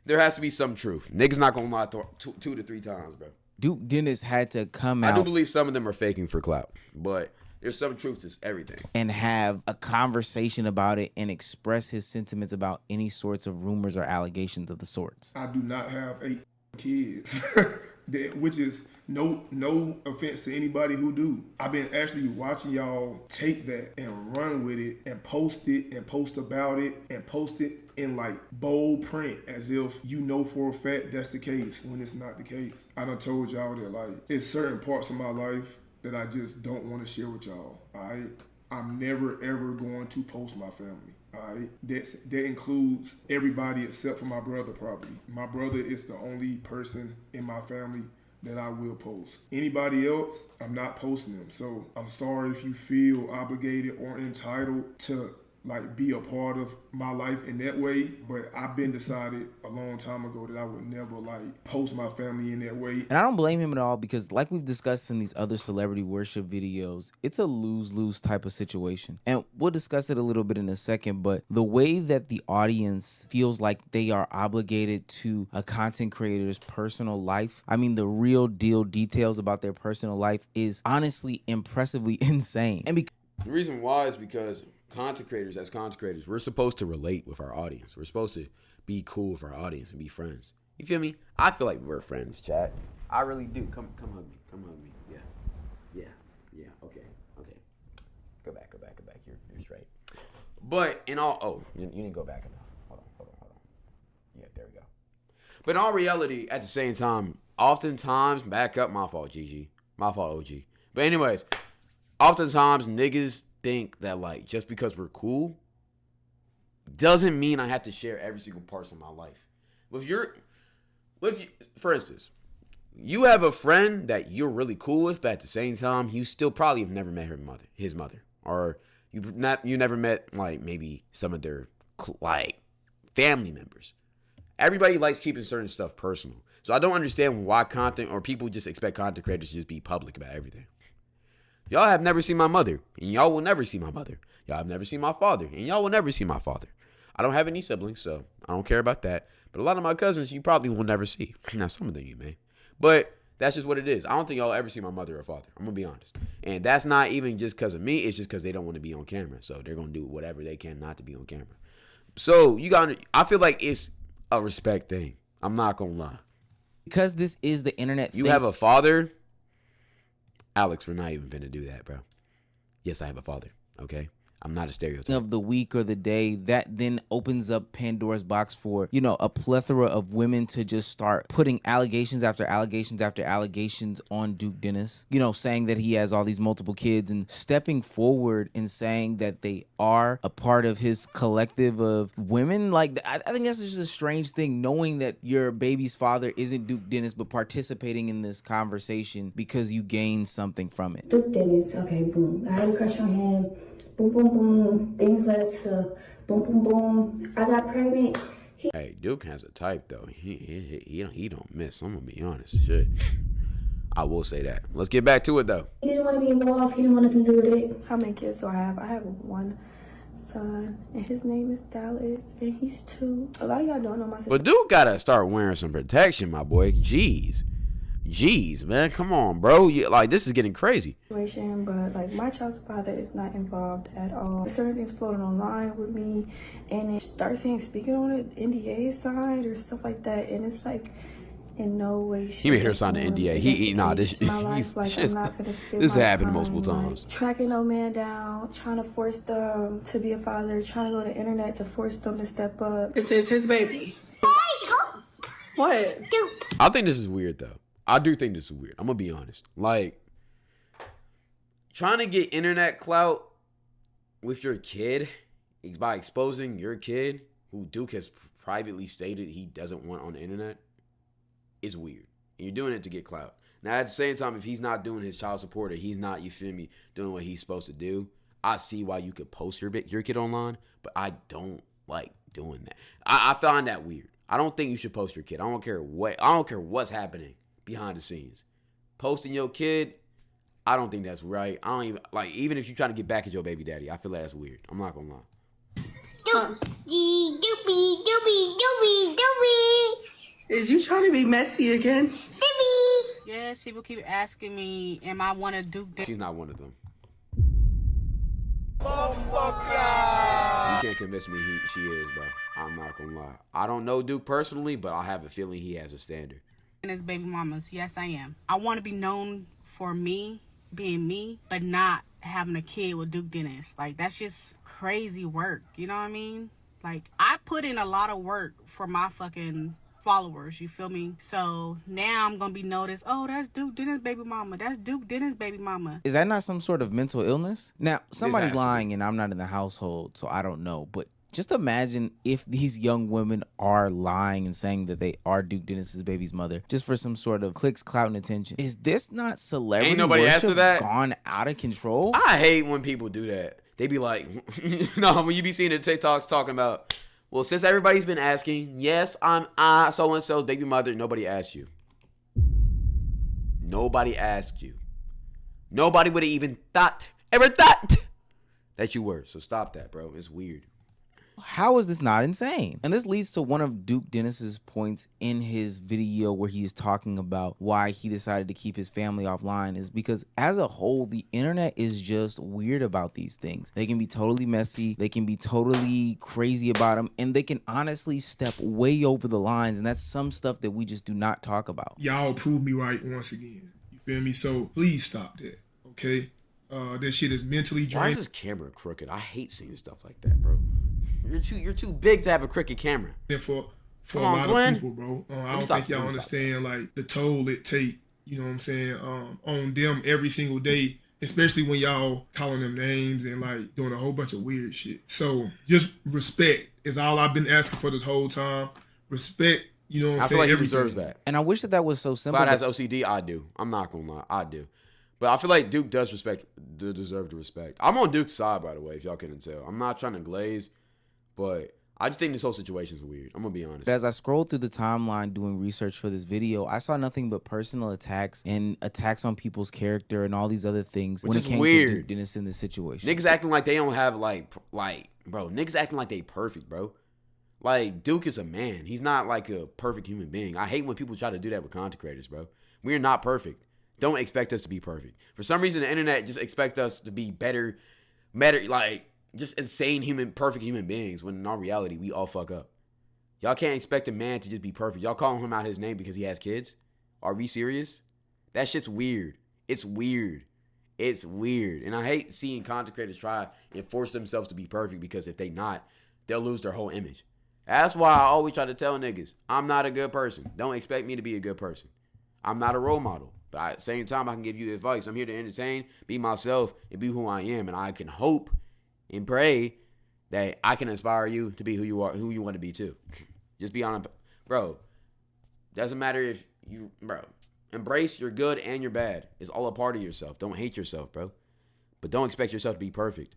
[SPEAKER 1] there has to be some truth. Niggas not gonna lie 2 to 3 times, bro.
[SPEAKER 16] Duke Dennis had to come out.
[SPEAKER 1] I do believe some of them are faking for clout, but there's some truth to everything.
[SPEAKER 16] And have a conversation about it and express his sentiments about any sorts of rumors or allegations of the sorts.
[SPEAKER 15] I do not have 8 kids, which is no offense to anybody who do. I've been actually watching y'all take that and run with it and post about it and post it in like bold print as if you know for a fact that's the case when it's not the case. I done told y'all that like it's certain parts of my life that I just don't want to share with y'all. Alright? I'm never ever going to post my family. Alright? That includes everybody except for my brother probably. My brother is the only person in my family that I will post. Anybody else, I'm not posting them. So I'm sorry if you feel obligated or entitled to like be a part of my life in that way, but I've been decided a long time ago that I would never like post my family in that way.
[SPEAKER 16] And I don't blame him at all because like we've discussed in these other celebrity worship videos, it's a lose-lose type of situation. And we'll discuss it a little bit in a second, but the way that the audience feels like they are obligated to a content creator's personal life, I mean the real deal details about their personal life is honestly impressively insane. And
[SPEAKER 1] The reason why is because content creators, we're supposed to relate with our audience. We're supposed to be cool with our audience and be friends. You feel me? I feel like we're friends, chat. I really do. Come hug me. Come hug me. Yeah. Okay. Go back. You're straight. But in all, you didn't go back enough. Hold on. Yeah, there we go. But in all reality, at the same time, oftentimes, back up, my fault, GG. My fault, OG. But anyways, oftentimes niggas think that like just because we're cool doesn't mean I have to share every single part of my life. For instance, you have a friend that you're really cool with, but at the same time, you still probably have never met his mother, or you never met like maybe some of their like family members. Everybody likes keeping certain stuff personal, so I don't understand why content or people just expect content creators to just be public about everything. Y'all have never seen my mother, and y'all will never see my mother. Y'all have never seen my father, and y'all will never see my father. I don't have any siblings, so I don't care about that. But a lot of my cousins, you probably will never see. Now, some of them you may. But that's just what it is. I don't think y'all ever see my mother or father. I'm going to be honest. And that's not even just because of me. It's just because they don't want to be on camera. So they're going to do whatever they can not to be on camera. So I feel like it's a respect thing. I'm not going to lie.
[SPEAKER 16] Because this is the internet
[SPEAKER 1] You have a father? Alex, we're not even going to do that, bro. Yes, I have a father. Okay? I'm not a stereotype.
[SPEAKER 16] Of the week or the day, that then opens up Pandora's box for, a plethora of women to just start putting allegations after allegations after allegations on Duke Dennis, saying that he has all these multiple kids and stepping forward and saying that they are a part of his collective of women. Like, I think that's just a strange thing, knowing that your baby's father isn't Duke Dennis, but participating in this conversation because you gain something from it.
[SPEAKER 20] Duke Dennis, okay, boom. I had a crush on him. Boom, boom, boom. Things led to boom, boom, boom. I got pregnant.
[SPEAKER 1] Hey, Duke has a type though. He don't miss. I'm gonna be honest. Shit, I will say that. Let's get back to it though.
[SPEAKER 20] He didn't want to be involved. He didn't want nothing to do with it.
[SPEAKER 3] How many kids do I have? I have one son, and his name is Dallas, and he's 2. A lot of y'all don't know my sister.
[SPEAKER 1] But Duke gotta start wearing some protection, my boy. Jeez, man, come on, bro. This is getting crazy.
[SPEAKER 3] But like my child's father is not involved at all. Certain things floating online with me, and it starts saying speaking on it, NDA signed or stuff like that, and it's like in no way.
[SPEAKER 1] He made her sign an NDA. This happened multiple times.
[SPEAKER 3] Tracking no man down, trying to force them to be a father, trying to go to the internet to force them to step up.
[SPEAKER 11] This is his baby. What?
[SPEAKER 1] I think this is weird though. I do think this is weird. I'm gonna be honest. Like, trying to get internet clout with your kid by exposing your kid, who Duke has privately stated he doesn't want on the internet, is weird. And you're doing it to get clout. Now, at the same time, if he's not doing his child support or he's not, you feel me, doing what he's supposed to do, I see why you could post your kid online, but I don't like doing that. I find that weird. I don't think you should post your kid. I don't care what's happening behind the scenes. Posting your kid, I don't think that's right. I don't even if you're trying to get back at your baby daddy, I feel like that's weird. I'm not gonna lie.
[SPEAKER 11] Is you trying to be messy again?
[SPEAKER 21] Yes, people keep asking me, am I one of Duke?
[SPEAKER 1] She's not one of them. You can't convince me she is, bro. I'm not gonna lie. I don't know Duke personally, but I have a feeling he has a standard.
[SPEAKER 21] And his baby mamas, yes, I am. I want to be known for me, being me, but not having a kid with Duke Dennis. Like, that's just crazy work. You know what I mean? Like, I put in a lot of work for my fucking followers, you feel me? So now I'm gonna be noticed, oh, that's Duke Dennis' baby mama. That's Duke Dennis' baby mama.
[SPEAKER 16] Is that not some sort of mental illness? Now, somebody's lying and I'm not in the household, so I don't know, but just imagine if these young women are lying and saying that they are Duke Dennis's baby's mother just for some sort of clicks, clout, and attention. Is this not celebrity
[SPEAKER 1] Ain't nobody
[SPEAKER 16] worship
[SPEAKER 1] after that
[SPEAKER 16] gone out of control?
[SPEAKER 1] I hate when people do that. They be like, when you be seeing the TikToks talking about, well, since everybody's been asking, yes, I'm so-and-so's baby mother, nobody asked you. Nobody asked you. Nobody would have even ever thought that you were. So stop that, bro. It's weird.
[SPEAKER 16] How is this not insane? And this leads to one of Duke Dennis's points in his video where he is talking about why he decided to keep his family offline, is because as a whole, the internet is just weird about these things. They can be totally messy, they can be totally crazy about them, and they can honestly step way over the lines, and that's some stuff that we just do not talk about.
[SPEAKER 15] Y'all proved me right once again. You feel me? So please stop that, okay? That shit is mentally draining.
[SPEAKER 1] Why is this camera crooked? I hate seeing stuff like that, bro. You're too big to have a crooked camera.
[SPEAKER 15] And for a lot of people, bro. I don't think y'all understand like the toll it take, you know what I'm saying, on them every single day, especially when y'all calling them names and like doing a whole bunch of weird shit. So just respect is all I've been asking for this whole time. Respect, you know what I'm saying?
[SPEAKER 1] I feel like he
[SPEAKER 15] everything.
[SPEAKER 1] deserves that.
[SPEAKER 16] And I wish that was so simple.
[SPEAKER 1] Cloud has OCD, I do. I'm not gonna lie, I do. But I feel like Duke does deserve the respect. I'm on Duke's side, by the way, if y'all couldn't tell. I'm not trying to glaze, but I just think this whole situation is weird. I'm going to be honest.
[SPEAKER 16] As I scrolled through the timeline doing research for this video, I saw nothing but personal attacks and attacks on people's character and all these other things.
[SPEAKER 1] Which
[SPEAKER 16] when
[SPEAKER 1] is
[SPEAKER 16] it came
[SPEAKER 1] weird.
[SPEAKER 16] to Duke Dennis in this situation.
[SPEAKER 1] Niggas acting like they don't have, bro, niggas acting like they perfect, bro. Like, Duke is a man. He's not like a perfect human being. I hate when people try to do that with content creators, bro. We're not perfect. Don't expect us to be perfect. For some reason, the internet just expects us to be better, like, just insane perfect human beings, when in all reality, we all fuck up. Y'all can't expect a man to just be perfect. Y'all calling him out his name because he has kids? Are we serious? That shit's weird. It's weird. It's weird. And I hate seeing content creators try and force themselves to be perfect, because if they not, they'll lose their whole image. That's why I always try to tell niggas, I'm not a good person. Don't expect me to be a good person. I'm not a role model. But at the same time, I can give you the advice. I'm here to entertain, be myself, and be who I am. And I can hope and pray that I can inspire you to be who you are, who you want to be too. Just be honest. Bro, doesn't matter if you, bro, embrace your good and your bad. It's all a part of yourself. Don't hate yourself, bro. But don't expect yourself to be perfect.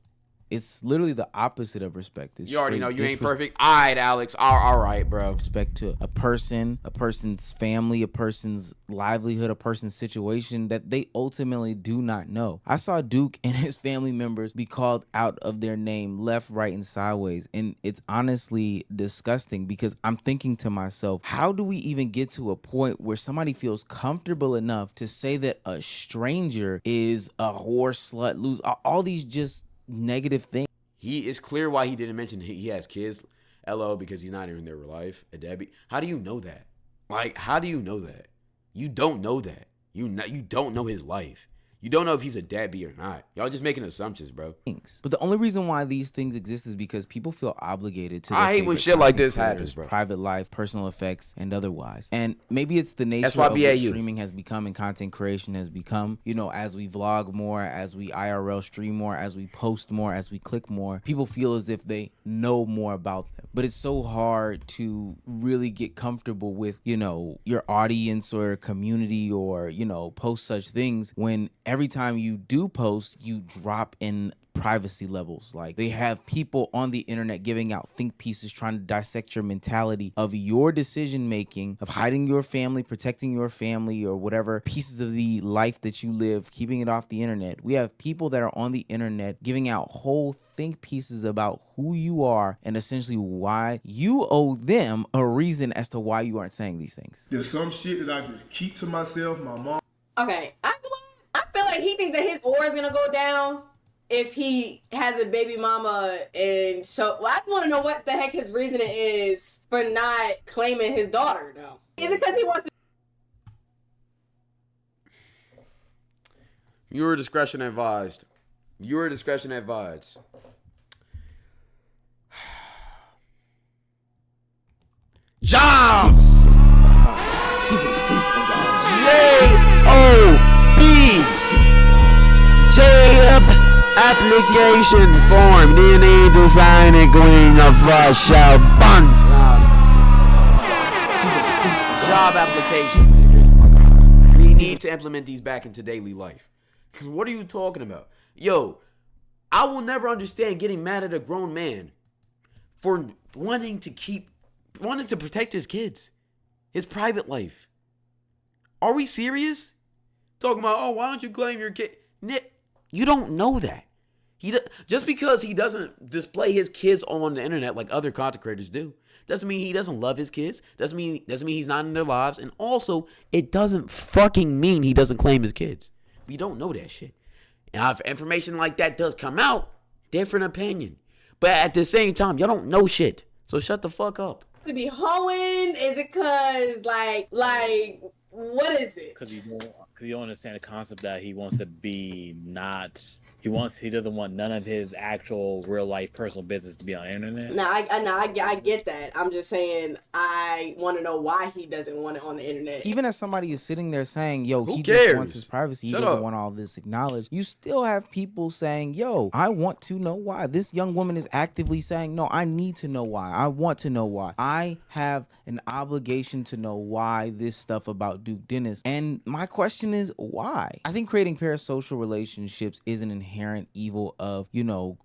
[SPEAKER 16] It's literally the opposite of respect. It's
[SPEAKER 1] you already know you ain't perfect. All right, Alex. All right, bro.
[SPEAKER 16] Respect to a person, a person's family, a person's livelihood, a person's situation that they ultimately do not know. I saw Duke and his family members be called out of their name left, right, and sideways. And it's honestly disgusting, because I'm thinking to myself, how do we even get to a point where somebody feels comfortable enough to say that a stranger is a whore, slut, loser, all these just negative thing?
[SPEAKER 1] He is clear why he didn't mention he has kids, LO, because he's not in their life, a deadbeat. How do you know that? Like, how do you know that? You don't know that. You don't know his life. You don't know if he's a deadbeat or not. Y'all just making assumptions, bro.
[SPEAKER 16] But the only reason why these things exist is because people feel obligated to.
[SPEAKER 1] I hate when shit like this happens, bro.
[SPEAKER 16] Private life, personal effects, and otherwise. And maybe it's the nature of what streaming has become and content creation has become. You know, as we vlog more, as we IRL stream more, as we post more, as we click more, people feel as if they know more about them. But it's so hard to really get comfortable with, you know, your audience or community, or, you know, post such things when every time you do post, you drop in privacy levels. Like, they have people on the internet giving out think pieces, trying to dissect your mentality of your decision making, of hiding your family, protecting your family, or whatever pieces of the life that you live, keeping it off the internet. We have people that are on the internet giving out whole think pieces about who you are and essentially why you owe them a reason as to why you aren't saying these things.
[SPEAKER 15] There's some shit that I just keep to myself. My mom.
[SPEAKER 9] Okay, I feel like he thinks that his aura is gonna go down if he has a baby mama, and so I just want to know what the heck his reasoning is for not claiming his daughter, though. Is it because he wants to?
[SPEAKER 1] Viewer discretion advised. Viewer discretion advised. Jobs! J-O-B! Application form. DNA design and Queen of Russia. Buns! Job applications. We need to implement these back into daily life. Because what are you talking about? Yo, I will never understand getting mad at a grown man for wanting to protect his kids, his private life. Are we serious? Talking about, oh, why don't you claim your kid? Nick, you don't know that. Just because he doesn't display his kids on the internet like other content creators do, doesn't mean he doesn't love his kids. Doesn't mean he's not in their lives. And also, it doesn't fucking mean he doesn't claim his kids. We don't know that shit. And if information like that does come out, different opinion. But at the same time, y'all don't know shit. So shut the fuck up.
[SPEAKER 9] To be hoeing? Is it cause like what is it?
[SPEAKER 7] Because you don't understand the concept that he wants to be not. He doesn't want none of his actual real life personal business to be on the internet.
[SPEAKER 9] No, I get that. I'm just saying I want to know why he doesn't want it on the internet.
[SPEAKER 16] Even as somebody is sitting there saying, yo,
[SPEAKER 1] Who
[SPEAKER 16] he
[SPEAKER 1] cares?
[SPEAKER 16] just wants his privacy, he
[SPEAKER 1] Shut
[SPEAKER 16] doesn't
[SPEAKER 1] up.
[SPEAKER 16] want all this acknowledged, you still have people saying, yo, I want to know why. This young woman is actively saying, no, I need to know why. I want to know why. I have an obligation to know why this stuff about Duke Dennis. And my question is, why? I think creating parasocial relationships is an inherent evil of,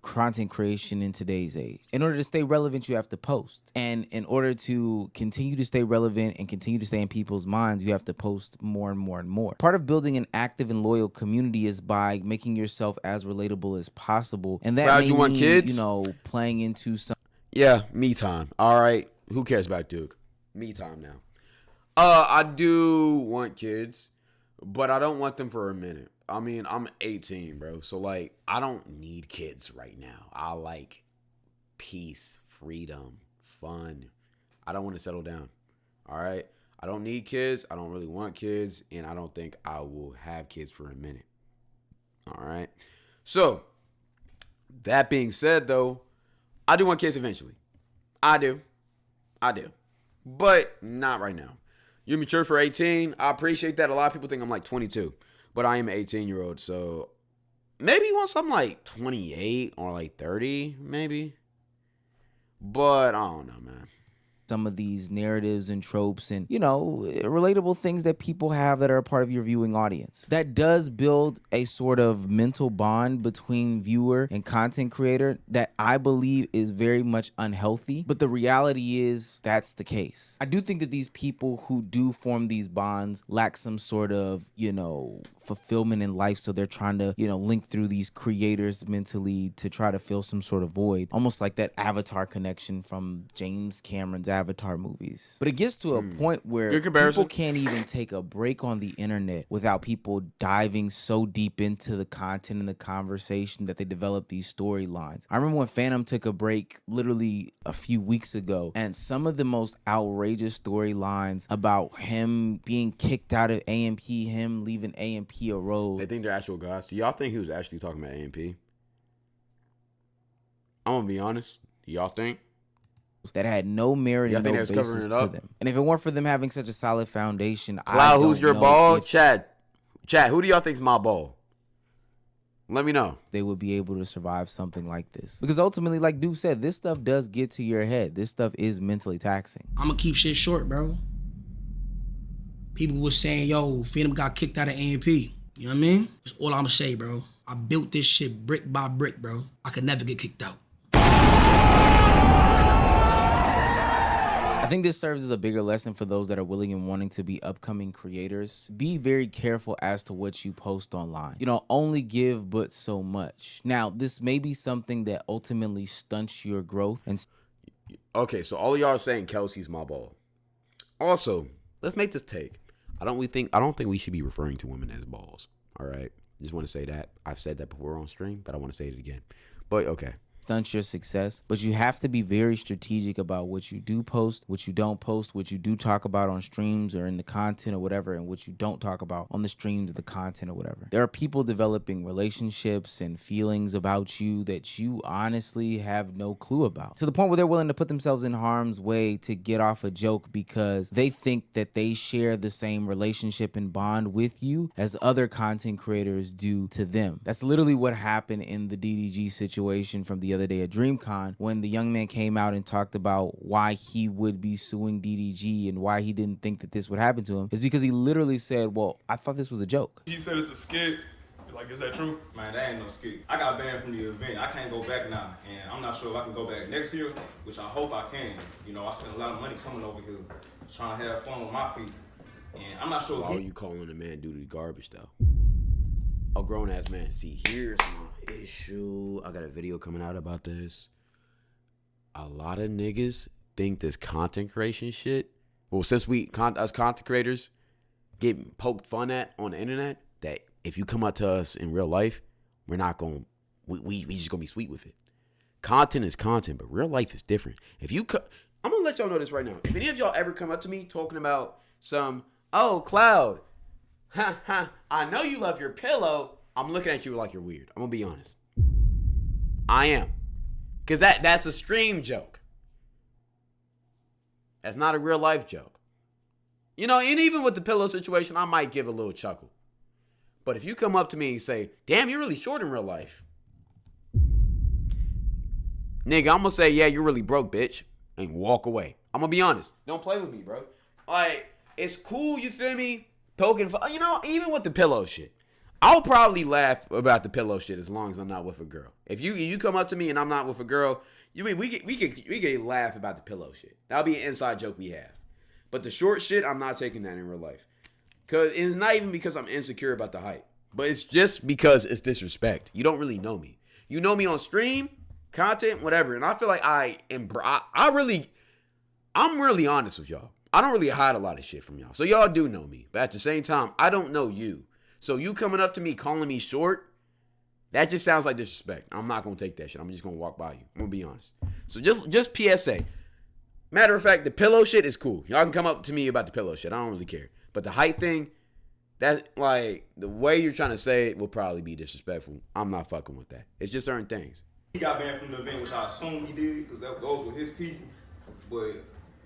[SPEAKER 16] content creation in today's age. In order to stay relevant, you have to post. And in order to continue to stay relevant and continue to stay in people's minds, you have to post more and more and more. Part of building an active and loyal community is by making yourself as relatable as possible. And that
[SPEAKER 1] Brad,
[SPEAKER 16] may
[SPEAKER 1] you want
[SPEAKER 16] mean,
[SPEAKER 1] kids?
[SPEAKER 16] playing into some...
[SPEAKER 1] Yeah, me time. All right. Who cares about Duke? Me time now. I do want kids, but I don't want them for a minute. I mean, I'm 18, bro. So, I don't need kids right now. I like peace, freedom, fun. I don't want to settle down. All right? I don't need kids. I don't really want kids. And I don't think I will have kids for a minute. All right? So, that being said, though, I do want kids eventually. I do. But not right now. You're mature for 18. I appreciate that. A lot of people think I'm like 22. But I am an 18-year-old, so maybe you want something like 28 or like 30, maybe. But I don't know, man.
[SPEAKER 16] Some of these narratives and tropes and, relatable things that people have that are a part of your viewing audience. That does build a sort of mental bond between viewer and content creator that I believe is very much unhealthy. But the reality is that's the case. I do think that these people who do form these bonds lack some sort of, fulfillment in life. So they're trying to, link through these creators mentally to try to fill some sort of void. Almost like that Avatar connection from James Cameron's Avatar movies. But it gets to a point where people can't even take a break on the internet without people diving so deep into the content and the conversation that they develop these storylines. I remember when Phantom took a break literally a few weeks ago, and some of the most outrageous storylines about him being kicked out of AMP, him leaving AMP a road.
[SPEAKER 1] They think they're actual gods. Do y'all think he was actually talking about AMP? I'm gonna be honest. Do y'all think?
[SPEAKER 16] That had no merit and no basis to them. And if it weren't for them having such a solid foundation,
[SPEAKER 1] Cloud, who's your ball? Chat, who do y'all think's my ball? Let me know.
[SPEAKER 16] They would be able to survive something like this. Because ultimately, like Duke said, this stuff does get to your head. This stuff is mentally taxing.
[SPEAKER 22] I'm gonna keep shit short, bro. People were saying, yo, Phantom got kicked out of AMP. You know what I mean? That's all I'm gonna say, bro. I built this shit brick by brick, bro. I could never get kicked out.
[SPEAKER 16] I think this serves as a bigger lesson for those that are willing and wanting to be upcoming creators. Be very careful as to what you post online. Only give but so much. Now, this may be something that ultimately stunts your growth. And
[SPEAKER 1] okay, so all of y'all are saying Kelsey's my ball. Also, let's make this take. I don't think we should be referring to women as balls. All right, just want to say that. I've said that before on stream, but I want to say it again. But okay.
[SPEAKER 16] Stunt your success, but you have to be very strategic about what you do post, what you don't post, what you do talk about on streams or in the content or whatever, and what you don't talk about on the streams, the content or whatever. There are people developing relationships and feelings about you that you honestly have no clue about, to the point where they're willing to put themselves in harm's way to get off a joke because they think that they share the same relationship and bond with you as other content creators do to them. That's literally what happened in the DDG situation from the other day at DreamCon, when the young man came out and talked about why he would be suing DDG and why he didn't think that this would happen to him, is because he literally said, well, I thought this was a joke.
[SPEAKER 15] He said it's a skit. Is that true?
[SPEAKER 23] Man, that ain't no skit. I got banned from the event. I can't go back now, and I'm not sure if I can go back next year, which I hope I can. I spent a lot of money coming over here trying to have fun with my people, and I'm not sure.
[SPEAKER 1] Why are you calling a man due to garbage, though? A grown-ass man. See, here's my issue. I got a video coming out about this. A lot of niggas think this content creation shit. Well, since us content creators get poked fun at on the internet, that if you come up to us in real life, we're not going. We just gonna be sweet with it. Content is content, but real life is different. I'm gonna let y'all know this right now. If any of y'all ever come up to me talking about Cloud, I know you love your pillow. I'm looking at you like you're weird. I'm gonna be honest. I am. Because that's a stream joke. That's not a real life joke. You know, and even with the pillow situation, I might give a little chuckle. But if you come up to me and say, damn, you're really short in real life. Nigga, I'm gonna say, yeah, you're really broke, bitch. And walk away. I'm gonna be honest. Don't play with me, bro. Like, it's cool, you feel me? Poking fun. You know, even with the pillow shit. I'll probably laugh about the pillow shit as long as I'm not with a girl. If you come up to me and I'm not with a girl, we can laugh about the pillow shit. That'll be an inside joke we have. But the short shit, I'm not taking that in real life. Cause it's not even because I'm insecure about the height, but it's just because it's disrespect. You don't really know me. You know me on stream, content, whatever, and I feel like I'm really honest with y'all. I don't really hide a lot of shit from y'all, so y'all do know me. But at the same time, I don't know you. So you coming up to me calling me short, that just sounds like disrespect. I'm not gonna take that shit. I'm just gonna walk by you. I'm gonna be honest. So just PSA. Matter of fact, the pillow shit is cool. Y'all can come up to me about the pillow shit. I don't really care. But the height thing, that like the way you're trying to say it will probably be disrespectful. I'm not fucking with that. It's just certain things.
[SPEAKER 23] He got banned from the event, which I assume he did, because that goes with his people. But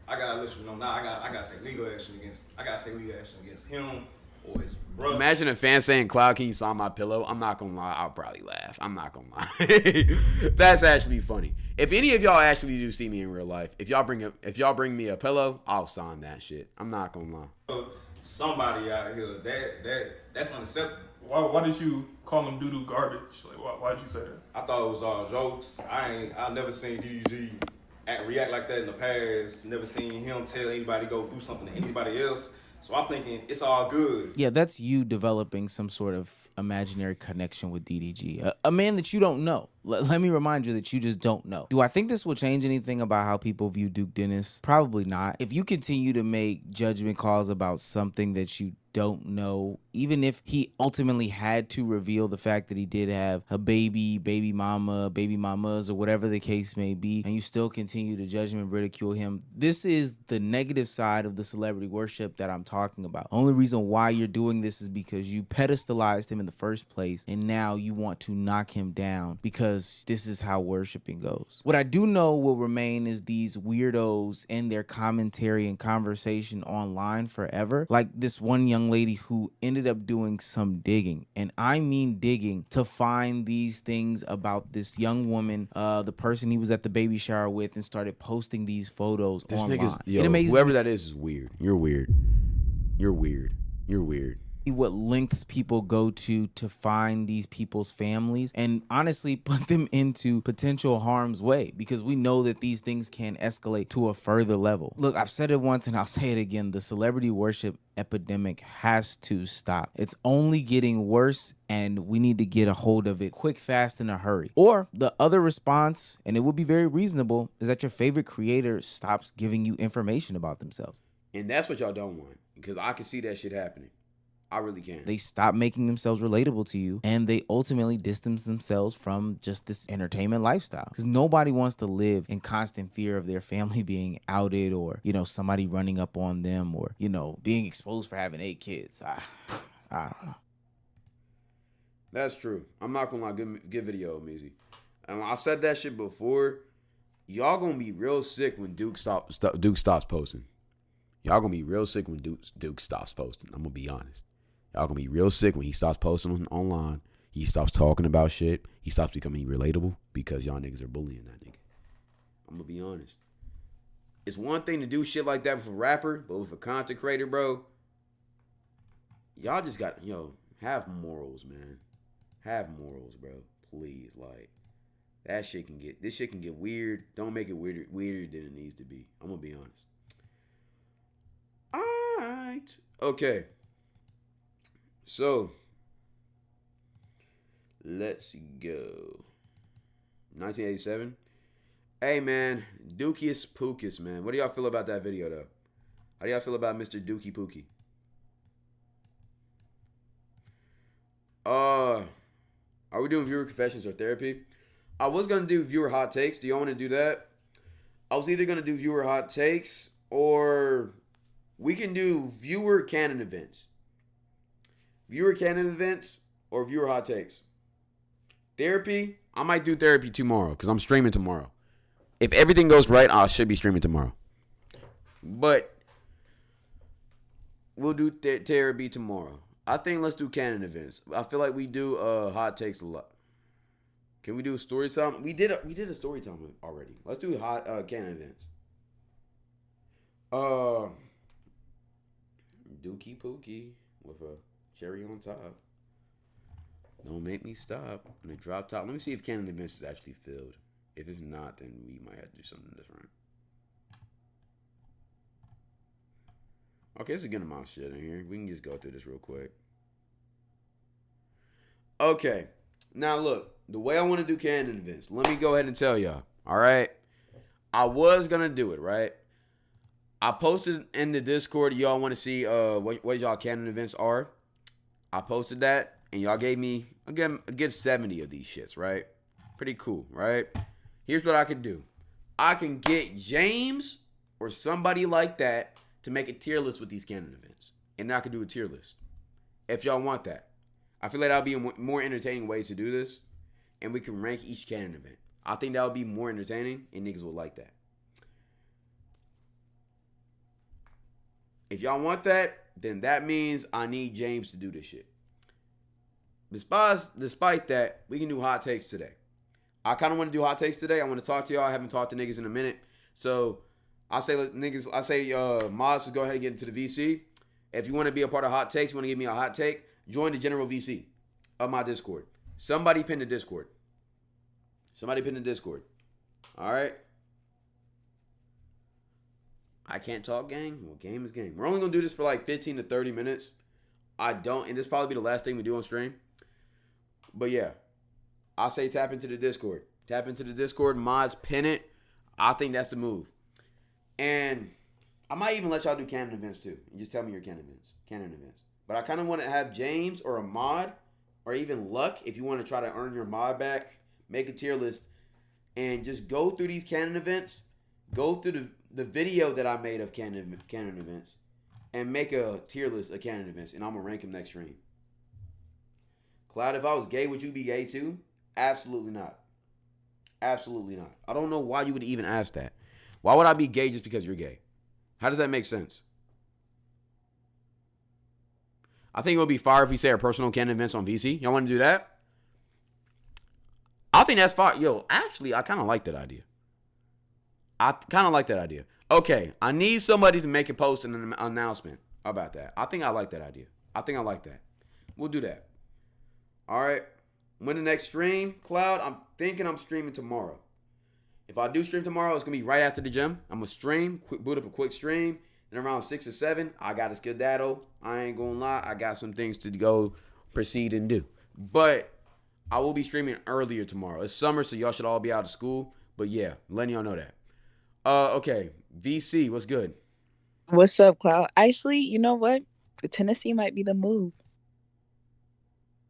[SPEAKER 23] I gotta let you know now. I gotta take legal action against him or his brother.
[SPEAKER 1] Imagine a fan saying, "Cloud, can you sign my pillow?" I'm not gonna lie. I'll probably laugh. I'm not gonna lie. That's actually funny. If any of y'all actually do see me in real life, if y'all bring me a pillow, I'll sign that shit. I'm not gonna lie.
[SPEAKER 23] Somebody out here that's unacceptable.
[SPEAKER 15] Why did you call him doo-doo garbage? Like, why did you say that?
[SPEAKER 23] I thought it was all jokes. I never seen DDG react like that in the past. Never seen him tell anybody go do something to anybody else. So I'm thinking it's all good.
[SPEAKER 16] Yeah, that's you developing some sort of imaginary connection with DDG, a man that you don't know. Let me remind you that you just don't know. Do I think this will change anything about how people view Duke Dennis? Probably not. If you continue to make judgment calls about something that you don't know, even if he ultimately had to reveal the fact that he did have a baby mama, baby mamas, or whatever the case may be, and you still continue to judge him and ridicule him, this is the negative side of the celebrity worship that I'm talking about. Only reason why you're doing this is because you pedestalized him in the first place, and now you want to knock him down because this is how worshiping goes. What I do know will remain is these weirdos and their commentary and conversation online forever. Like this one young lady who ended up doing some digging, and I mean digging, to find these things about this young woman, the person he was at the baby shower with, and started posting these photos online.
[SPEAKER 1] Whoever that is weird. You're weird. You're weird. You're weird.
[SPEAKER 16] What lengths people go to find these people's families and honestly put them into potential harm's way, because we know that these things can escalate to a further level. Look, I've said it once and I'll say it again. The celebrity worship epidemic has to stop. It's only getting worse, and we need to get a hold of it quick, fast, in a hurry. Or the other response, and it would be very reasonable, is that your favorite creator stops giving you information about themselves.
[SPEAKER 1] And that's what y'all don't want, because I can see that shit happening. I really can.
[SPEAKER 16] They stop making themselves relatable to you, and they ultimately distance themselves from just this entertainment lifestyle. Because nobody wants to live in constant fear of their family being outed, or, you know, somebody running up on them, or, you know, being exposed for having 8 kids. I don't know.
[SPEAKER 1] That's true. I'm not gonna lie. Good video, Meezy. And I said that shit before. Y'all gonna be real sick when Duke stops posting. Y'all gonna be real sick when Duke stops posting. I'm gonna be honest. Y'all gonna be real sick when he stops posting online. He stops talking about shit. He stops becoming relatable, because y'all niggas are bullying that nigga. I'm gonna be honest. It's one thing to do shit like that with a rapper, but with a content creator, bro, y'all just got, have morals, man. Have morals, bro. Please, like, this shit can get weird. Don't make it weirder than it needs to be. I'm gonna be honest. Alright. Okay. So, Let's go. 1987. Hey man, Dookius Pookus, man. What do y'all feel about that video though? How do y'all feel about Mr. Dookie Pookie? Are we doing viewer confessions or therapy? I was gonna do viewer hot takes. Do y'all want to do that? I was either gonna do viewer hot takes or we can do viewer canon events. Viewer canon events or viewer hot takes. Therapy, I might do therapy tomorrow because I'm streaming tomorrow. If everything goes right, I should be streaming tomorrow. But we'll do therapy tomorrow. I think let's do canon events. I feel like we do hot takes a lot. Can we do a story time? We did a story time already. Let's do hot canon events. Dookie Pookie with a cherry on top. Don't make me stop. And a drop top. Let me see if canon events is actually filled. If it's not, then we might have to do something different. Okay, there's a good amount of shit in here. We can just go through this real quick. Okay. Now, look. The way I want to do canon events, let me go ahead and tell y'all. All right? I was going to do it, right? I posted in the Discord. Y'all want to see what y'all canon events are. I posted that, and y'all gave me, again, a good 70 of these shits, right? Pretty cool, right? Here's what I can do. I can get James or somebody like that to make a tier list with these canon events. And I can do a tier list. If y'all want that. I feel like that would be a more entertaining way to do this. And we can rank each canon event. I think that would be more entertaining. And niggas will like that. If y'all want that, then that means I need James to do this shit. Despite that, we can do hot takes today. I kind of want to do hot takes today. I want to talk to y'all. I haven't talked to niggas in a minute. So I say mods to go ahead and get into the VC. If you want to be a part of hot takes, you want to give me a hot take, join the general VC of my Discord. Somebody pin the Discord. All right? I can't talk, gang? Well, game is game. We're only going to do this for like 15 to 30 minutes. And this probably be the last thing we do on stream. But yeah, I say tap into the Discord. Tap into the Discord, mods, pin it. I think that's the move. And I might even let y'all do canon events too. And just tell me your canon events. But I kind of want to have James or a mod or even Luck, if you want to try to earn your mod back, make a tier list and just go through these canon events. Go through the video that I made of canon events and make a tier list of canon events. And I'm going to rank them next stream. Cloud, if I was gay, would you be gay too? Absolutely not. Absolutely not. I don't know why you would even ask that. Why would I be gay just because you're gay? How does that make sense? I think it would be fire if we say our personal canon events on VC. Y'all want to do that? I think that's fire. Yo, actually, I kind of like that idea. Okay, I need somebody to make a post and an announcement about that. I think I like that idea. We'll do that. All right. When the next stream, Cloud, I'm thinking I'm streaming tomorrow. If I do stream tomorrow, it's going to be right after the gym. I'm going to stream, boot up a quick stream. And around 6 or 7, I got to skedaddle. I ain't going to lie. I got some things to go proceed and do. But I will be streaming earlier tomorrow. It's summer, so y'all should all be out of school. But yeah, letting y'all know that. Okay. VC, what's good?
[SPEAKER 2] What's up, Cloud? Actually, you know what? Tennessee might be the move.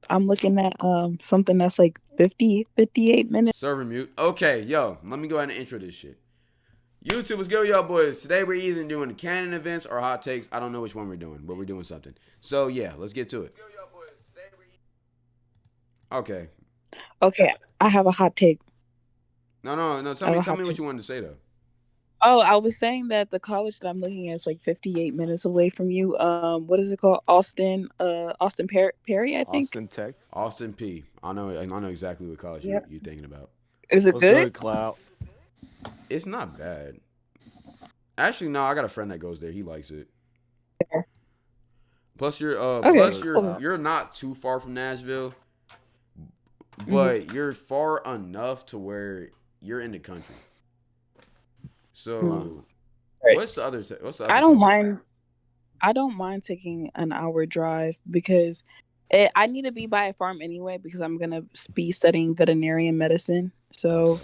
[SPEAKER 2] I'm looking at something that's like 58 minutes.
[SPEAKER 1] Server mute. Okay, yo, let me go ahead and intro this shit. YouTube, what's good with y'all boys? Today we're either doing canon events or hot takes. I don't know which one we're doing, but we're doing something. So yeah, let's get to it. Okay.
[SPEAKER 2] Okay, I have a hot take.
[SPEAKER 1] No. Tell me what you wanted to say though.
[SPEAKER 2] Oh, I was saying that the college that I'm looking at is like 58 minutes away from you. What is it called? Austin Perry, I think.
[SPEAKER 5] Austin, Texas.
[SPEAKER 1] Austin P. I know exactly what college you're thinking about.
[SPEAKER 2] Is it good?
[SPEAKER 5] Cloud?
[SPEAKER 1] It's not bad. Actually, no, I got a friend that goes there. He likes it. Plus you're not too far from Nashville, but you're far enough to where you're in the country. So, what's the other?
[SPEAKER 2] I don't mind taking an hour drive because I need to be by a farm anyway because I'm gonna be studying veterinarian medicine. So,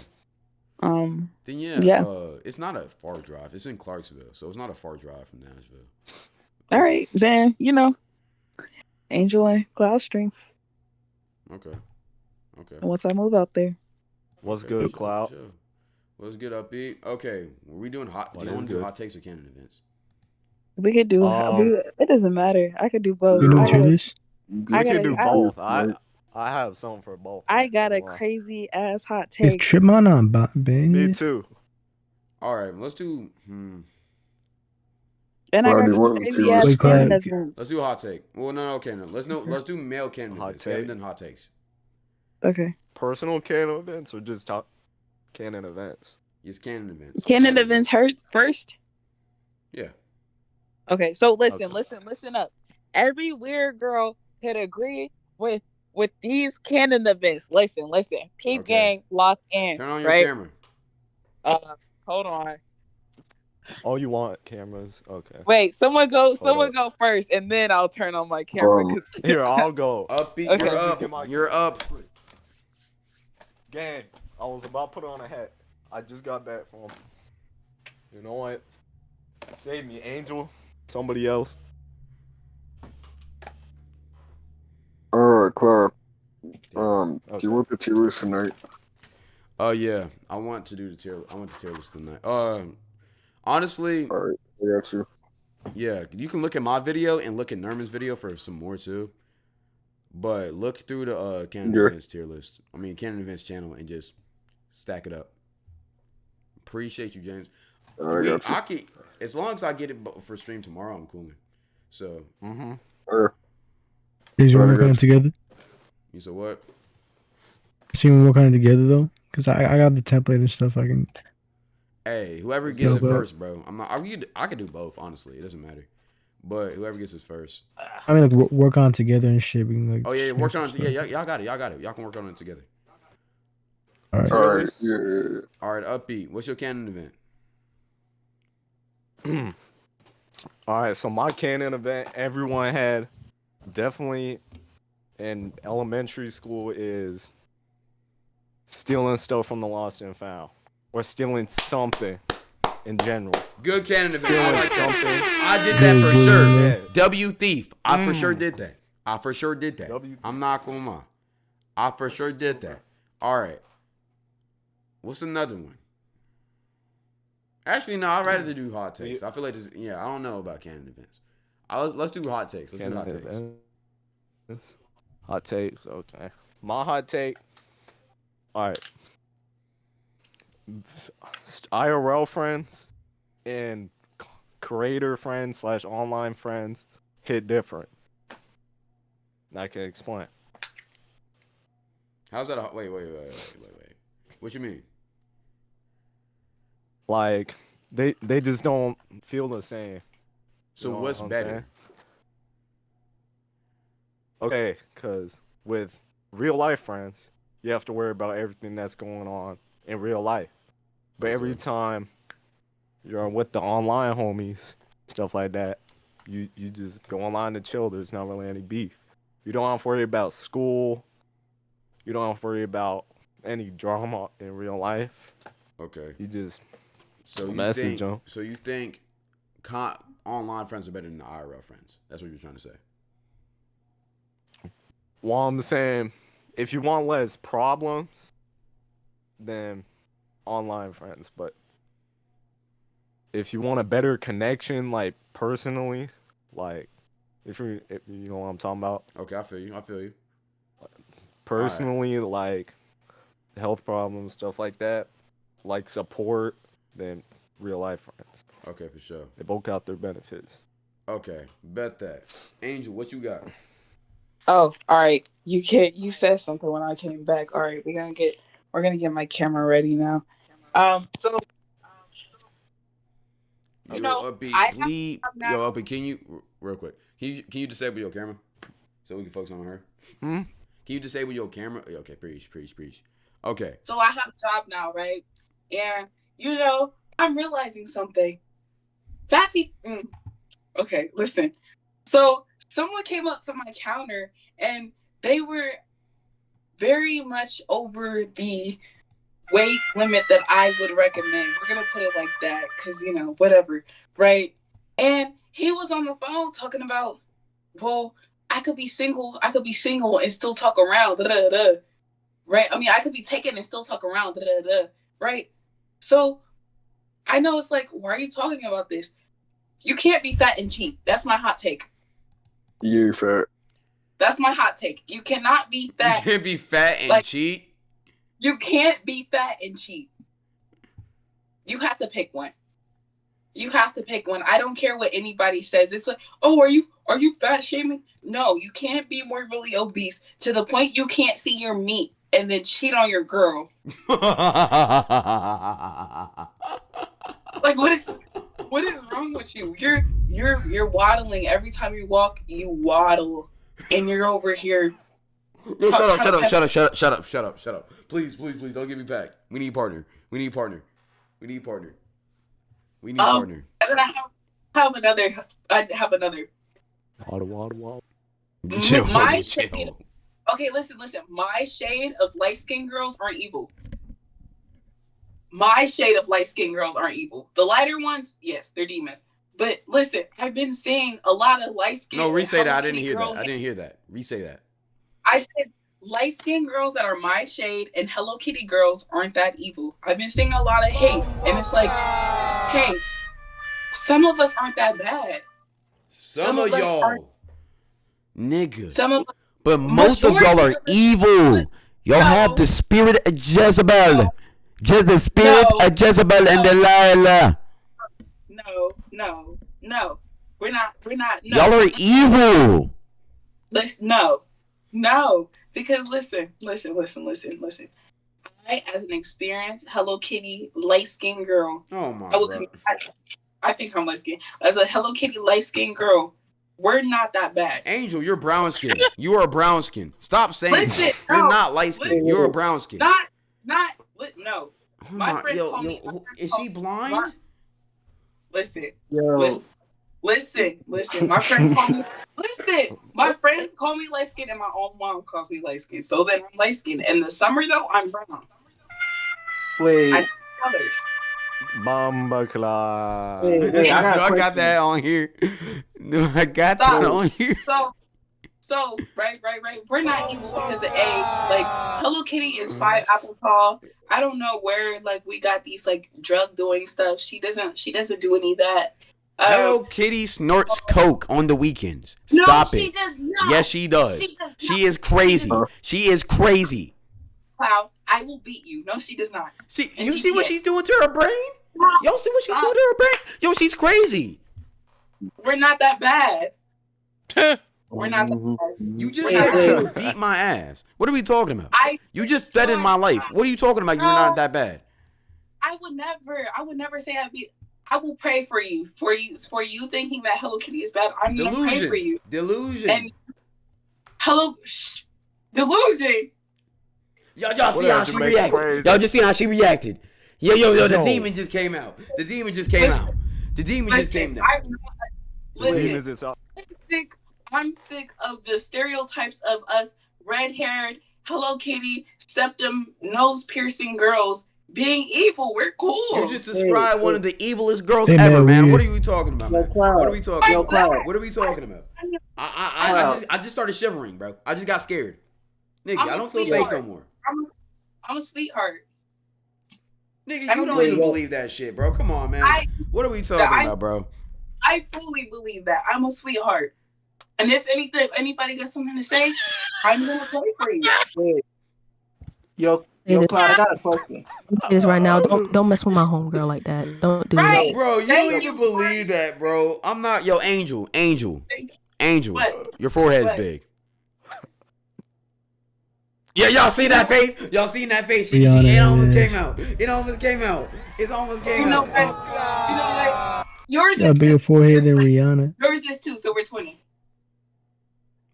[SPEAKER 1] Then
[SPEAKER 2] yeah.
[SPEAKER 1] it's not a far drive. It's in Clarksville, so it's not a far drive from Nashville.
[SPEAKER 2] All right, then Angel and Cloudstream.
[SPEAKER 1] Okay.
[SPEAKER 2] Once I move out there.
[SPEAKER 5] What's good, Cloud?
[SPEAKER 1] Sure. What's good, upbeat? Okay, were we doing hot? Do you want to do hot takes or canon events?
[SPEAKER 2] We could do. It doesn't matter. I could do both.
[SPEAKER 5] We
[SPEAKER 2] I
[SPEAKER 5] can do both. I have something for both.
[SPEAKER 2] I got a crazy ass hot take.
[SPEAKER 5] Me too.
[SPEAKER 1] All right, let's do.
[SPEAKER 2] And I got some crazy ass canon events.
[SPEAKER 1] Let's do a hot take. Well, no, canon. Let's do male canon events. We haven't done hot takes.
[SPEAKER 2] Okay.
[SPEAKER 5] Personal canon events or just canon events?
[SPEAKER 1] It's canon events.
[SPEAKER 2] Canon events hurts first.
[SPEAKER 1] Yeah.
[SPEAKER 2] Okay, so listen up. Every weird girl could agree with these canon events. Listen. Peep gang locked in.
[SPEAKER 1] Turn on your camera.
[SPEAKER 2] Hold on.
[SPEAKER 5] Oh, you want cameras? Okay.
[SPEAKER 2] Wait, someone go first, and then I'll turn on my camera.
[SPEAKER 5] Here, I'll go.
[SPEAKER 1] Upbeat,
[SPEAKER 2] Okay.
[SPEAKER 1] You're up.
[SPEAKER 5] Gang, I was about to put on a hat. I just got back from. You know what? Save me, Angel. Somebody else.
[SPEAKER 6] Alright, Clark. Do you want the tier list tonight?
[SPEAKER 1] Yeah. I want the tier list tonight. Honestly.
[SPEAKER 6] Alright, I got you.
[SPEAKER 1] Yeah, you can look at my video and look at Nerman's video for some more too. But look through the canon events tier list. I mean canon events channel and just stack it up. Appreciate you, James. I can, as long as I get it for stream tomorrow, I'm cool. So.
[SPEAKER 10] Is you working on it together?
[SPEAKER 1] You said what?
[SPEAKER 10] See we working on it together though, cause I got the template and stuff. I can.
[SPEAKER 1] Hey, whoever gets it first, bro. I can do both. Honestly, it doesn't matter. But whoever gets it first.
[SPEAKER 10] I mean, like work on it together and shit. We can, like.
[SPEAKER 1] Oh yeah, work on it. Yeah, y'all got it. Y'all can work on it together.
[SPEAKER 10] All right.
[SPEAKER 6] All right. Yeah.
[SPEAKER 1] All right, upbeat. What's your canon event?
[SPEAKER 5] All right, so my canon event, everyone had definitely in elementary school is stealing stuff from the lost and found, or stealing something in general.
[SPEAKER 1] Good canon event.
[SPEAKER 5] Stealing
[SPEAKER 1] I like
[SPEAKER 5] something.
[SPEAKER 1] I did that for sure.
[SPEAKER 5] Yeah.
[SPEAKER 1] W thief. I for sure did that. I'm not gonna lie. I for sure did that. All right. What's another one? Actually, no. I'd rather do hot takes. I feel like this. Yeah, I don't know about canon events. Let's do hot takes. Let's do hot takes.
[SPEAKER 5] Hot takes. Okay. My hot take. All right. IRL friends and creator friends / online friends hit different. I can explain.
[SPEAKER 1] How's that? Wait. What you mean?
[SPEAKER 5] Like they just don't feel the same.
[SPEAKER 1] So what's better?
[SPEAKER 5] Okay, because with real life friends, you have to worry about everything that's going on in real life. But every time you're with the online homies, stuff like that, you just go online to chill. There's not really any beef. You don't have to worry about school. You don't have to worry about any drama in real life.
[SPEAKER 1] Okay.
[SPEAKER 5] You just
[SPEAKER 1] message them. So you think online friends are better than the IRL friends? That's what you're trying to say.
[SPEAKER 5] Well, I'm saying, if you want less problems, then online friends. But if you want a better connection, like personally, like if you know what I'm talking about.
[SPEAKER 1] Okay, I feel you.
[SPEAKER 5] Personally, like health problems, stuff like that, like support, then real life friends.
[SPEAKER 1] Okay, for sure.
[SPEAKER 5] They both got their benefits.
[SPEAKER 1] Okay, bet that. Angel, what you got?
[SPEAKER 2] Oh, all right. You said something when I came back. All right, we're gonna get my camera ready now. So
[SPEAKER 1] upbeat. Can you real quick? Can you disable your camera so we can focus on her? Can you disable your camera? Okay, preach. Okay.
[SPEAKER 2] So I have a job now, right? And I'm realizing something. Fat people. Okay, listen. So someone came up to my counter and they were very much over the weight limit that I would recommend. We're gonna put it like that, because whatever, right? And he was on the phone talking about, well, I could be single and still talk around, right? I mean, I could be taken and still talk around, right? So I know it's like, why are you talking about this? You can't be fat and cheat. That's my hot take.
[SPEAKER 6] You fat.
[SPEAKER 2] That's my hot take. You cannot be fat.
[SPEAKER 1] You can't be fat and cheat.
[SPEAKER 2] You can't be fat and cheat. You have to pick one. You have to pick one. I don't care what anybody says. It's like, oh, are you fat shaming? No, you can't be morbidly obese to the point you can't see your meat and then cheat on your girl. Like, what is wrong with you? You're waddling every time you walk. You waddle, and you're over here.
[SPEAKER 1] Yo, shut up. Please, don't give me back. We need partner. And
[SPEAKER 2] then I have another.
[SPEAKER 1] Waddle.
[SPEAKER 2] My shade. Okay, listen. My shade of light-skinned girls aren't evil. The lighter ones, yes, they're demons. But listen, I've been seeing a lot of light-skinned.
[SPEAKER 1] No, re-say that. I didn't hear that. Re-say that.
[SPEAKER 2] I said light-skinned girls that are my shade and Hello Kitty girls aren't that evil. I've been seeing a lot of hate, and it's like, hey, some of us aren't that bad.
[SPEAKER 1] Some of y'all, nigga.
[SPEAKER 2] Some of,
[SPEAKER 1] but most of y'all are evil. Y'all have the spirit of Jezebel. Just the spirit of Jezebel and Delilah.
[SPEAKER 2] No. We're not. No.
[SPEAKER 1] Y'all are evil.
[SPEAKER 2] No. Because listen. I, as an experienced Hello Kitty light-skinned girl.
[SPEAKER 1] Oh my God.
[SPEAKER 2] I think I'm light-skinned. As a Hello Kitty light-skinned girl, we're not that bad.
[SPEAKER 1] Angel, you're brown skin. You are brown skin. Stop saying that. You're not light skin. You're a brown skin.
[SPEAKER 2] No. My friends
[SPEAKER 1] yo,
[SPEAKER 2] call me.
[SPEAKER 1] Is she blind?
[SPEAKER 2] Listen.
[SPEAKER 6] Yo.
[SPEAKER 2] Listen. My friends call me. Listen. My friends call me light skin, and my own mom calls me light skin. So then I'm light skin. In the summer though, I'm brown.
[SPEAKER 6] Wait.
[SPEAKER 2] Colors.
[SPEAKER 5] Bomba class.
[SPEAKER 6] Wait, I
[SPEAKER 1] got that on here. I got that on here.
[SPEAKER 2] So, right. We're not evil because of like Hello Kitty is 5 apple tall. I don't know where like we got these like drug doing stuff. She doesn't do any of that.
[SPEAKER 1] Hello Kitty snorts coke on the weekends. Stop it.
[SPEAKER 2] Does not.
[SPEAKER 1] Yes, she does. She is crazy. She is crazy.
[SPEAKER 2] Cloud, I will beat you. No, she does not.
[SPEAKER 1] See, you see what she's doing to her brain? Yo, see what she's doing to her brain? Yo, she's crazy.
[SPEAKER 2] We're not that bad. We're not that bad.
[SPEAKER 1] You just said you would beat my ass. What are we talking about? You just threatened my life. What are you talking about? You're not that bad.
[SPEAKER 2] I would never say I'd be. I will pray for you thinking that Hello Kitty is bad. I'm gonna pray for you.
[SPEAKER 1] Delusion.
[SPEAKER 2] And delusion.
[SPEAKER 1] Y'all see how she reacted. Y'all just see how she reacted. Yo, the demon just came out. The demon just came out.
[SPEAKER 2] I'm sick of the stereotypes of us red-haired, Hello Kitty, septum, nose-piercing girls being evil. We're cool.
[SPEAKER 1] You just described one of the evilest girls ever, man. What are you talking about, man? What are we talking about? I just started shivering, bro. I just got scared. Nigga, I don't feel safe no more.
[SPEAKER 2] I'm a sweetheart.
[SPEAKER 1] Nigga, you don't even believe that shit, bro. Come on, man. What are we talking about, bro?
[SPEAKER 2] I fully believe that. I'm a sweetheart. And if anybody got something to say, I'm gonna play for you.
[SPEAKER 4] Yo, Cloud, I got a question.
[SPEAKER 8] Is right now. Don't mess with my homegirl like that. Don't do that.
[SPEAKER 1] Bro, you don't even believe that, bro. I'm not. Yo, Angel.
[SPEAKER 2] What?
[SPEAKER 1] Your forehead's big. Yeah, y'all see that face? Y'all seen that face? It almost came out. It's almost came out.
[SPEAKER 2] You know what? Yours
[SPEAKER 10] Got a bigger forehead than Rihanna.
[SPEAKER 2] Yours is too, so we're 20.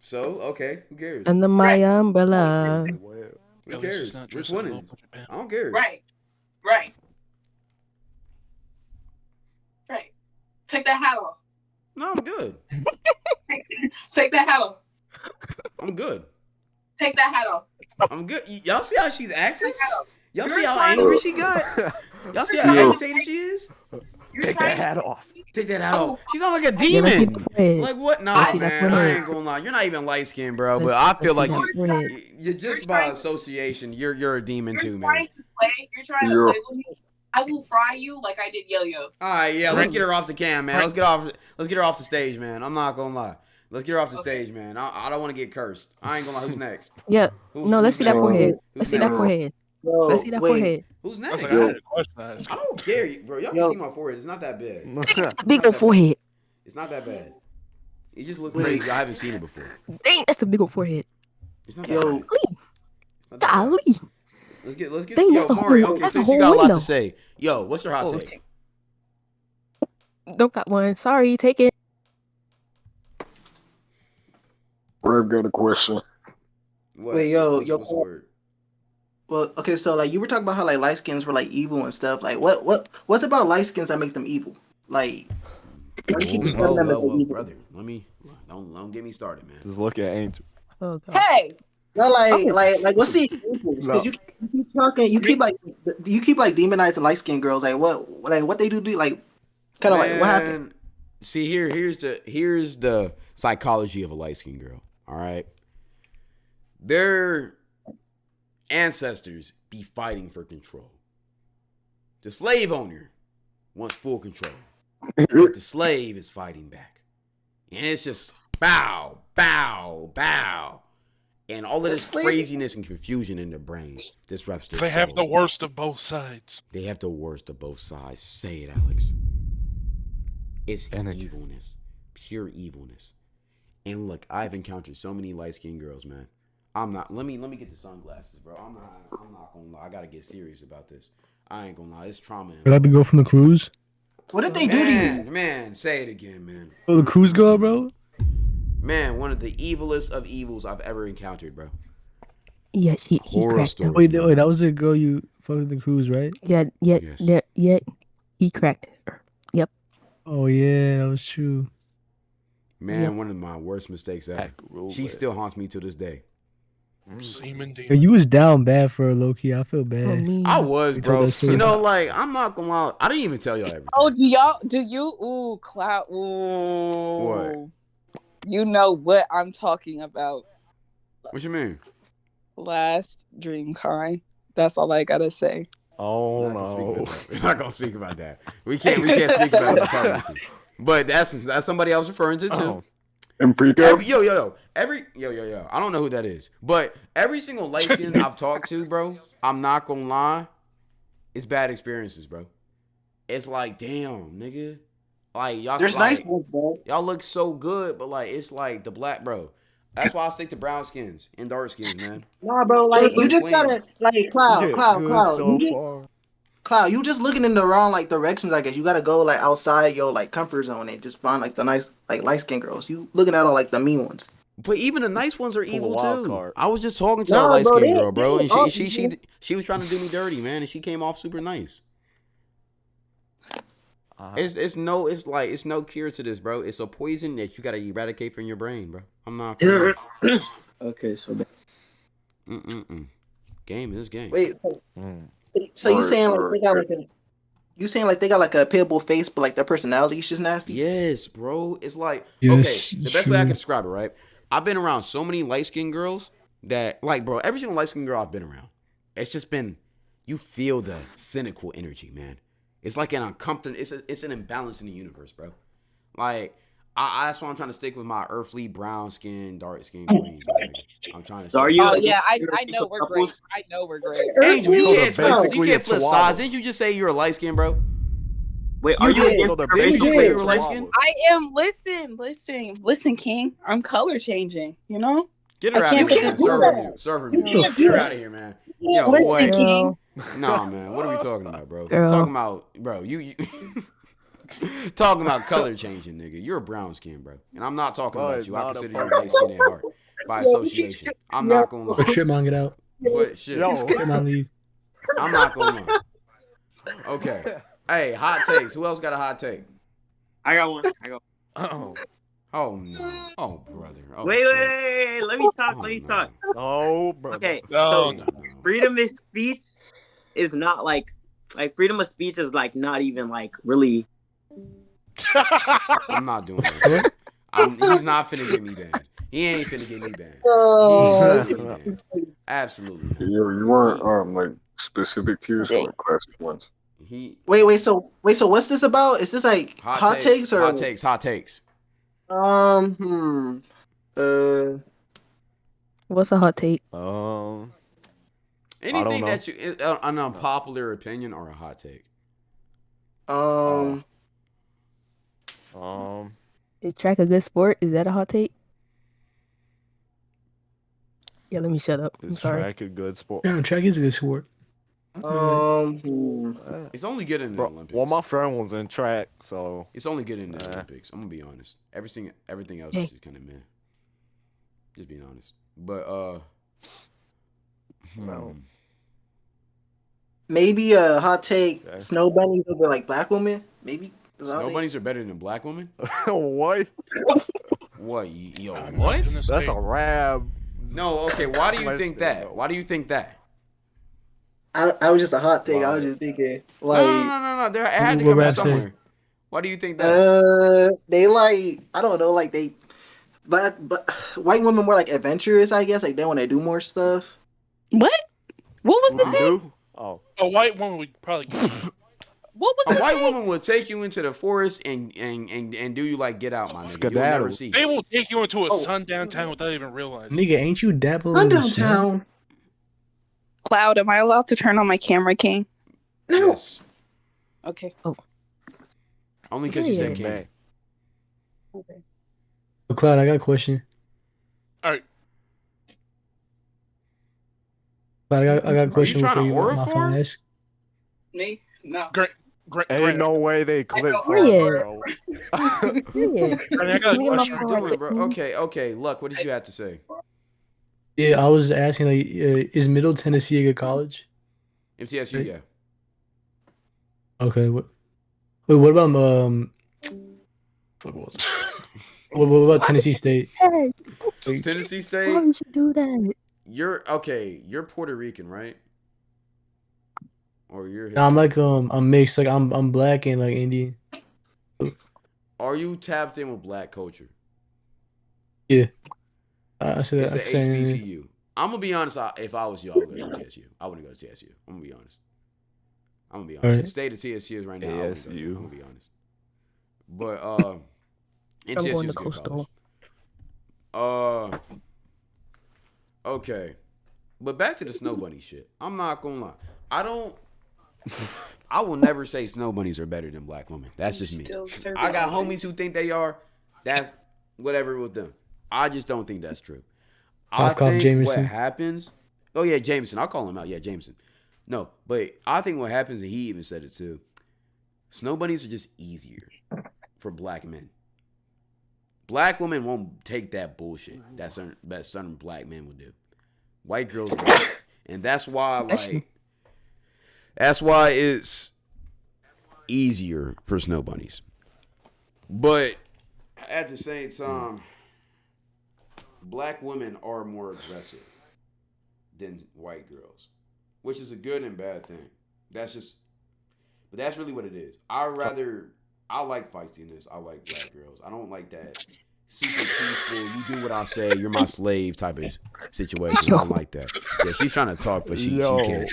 [SPEAKER 1] So, okay, who cares?
[SPEAKER 8] Under my umbrella.
[SPEAKER 1] Who cares? We're 20. I don't care.
[SPEAKER 2] Right. Take that hat off.
[SPEAKER 1] No, I'm good.
[SPEAKER 2] Take that hat off.
[SPEAKER 1] I'm good.
[SPEAKER 2] Take that hat off.
[SPEAKER 1] I'm good. Y'all see how she's acting? Y'all see
[SPEAKER 2] You're
[SPEAKER 1] how
[SPEAKER 2] trying
[SPEAKER 1] angry
[SPEAKER 2] to-
[SPEAKER 1] she got? Y'all see how
[SPEAKER 6] Yeah.
[SPEAKER 1] agitated she is?
[SPEAKER 5] Take that hat off.
[SPEAKER 1] Take that hat off. She sounds like a
[SPEAKER 8] Yeah, let's see
[SPEAKER 1] demon.
[SPEAKER 8] that forehead.
[SPEAKER 1] Like what? Nah,
[SPEAKER 8] Let's see that
[SPEAKER 1] man. I
[SPEAKER 8] forehead.
[SPEAKER 1] ain't gonna lie. You're not even light skinned, bro. But
[SPEAKER 8] Let's-
[SPEAKER 1] I feel
[SPEAKER 8] let's
[SPEAKER 1] like
[SPEAKER 8] see that forehead.
[SPEAKER 1] you're just by association. You're a demon too, man.
[SPEAKER 2] Trying to play. You're trying to
[SPEAKER 6] Yeah.
[SPEAKER 2] play with me. I will fry you like I did Yo-Yo.
[SPEAKER 1] All right, yeah. Let's get her off the cam, man. Let's get her off the stage, man. I'm not gonna lie. Let's get her off the stage, man. I don't want to get cursed. I ain't gonna lie. Who's next?
[SPEAKER 8] Yeah. No, let's see that
[SPEAKER 1] next?
[SPEAKER 8] forehead.
[SPEAKER 1] Who's
[SPEAKER 8] Let's see that
[SPEAKER 1] next?
[SPEAKER 8] forehead.
[SPEAKER 4] Yo,
[SPEAKER 8] Let's see that
[SPEAKER 4] wait.
[SPEAKER 8] forehead.
[SPEAKER 1] Who's
[SPEAKER 5] I
[SPEAKER 1] next?
[SPEAKER 5] was like, I had a question to ask.
[SPEAKER 1] I don't care, bro. Y'all can
[SPEAKER 4] Yo.
[SPEAKER 1] see my forehead. It's not that bad.
[SPEAKER 8] It's a big old forehead.
[SPEAKER 1] It's not that bad. It just looks crazy. I haven't seen it before.
[SPEAKER 8] Dang, that's a big old forehead.
[SPEAKER 1] It's not that
[SPEAKER 4] Yo.
[SPEAKER 1] bad. It's not that bad.
[SPEAKER 8] Golly.
[SPEAKER 1] Let's get.
[SPEAKER 8] Dang,
[SPEAKER 1] Yo,
[SPEAKER 8] that's a
[SPEAKER 1] Mari.
[SPEAKER 8] whole-
[SPEAKER 1] Okay,
[SPEAKER 8] that's a
[SPEAKER 1] since you
[SPEAKER 8] whole
[SPEAKER 1] got a lot
[SPEAKER 8] window.
[SPEAKER 1] to say, yo, what's your hot
[SPEAKER 8] Oh,
[SPEAKER 1] take?
[SPEAKER 8] Don't got one. Sorry, take it.
[SPEAKER 6] I've got a question.
[SPEAKER 1] What?
[SPEAKER 4] Wait, yo,
[SPEAKER 1] What's the word?
[SPEAKER 4] Well, okay, so like you were talking about how like light skins were like evil and stuff. Like what's about light skins that make them evil? Like why do you keep
[SPEAKER 1] Whoa,
[SPEAKER 4] describing them as
[SPEAKER 1] whoa,
[SPEAKER 4] evil?
[SPEAKER 1] brother. Don't get me started, man.
[SPEAKER 5] Just look at Angel.
[SPEAKER 8] Oh, God.
[SPEAKER 2] Hey,
[SPEAKER 4] No, like what's the examples?
[SPEAKER 5] No.
[SPEAKER 4] Because you keep talking, you keep like demonizing light skinned girls. Like what they do like kind of like what happened?
[SPEAKER 1] Man, see here's the psychology of a light skinned girl. All right, their ancestors be fighting for control. The slave owner wants full control, but the slave is fighting back, and it's just bow, bow, bow, and all of this craziness and confusion in their brains disrupts their
[SPEAKER 12] They have
[SPEAKER 1] soul.
[SPEAKER 12] the worst of both sides.
[SPEAKER 1] They have the worst of both sides. Say it, Alex. It's evilness, pure evilness. And look, I've encountered so many light-skinned girls, man. I'm not. Let me get the sunglasses, bro. I'm not gonna lie. I gotta get serious about this. I ain't gonna lie. It's trauma.
[SPEAKER 10] You like the girl from the cruise?
[SPEAKER 4] What did they do to you?
[SPEAKER 1] Man, say it again, man.
[SPEAKER 10] Oh, the cruise girl, bro.
[SPEAKER 1] Man, one of the evilest of evils I've ever encountered, bro.
[SPEAKER 8] Yeah, he
[SPEAKER 1] Horror
[SPEAKER 8] cracked
[SPEAKER 1] story.
[SPEAKER 8] her.
[SPEAKER 10] Wait, that was the girl you fucked with the cruise, right?
[SPEAKER 8] Yeah, he cracked her. Yep.
[SPEAKER 10] Oh yeah, that was true.
[SPEAKER 1] Man,
[SPEAKER 8] Yeah.
[SPEAKER 1] one of my worst mistakes ever. She still haunts me to this day.
[SPEAKER 12] Semen
[SPEAKER 10] Yo, you was down bad for her, low key. I feel bad.
[SPEAKER 1] I was,
[SPEAKER 10] You told
[SPEAKER 1] bro.
[SPEAKER 10] that story.
[SPEAKER 1] You know, like I'm not gonna lie. I didn't even tell y'all everything.
[SPEAKER 2] oh, do you, ooh, Cloud, ooh.
[SPEAKER 1] What?
[SPEAKER 2] You know what I'm talking about.
[SPEAKER 1] What you mean?
[SPEAKER 2] Last Dream Kind. That's all I gotta say.
[SPEAKER 5] Oh
[SPEAKER 1] We're not gonna speak about that. We can't speak about it publicly. But that's somebody I was referring to too.
[SPEAKER 5] Oh.
[SPEAKER 6] And Pico?
[SPEAKER 1] Yo. I don't know who that is. But every single light skin I've talked to, bro, I'm not gonna lie, it's bad experiences, bro. It's like, damn, nigga. Like y'all
[SPEAKER 4] There's
[SPEAKER 1] like,
[SPEAKER 4] nice ones, bro.
[SPEAKER 1] Y'all look so good, but like it's like the black bro. That's why I stick to brown skins and dark skins, man.
[SPEAKER 4] Nah, bro, like you just gotta like Cloud.
[SPEAKER 5] So
[SPEAKER 4] You just,
[SPEAKER 5] far.
[SPEAKER 4] Cloud, you just looking in the wrong like directions, I guess. You gotta go like outside your like comfort zone and just find like the nice like light skinned girls. You looking at all like the mean ones.
[SPEAKER 1] But even the nice ones are evil
[SPEAKER 5] wild
[SPEAKER 1] too.
[SPEAKER 5] card.
[SPEAKER 1] I was just talking to
[SPEAKER 4] Nah,
[SPEAKER 1] a light
[SPEAKER 4] bro,
[SPEAKER 1] skinned
[SPEAKER 4] they-
[SPEAKER 1] girl, bro,
[SPEAKER 4] they
[SPEAKER 1] and
[SPEAKER 4] all
[SPEAKER 1] she was trying to do me dirty, man, and she came off super nice. It's no cure to this, bro. It's a poison that you gotta eradicate from your brain, bro. I'm not.
[SPEAKER 13] Okay, so
[SPEAKER 1] Game is game.
[SPEAKER 4] Wait, so you saying like they got like a you saying like they got like a payable face, but like their personality is just nasty?
[SPEAKER 1] Yes, bro. It's like
[SPEAKER 10] Yes,
[SPEAKER 1] okay, the best way I
[SPEAKER 10] true.
[SPEAKER 1] can describe it, right? I've been around so many light skinned girls that like, bro, every single light skinned girl I've been around, it's just been you feel the cynical energy, man. It's like an uncomfortable. It's an imbalance in the universe, bro. Like that's why I'm trying to stick with my earthly brown skin, dark skin queens. Man. I'm trying to.
[SPEAKER 13] So are
[SPEAKER 1] stick-
[SPEAKER 13] you-
[SPEAKER 2] Oh yeah, I
[SPEAKER 13] You're
[SPEAKER 2] know we're great. I know we're great.
[SPEAKER 1] Angel, you
[SPEAKER 5] So
[SPEAKER 1] can't flip,
[SPEAKER 5] basically
[SPEAKER 1] you can't
[SPEAKER 5] it's
[SPEAKER 1] flip
[SPEAKER 5] Chihuahua.
[SPEAKER 1] sides. Didn't you just say you're a light skin, bro?
[SPEAKER 13] Wait, are you
[SPEAKER 4] did.
[SPEAKER 13] against
[SPEAKER 5] So they're
[SPEAKER 1] Didn't you
[SPEAKER 5] basically
[SPEAKER 1] say
[SPEAKER 5] a
[SPEAKER 1] you were light
[SPEAKER 5] chihuahua.
[SPEAKER 1] skin?
[SPEAKER 2] I am. Listen, King. I'm color changing. You know.
[SPEAKER 1] Get her
[SPEAKER 2] I
[SPEAKER 1] out of
[SPEAKER 2] can't
[SPEAKER 1] here,
[SPEAKER 2] get
[SPEAKER 1] man.
[SPEAKER 2] the-
[SPEAKER 1] Serve her mute. Serve her mute. Get her out of here, man. Yo,
[SPEAKER 2] Listen,
[SPEAKER 1] boy.
[SPEAKER 2] King.
[SPEAKER 1] Nah, man. What are we talking about, bro?
[SPEAKER 8] Girl.
[SPEAKER 1] Talking about, bro. You talking about color changing, nigga. You're a brown skin, bro, and I'm not talking
[SPEAKER 5] Bro,
[SPEAKER 1] about
[SPEAKER 5] it's
[SPEAKER 1] you. I
[SPEAKER 5] not
[SPEAKER 1] consider
[SPEAKER 5] a
[SPEAKER 1] you light skin at heart by association. I'm not gonna
[SPEAKER 10] But
[SPEAKER 1] lie,
[SPEAKER 10] Chipmunk, get out.
[SPEAKER 1] but shit,
[SPEAKER 5] Yo.
[SPEAKER 10] Chipmunk, leave.
[SPEAKER 1] I'm not gonna lie. Okay. Hey, hot takes. Who else got a hot take?
[SPEAKER 13] I got one.
[SPEAKER 5] Oh.
[SPEAKER 1] Oh no. Oh Oh,
[SPEAKER 13] Wait. Let me talk. Let me talk.
[SPEAKER 5] Oh, bro.
[SPEAKER 13] Okay,
[SPEAKER 12] No,
[SPEAKER 13] so freedom of speech is not like freedom of speech is like not even like really.
[SPEAKER 1] I'm not doing that. He's not finna get me banned. He ain't finna get me banned. He ain't finna get me banned. Absolutely not.
[SPEAKER 6] You weren't like specific tiers or like classic ones.
[SPEAKER 4] Wait. So what's this about? Is this like hot takes or
[SPEAKER 1] hot takes?
[SPEAKER 8] What's a hot take?
[SPEAKER 1] Anything that you an unpopular opinion or a hot take.
[SPEAKER 8] Is track a good sport? Is that a hot take? Yeah, let me shut up. I'm
[SPEAKER 5] Is
[SPEAKER 8] sorry.
[SPEAKER 5] track a good sport?
[SPEAKER 10] Yeah, track is a good sport.
[SPEAKER 1] It's only good in the Olympics.
[SPEAKER 5] Well, my friend was in track, so
[SPEAKER 1] it's only good in the Olympics. I'm gonna be honest. Everything else is kind of meh. Just being honest. But
[SPEAKER 4] maybe a hot take. Snow bunnies over like black women. Maybe
[SPEAKER 1] snow bunnies are better than black women.
[SPEAKER 5] What?
[SPEAKER 1] What? Yo, what?
[SPEAKER 5] That's a rap.
[SPEAKER 1] No, okay. Why do you think that? Why do you think that?
[SPEAKER 4] I was just a hot take. I was just thinking like
[SPEAKER 1] no. There had to come from somewhere. Why do you think that?
[SPEAKER 4] They like I don't know like they, but white women more like adventurous. I guess like they want to do more stuff.
[SPEAKER 2] What? What was the take?
[SPEAKER 5] Oh,
[SPEAKER 12] a white woman would probably.
[SPEAKER 2] What was
[SPEAKER 1] a white woman will take you into the forest and do you like get out, my nigga. You'll never see.
[SPEAKER 12] They will take you into a sundown town without even realizing.
[SPEAKER 10] Nigga, ain't you dabbling in the
[SPEAKER 4] town?
[SPEAKER 2] Cloud, am I allowed to turn on my camera, King?
[SPEAKER 4] No.
[SPEAKER 1] Yes.
[SPEAKER 2] Okay.
[SPEAKER 8] Oh.
[SPEAKER 1] Only because you said King.
[SPEAKER 2] Okay.
[SPEAKER 10] Cloud, I got a question.
[SPEAKER 12] All right.
[SPEAKER 10] But I got a question
[SPEAKER 1] trying
[SPEAKER 10] before
[SPEAKER 1] to
[SPEAKER 10] you
[SPEAKER 1] order
[SPEAKER 10] my
[SPEAKER 1] for
[SPEAKER 10] phone
[SPEAKER 1] him?
[SPEAKER 10] ask.
[SPEAKER 2] Me? No.
[SPEAKER 12] Great.
[SPEAKER 5] Ain't no way they clip for
[SPEAKER 8] Yeah.
[SPEAKER 5] bro.
[SPEAKER 8] Yeah.
[SPEAKER 12] I got a
[SPEAKER 1] What
[SPEAKER 12] question.
[SPEAKER 1] you doing, bro? Okay. Luck, what did you have to say?
[SPEAKER 10] Yeah, I was asking like, is Middle Tennessee a good college?
[SPEAKER 1] MTSU, yeah.
[SPEAKER 10] Okay. Wait, what about what about Tennessee State?
[SPEAKER 8] Hey,
[SPEAKER 1] Tennessee
[SPEAKER 8] why
[SPEAKER 1] State.
[SPEAKER 8] would you do that?
[SPEAKER 1] You're Puerto Rican, right? Or you're
[SPEAKER 10] Nah, I'm like I'm mixed. Like I'm black and like Indian.
[SPEAKER 1] Are you tapped in with black culture?
[SPEAKER 10] Yeah. I said
[SPEAKER 1] It's
[SPEAKER 10] that.
[SPEAKER 1] an HBCU. I'm gonna be honest. If I was you, I would go to TSU. I wouldn't go to TSU. I'm gonna be honest.
[SPEAKER 10] Right.
[SPEAKER 1] The state of TSU is right now.
[SPEAKER 5] ASU.
[SPEAKER 1] I'm gonna be honest. But
[SPEAKER 8] I'm
[SPEAKER 1] TSU
[SPEAKER 8] going
[SPEAKER 1] is
[SPEAKER 8] to
[SPEAKER 1] a good
[SPEAKER 8] Coastal.
[SPEAKER 1] college. Okay. But back to the snow bunny shit. I'm not gonna lie. I will never say snow bunnies are better than black women. That's just me. I got homies who think they are. That's whatever with them. I just don't think that's true. I think
[SPEAKER 10] Jameson.
[SPEAKER 1] what happens. Oh yeah, Jameson. I'll call him out. Yeah, Jameson. No, but I think what happens, and he even said it too. Snow bunnies are just easier for black men. Black women won't take that bullshit that certain black men would do. White girls will. And that's why it's easier for snow bunnies. But at the same time, black women are more aggressive than white girls, which is a good and bad thing. But that's really what it is. I like feistiness. I like black girls. I don't like that super peaceful, you do what I say, you're my slave type of situation. I don't like that. Yeah, she's trying to talk, but she can't.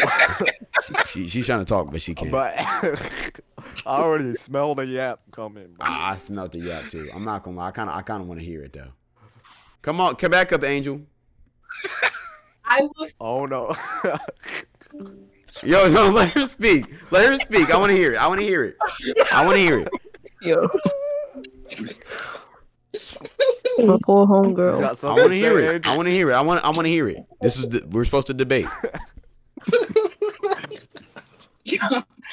[SPEAKER 1] She's trying to talk, but she can't.
[SPEAKER 5] But I already smell the yap coming.
[SPEAKER 1] I smelled the yap too. I'm not gonna lie. I kind of want to hear it though. Come on, come back up, Angel.
[SPEAKER 5] Oh no.
[SPEAKER 1] Yo, let her speak. Let her speak. I want to hear it. I want to hear it.
[SPEAKER 8] Yo. My poor homegirl.
[SPEAKER 1] I want to hear it. I want to hear it. We're supposed to debate.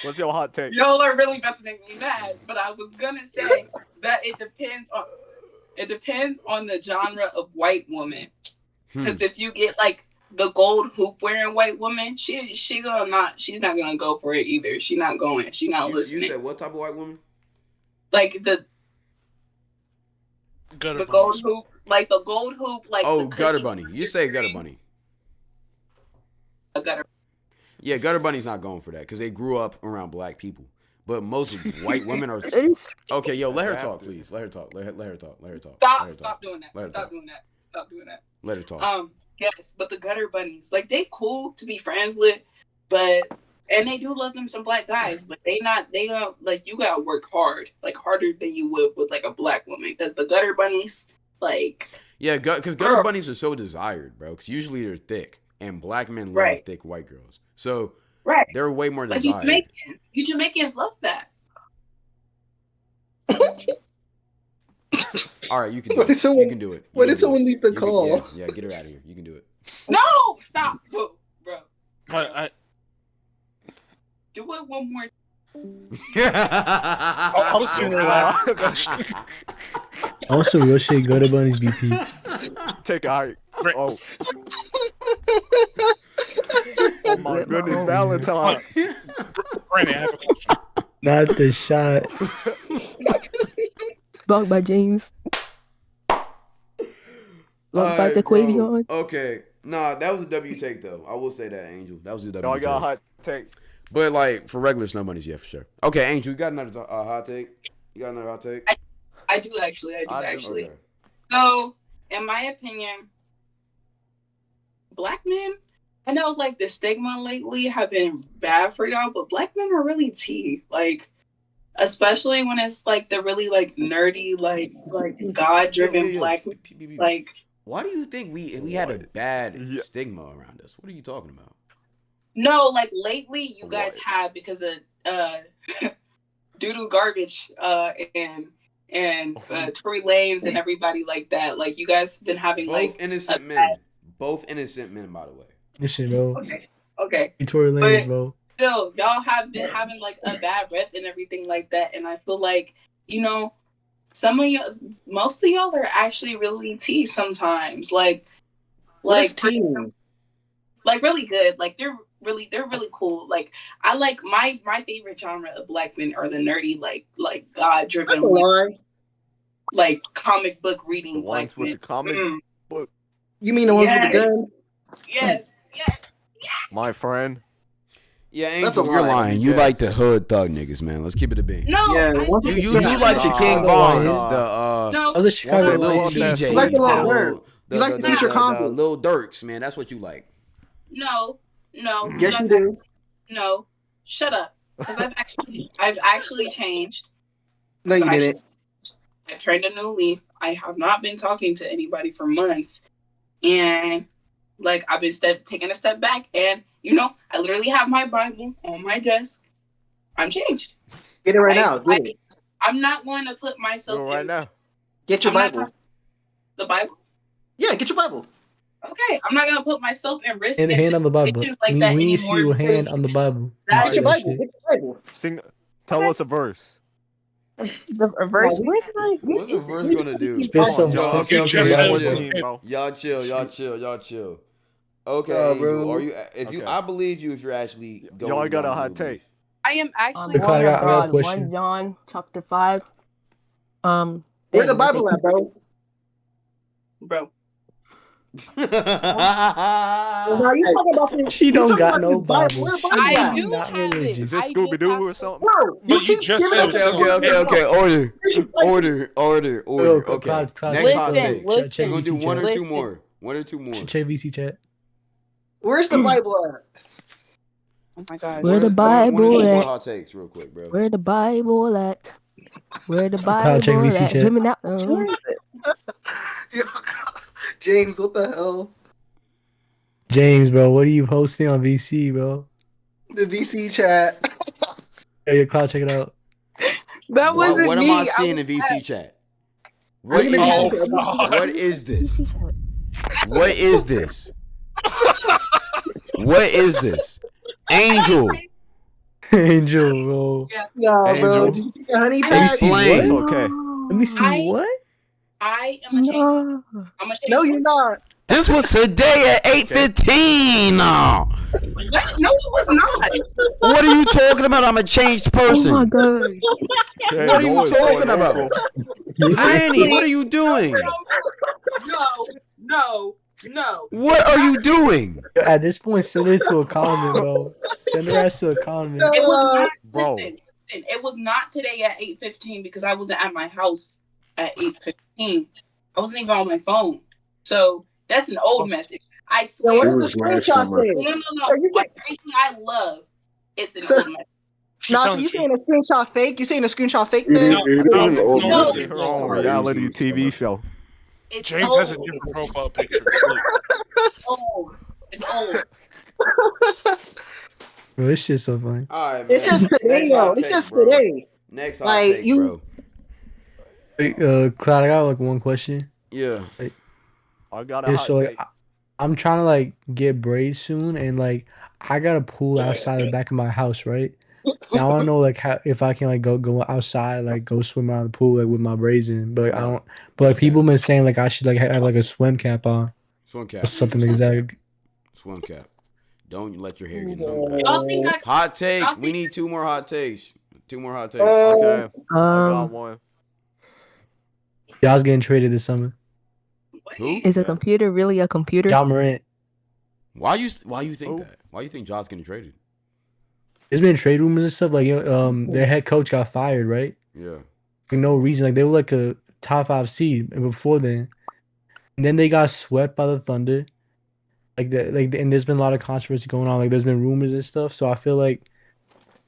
[SPEAKER 5] What's your hot take?
[SPEAKER 2] Y'all are really about to make me mad, but I was gonna say that it depends on the genre of white woman. Because if you get like the gold hoop wearing white woman, she's not gonna go for it either. She's not listening.
[SPEAKER 1] You said what type of white woman?
[SPEAKER 2] Like
[SPEAKER 12] Gutter
[SPEAKER 2] gold hoop, like the gold hoop, like
[SPEAKER 1] Oh,
[SPEAKER 2] the
[SPEAKER 1] gutter
[SPEAKER 2] cookie-
[SPEAKER 1] bunny. You say gutter bunny.
[SPEAKER 2] A gutter.
[SPEAKER 1] Yeah, gutter bunny's not going for that because they grew up around black people. But most white women are. Okay, yo, let her talk, please. Let her talk. Let her talk. Let her talk.
[SPEAKER 2] Stop doing that. Stop doing that. Stop doing that.
[SPEAKER 1] Let her talk.
[SPEAKER 2] Yes, but the gutter bunnies, like they cool to be friends with, but and they do love them some black guys, but they like you gotta work hard, like harder than you would with like a black woman, because the gutter bunnies, like
[SPEAKER 1] Yeah, because gutter bunnies are so desired, bro. Because usually they're thick, and black men love thick white girls. So they're way more
[SPEAKER 2] like
[SPEAKER 1] desired.
[SPEAKER 2] you Jamaicans love that.
[SPEAKER 1] All right, you can do it. You can do it.
[SPEAKER 4] Why did someone leave the call?
[SPEAKER 1] Yeah, get her out of here. You can do it.
[SPEAKER 2] No, stop, bro.
[SPEAKER 12] I
[SPEAKER 2] Do it one more.
[SPEAKER 12] I was too loud.
[SPEAKER 10] Also, real shit, gutter bunnies BP.
[SPEAKER 5] Take a hike. Oh. Oh my goodness, Valentine.
[SPEAKER 12] Brandon, I have a question.
[SPEAKER 10] Not the shot.
[SPEAKER 8] Blocked by James. Blocked by the Quavion.
[SPEAKER 1] Okay. Nah, that was a W take though. I will say that, Angel. That was a W take.
[SPEAKER 5] Y'all got a hot take.
[SPEAKER 1] But like for regular snow bunnies, yeah, for sure. Okay, Angel, you got another hot take? You got another hot take?
[SPEAKER 2] I do actually.
[SPEAKER 1] Okay.
[SPEAKER 2] So, in my opinion, black men, I know like the stigma lately have been bad for y'all, but black men are really tea. Like, especially when it's like the really like nerdy, like God-driven black, like.
[SPEAKER 1] Why do you think we had a bad stigma around us? What are you talking about?
[SPEAKER 2] No, like lately you guys have because of doo-doo garbage and Tory Lanez and everybody like that. Like you guys been having
[SPEAKER 1] both innocent men. Both innocent men, by the way.
[SPEAKER 10] Listen, bro.
[SPEAKER 2] Okay.
[SPEAKER 10] Tory Lanez, bro.
[SPEAKER 2] Still, y'all have been having like a bad rep and everything like that, and I feel like some of y'all, most of y'all are actually really tea sometimes. Like really good. Like they're really cool. Like I like my favorite genre of black men are the nerdy, like God driven, like comic book reading black men.
[SPEAKER 5] With the comic book.
[SPEAKER 4] You mean the ones with the gun?
[SPEAKER 2] Yes.
[SPEAKER 5] My friend.
[SPEAKER 1] Yeah, Angel, you're lying. You like the hood thug niggas, man. Let's keep it a bean.
[SPEAKER 2] No,
[SPEAKER 1] you like the King Vons, the little TJs,
[SPEAKER 4] you like the Lil Durk. You like the Future Combo,
[SPEAKER 1] Lil Durks, man. That's what you like.
[SPEAKER 2] No.
[SPEAKER 4] Yes, you do.
[SPEAKER 2] No, shut up. Because I've actually changed.
[SPEAKER 4] No, you didn't.
[SPEAKER 2] I turned a new leaf. I have not been talking to anybody for months, and like I've been taking a step back, and I literally have my Bible on my desk. I'm changed.
[SPEAKER 4] Get it right now. Get it.
[SPEAKER 2] I'm not going to put myself
[SPEAKER 5] right now.
[SPEAKER 4] Get your Bible.
[SPEAKER 2] The Bible?
[SPEAKER 4] Yeah, get your Bible.
[SPEAKER 2] Okay, I'm not gonna put myself in risk.
[SPEAKER 10] And a hand on the Bible.
[SPEAKER 2] Like
[SPEAKER 10] we need to see your hand on the Bible.
[SPEAKER 4] Get your Bible. Get your Bible.
[SPEAKER 5] Tell us a verse.
[SPEAKER 9] A verse?
[SPEAKER 1] What's the verse gonna do?
[SPEAKER 10] Spit some.
[SPEAKER 1] Y'all chill. Okay, Angel, are you? I believe you if you're actually going.
[SPEAKER 5] Y'all got a hot take.
[SPEAKER 2] I am actually.
[SPEAKER 10] I got a question.
[SPEAKER 8] 1 John chapter 5.
[SPEAKER 4] Where's the Bible at, bro?
[SPEAKER 2] Now
[SPEAKER 4] you talking about this?
[SPEAKER 10] She don't got no Bible.
[SPEAKER 2] I do
[SPEAKER 10] not
[SPEAKER 2] have
[SPEAKER 10] religious.
[SPEAKER 5] Is this Scooby Doo or something?
[SPEAKER 12] But you just said
[SPEAKER 1] Okay. Order. Okay. Next hot take. We're gonna do one or two more.
[SPEAKER 10] Check VC chat.
[SPEAKER 4] Where's the Bible at?
[SPEAKER 2] Oh my gosh.
[SPEAKER 8] Where the Bible at?
[SPEAKER 1] Hot takes, real quick, bro.
[SPEAKER 8] Where the Bible at? Where the Bible
[SPEAKER 10] check VC
[SPEAKER 8] at?
[SPEAKER 10] chat.
[SPEAKER 8] Women out.
[SPEAKER 4] James, what the hell?
[SPEAKER 10] James, bro, what are you posting on VC, bro?
[SPEAKER 4] The VC chat.
[SPEAKER 10] Hey, Cloud, check it out.
[SPEAKER 2] That wasn't
[SPEAKER 1] what
[SPEAKER 2] me.
[SPEAKER 1] am I seeing in VC chat? What is this? What is this? What is this? Angel,
[SPEAKER 10] bro.
[SPEAKER 4] Yeah, bro. Did you take a honey pack?
[SPEAKER 1] Explain.
[SPEAKER 5] Okay.
[SPEAKER 10] Let me see what?
[SPEAKER 2] I am a change. I'm a change.
[SPEAKER 4] No, you're not.
[SPEAKER 1] This was today at 8:15.
[SPEAKER 2] What? No, it was not.
[SPEAKER 1] What are you talking about? I'm a changed person.
[SPEAKER 8] Oh my god.
[SPEAKER 1] What are you talking about? Annie, what are you doing?
[SPEAKER 2] No.
[SPEAKER 1] What are you doing?
[SPEAKER 10] At this point, send her to a convent, bro. Send her ass to a convent.
[SPEAKER 2] It was not.
[SPEAKER 5] Bro.
[SPEAKER 2] Listen, it was not today at 8:15 because I wasn't at my house at 8:15. I wasn't even on my phone. So that's an old message. I swear.
[SPEAKER 6] It was last summer.
[SPEAKER 2] No. Like everything I love, it's an old message.
[SPEAKER 4] No, so you saying a screenshot fake? You saying a screenshot fake
[SPEAKER 6] It
[SPEAKER 4] there?
[SPEAKER 6] is an old
[SPEAKER 2] No.
[SPEAKER 6] message.
[SPEAKER 5] Her own reality TV show.
[SPEAKER 2] It's
[SPEAKER 12] James
[SPEAKER 2] old.
[SPEAKER 12] has a different profile picture.
[SPEAKER 2] Old. It's old.
[SPEAKER 10] Bro, this shit's so funny.
[SPEAKER 1] All right, man.
[SPEAKER 4] It's just today,
[SPEAKER 1] Next
[SPEAKER 4] yo.
[SPEAKER 1] hot
[SPEAKER 4] It's
[SPEAKER 1] take,
[SPEAKER 4] just
[SPEAKER 1] bro.
[SPEAKER 4] today.
[SPEAKER 1] Next hot
[SPEAKER 4] Like,
[SPEAKER 1] take,
[SPEAKER 4] you-
[SPEAKER 1] bro.
[SPEAKER 10] Wait, Cloud, I got like one question.
[SPEAKER 1] Yeah.
[SPEAKER 10] Like,
[SPEAKER 5] I got a
[SPEAKER 10] yeah,
[SPEAKER 5] hot
[SPEAKER 10] so
[SPEAKER 5] take.
[SPEAKER 10] like, I'm trying to like get braids soon, and like I got a pool outside the back of my house, right? Now I want to know like how, if I can like go outside, like go swim around the pool like with my braids in, but I don't. But like people been saying like I should like have like a swim cap on
[SPEAKER 1] Swim cap.
[SPEAKER 10] or something like that.
[SPEAKER 1] Swim cap. Don't let your hair get in the
[SPEAKER 2] Y'all think I
[SPEAKER 1] Hot take. We need 2 more hot takes. 2 more hot takes.
[SPEAKER 5] Okay. I got one.
[SPEAKER 10] Y'all's getting traded this summer.
[SPEAKER 1] Who?
[SPEAKER 8] Is a computer really a computer?
[SPEAKER 10] John Morant.
[SPEAKER 1] Why you think that? Why you think Josh getting traded?
[SPEAKER 10] There's been trade rumors and stuff like their head coach got fired, right?
[SPEAKER 1] Yeah.
[SPEAKER 10] For no reason. Like they were like a top 5 seed before then. And then they got swept by the Thunder. And there's been a lot of controversy going on. Like there's been rumors and stuff. So I feel like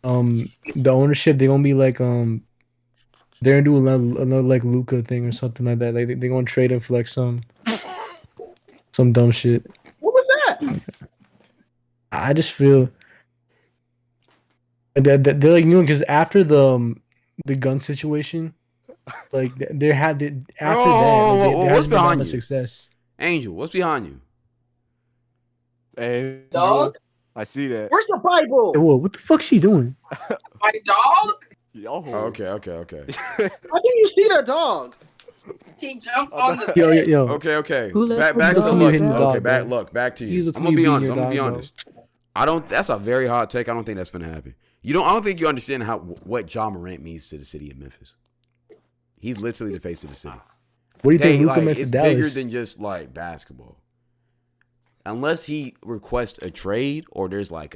[SPEAKER 10] the ownership, they're gonna be like they're gonna do another like Luka thing or something like that. Like they're gonna trade him for like some dumb shit.
[SPEAKER 4] What was that?
[SPEAKER 10] I just feel that they're like because after the gun situation, like there had after that there
[SPEAKER 1] what's
[SPEAKER 10] hasn't been that
[SPEAKER 1] behind
[SPEAKER 10] much
[SPEAKER 1] you?
[SPEAKER 10] success.
[SPEAKER 1] Angel, what's behind you?
[SPEAKER 5] Hey,
[SPEAKER 4] Dog?
[SPEAKER 5] I see that.
[SPEAKER 4] Where's the Bible?
[SPEAKER 10] Hey, whoa, what the fuck's she doing?
[SPEAKER 2] My dog?
[SPEAKER 5] Yo.
[SPEAKER 1] Oh, okay.
[SPEAKER 4] How can you see the dog?
[SPEAKER 2] He jumped on the
[SPEAKER 10] Yo.
[SPEAKER 1] Okay.
[SPEAKER 10] Who let
[SPEAKER 1] Back
[SPEAKER 10] him
[SPEAKER 1] to
[SPEAKER 10] go?
[SPEAKER 1] look.
[SPEAKER 10] Hitting the
[SPEAKER 1] Okay,
[SPEAKER 10] dog,
[SPEAKER 1] back
[SPEAKER 10] bro.
[SPEAKER 1] look. Back to
[SPEAKER 10] He's
[SPEAKER 1] you.
[SPEAKER 10] looking
[SPEAKER 1] I'm gonna be
[SPEAKER 10] beating
[SPEAKER 1] honest.
[SPEAKER 10] your
[SPEAKER 1] I'm gonna be
[SPEAKER 10] dog,
[SPEAKER 1] honest. That's a very hot take. I don't think that's gonna happen. I don't think you understand what John Morant means to the city of Memphis. He's literally the face of the city.
[SPEAKER 10] What do you think Luka meant to
[SPEAKER 1] It's bigger
[SPEAKER 10] Dallas?
[SPEAKER 1] than just like basketball. Unless he requests a trade or there's like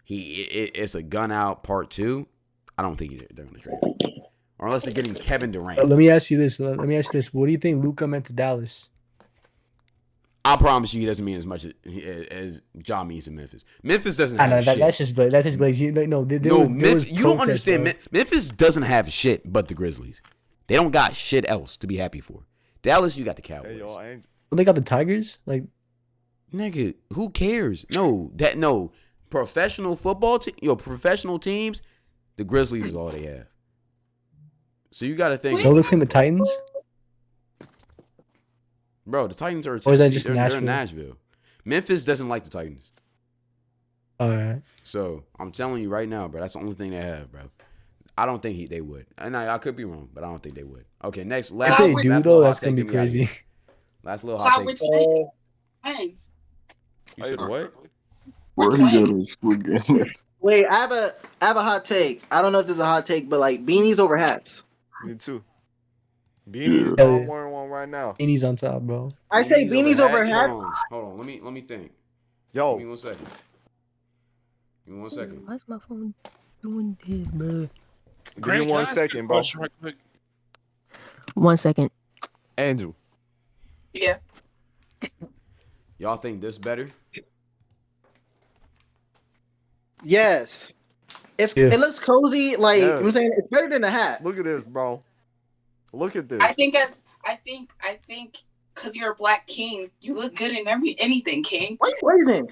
[SPEAKER 1] it's a gun out part 2, I don't think they're gonna trade him. Or unless they're getting Kevin Durant.
[SPEAKER 10] Let me ask you this. What do you think Luka meant to Dallas?
[SPEAKER 1] I promise you, he doesn't mean as much as John means in Memphis. Memphis doesn't
[SPEAKER 10] I
[SPEAKER 1] have
[SPEAKER 10] know
[SPEAKER 1] shit.
[SPEAKER 10] that's just Glaze. You
[SPEAKER 1] don't understand. Memphis doesn't have shit but the Grizzlies. They don't got shit else to be happy for. Dallas, you got the Cowboys.
[SPEAKER 10] Well, they got the Tigers. Like,
[SPEAKER 1] nigga, who cares? No professional football team. Professional teams. The Grizzlies is all they have. So you got to think.
[SPEAKER 10] no, they're playing the Titans.
[SPEAKER 1] Bro, the Titans are.
[SPEAKER 10] Or is that just
[SPEAKER 1] they're
[SPEAKER 10] Nashville?
[SPEAKER 1] in Nashville. Memphis doesn't like the Titans.
[SPEAKER 10] All right.
[SPEAKER 1] So I'm telling you right now, bro. That's the only thing they have, bro. I don't think they would, and I could be wrong, but I don't think they would. Okay, next.
[SPEAKER 10] If they do though, that's gonna be crazy.
[SPEAKER 1] Last little hot take.
[SPEAKER 2] Twins.
[SPEAKER 1] You said what?
[SPEAKER 6] Where he go to Squid Game?
[SPEAKER 4] Wait, I have a hot take. I don't know if this is a hot take, but like beanies over hats.
[SPEAKER 5] Me too. Beanies,
[SPEAKER 10] Yeah.
[SPEAKER 5] I'm wearing one right now.
[SPEAKER 10] Beanies on top, bro.
[SPEAKER 4] I say beanies over hats.
[SPEAKER 1] Hold on. Let me think.
[SPEAKER 5] Yo.
[SPEAKER 1] Give me 1 second. Give me 1 second.
[SPEAKER 8] Why's my phone doing this, bro?
[SPEAKER 5] Give me 1 second, bro.
[SPEAKER 8] 1 second.
[SPEAKER 5] Angel.
[SPEAKER 2] Yeah.
[SPEAKER 1] Y'all think this better?
[SPEAKER 4] Yes. It looks cozy. Like you know what I'm saying, it's better than a hat.
[SPEAKER 5] Look at this, bro. Look at this.
[SPEAKER 2] I think because you're a black king, you look good in anything, king.
[SPEAKER 4] Why are you raising?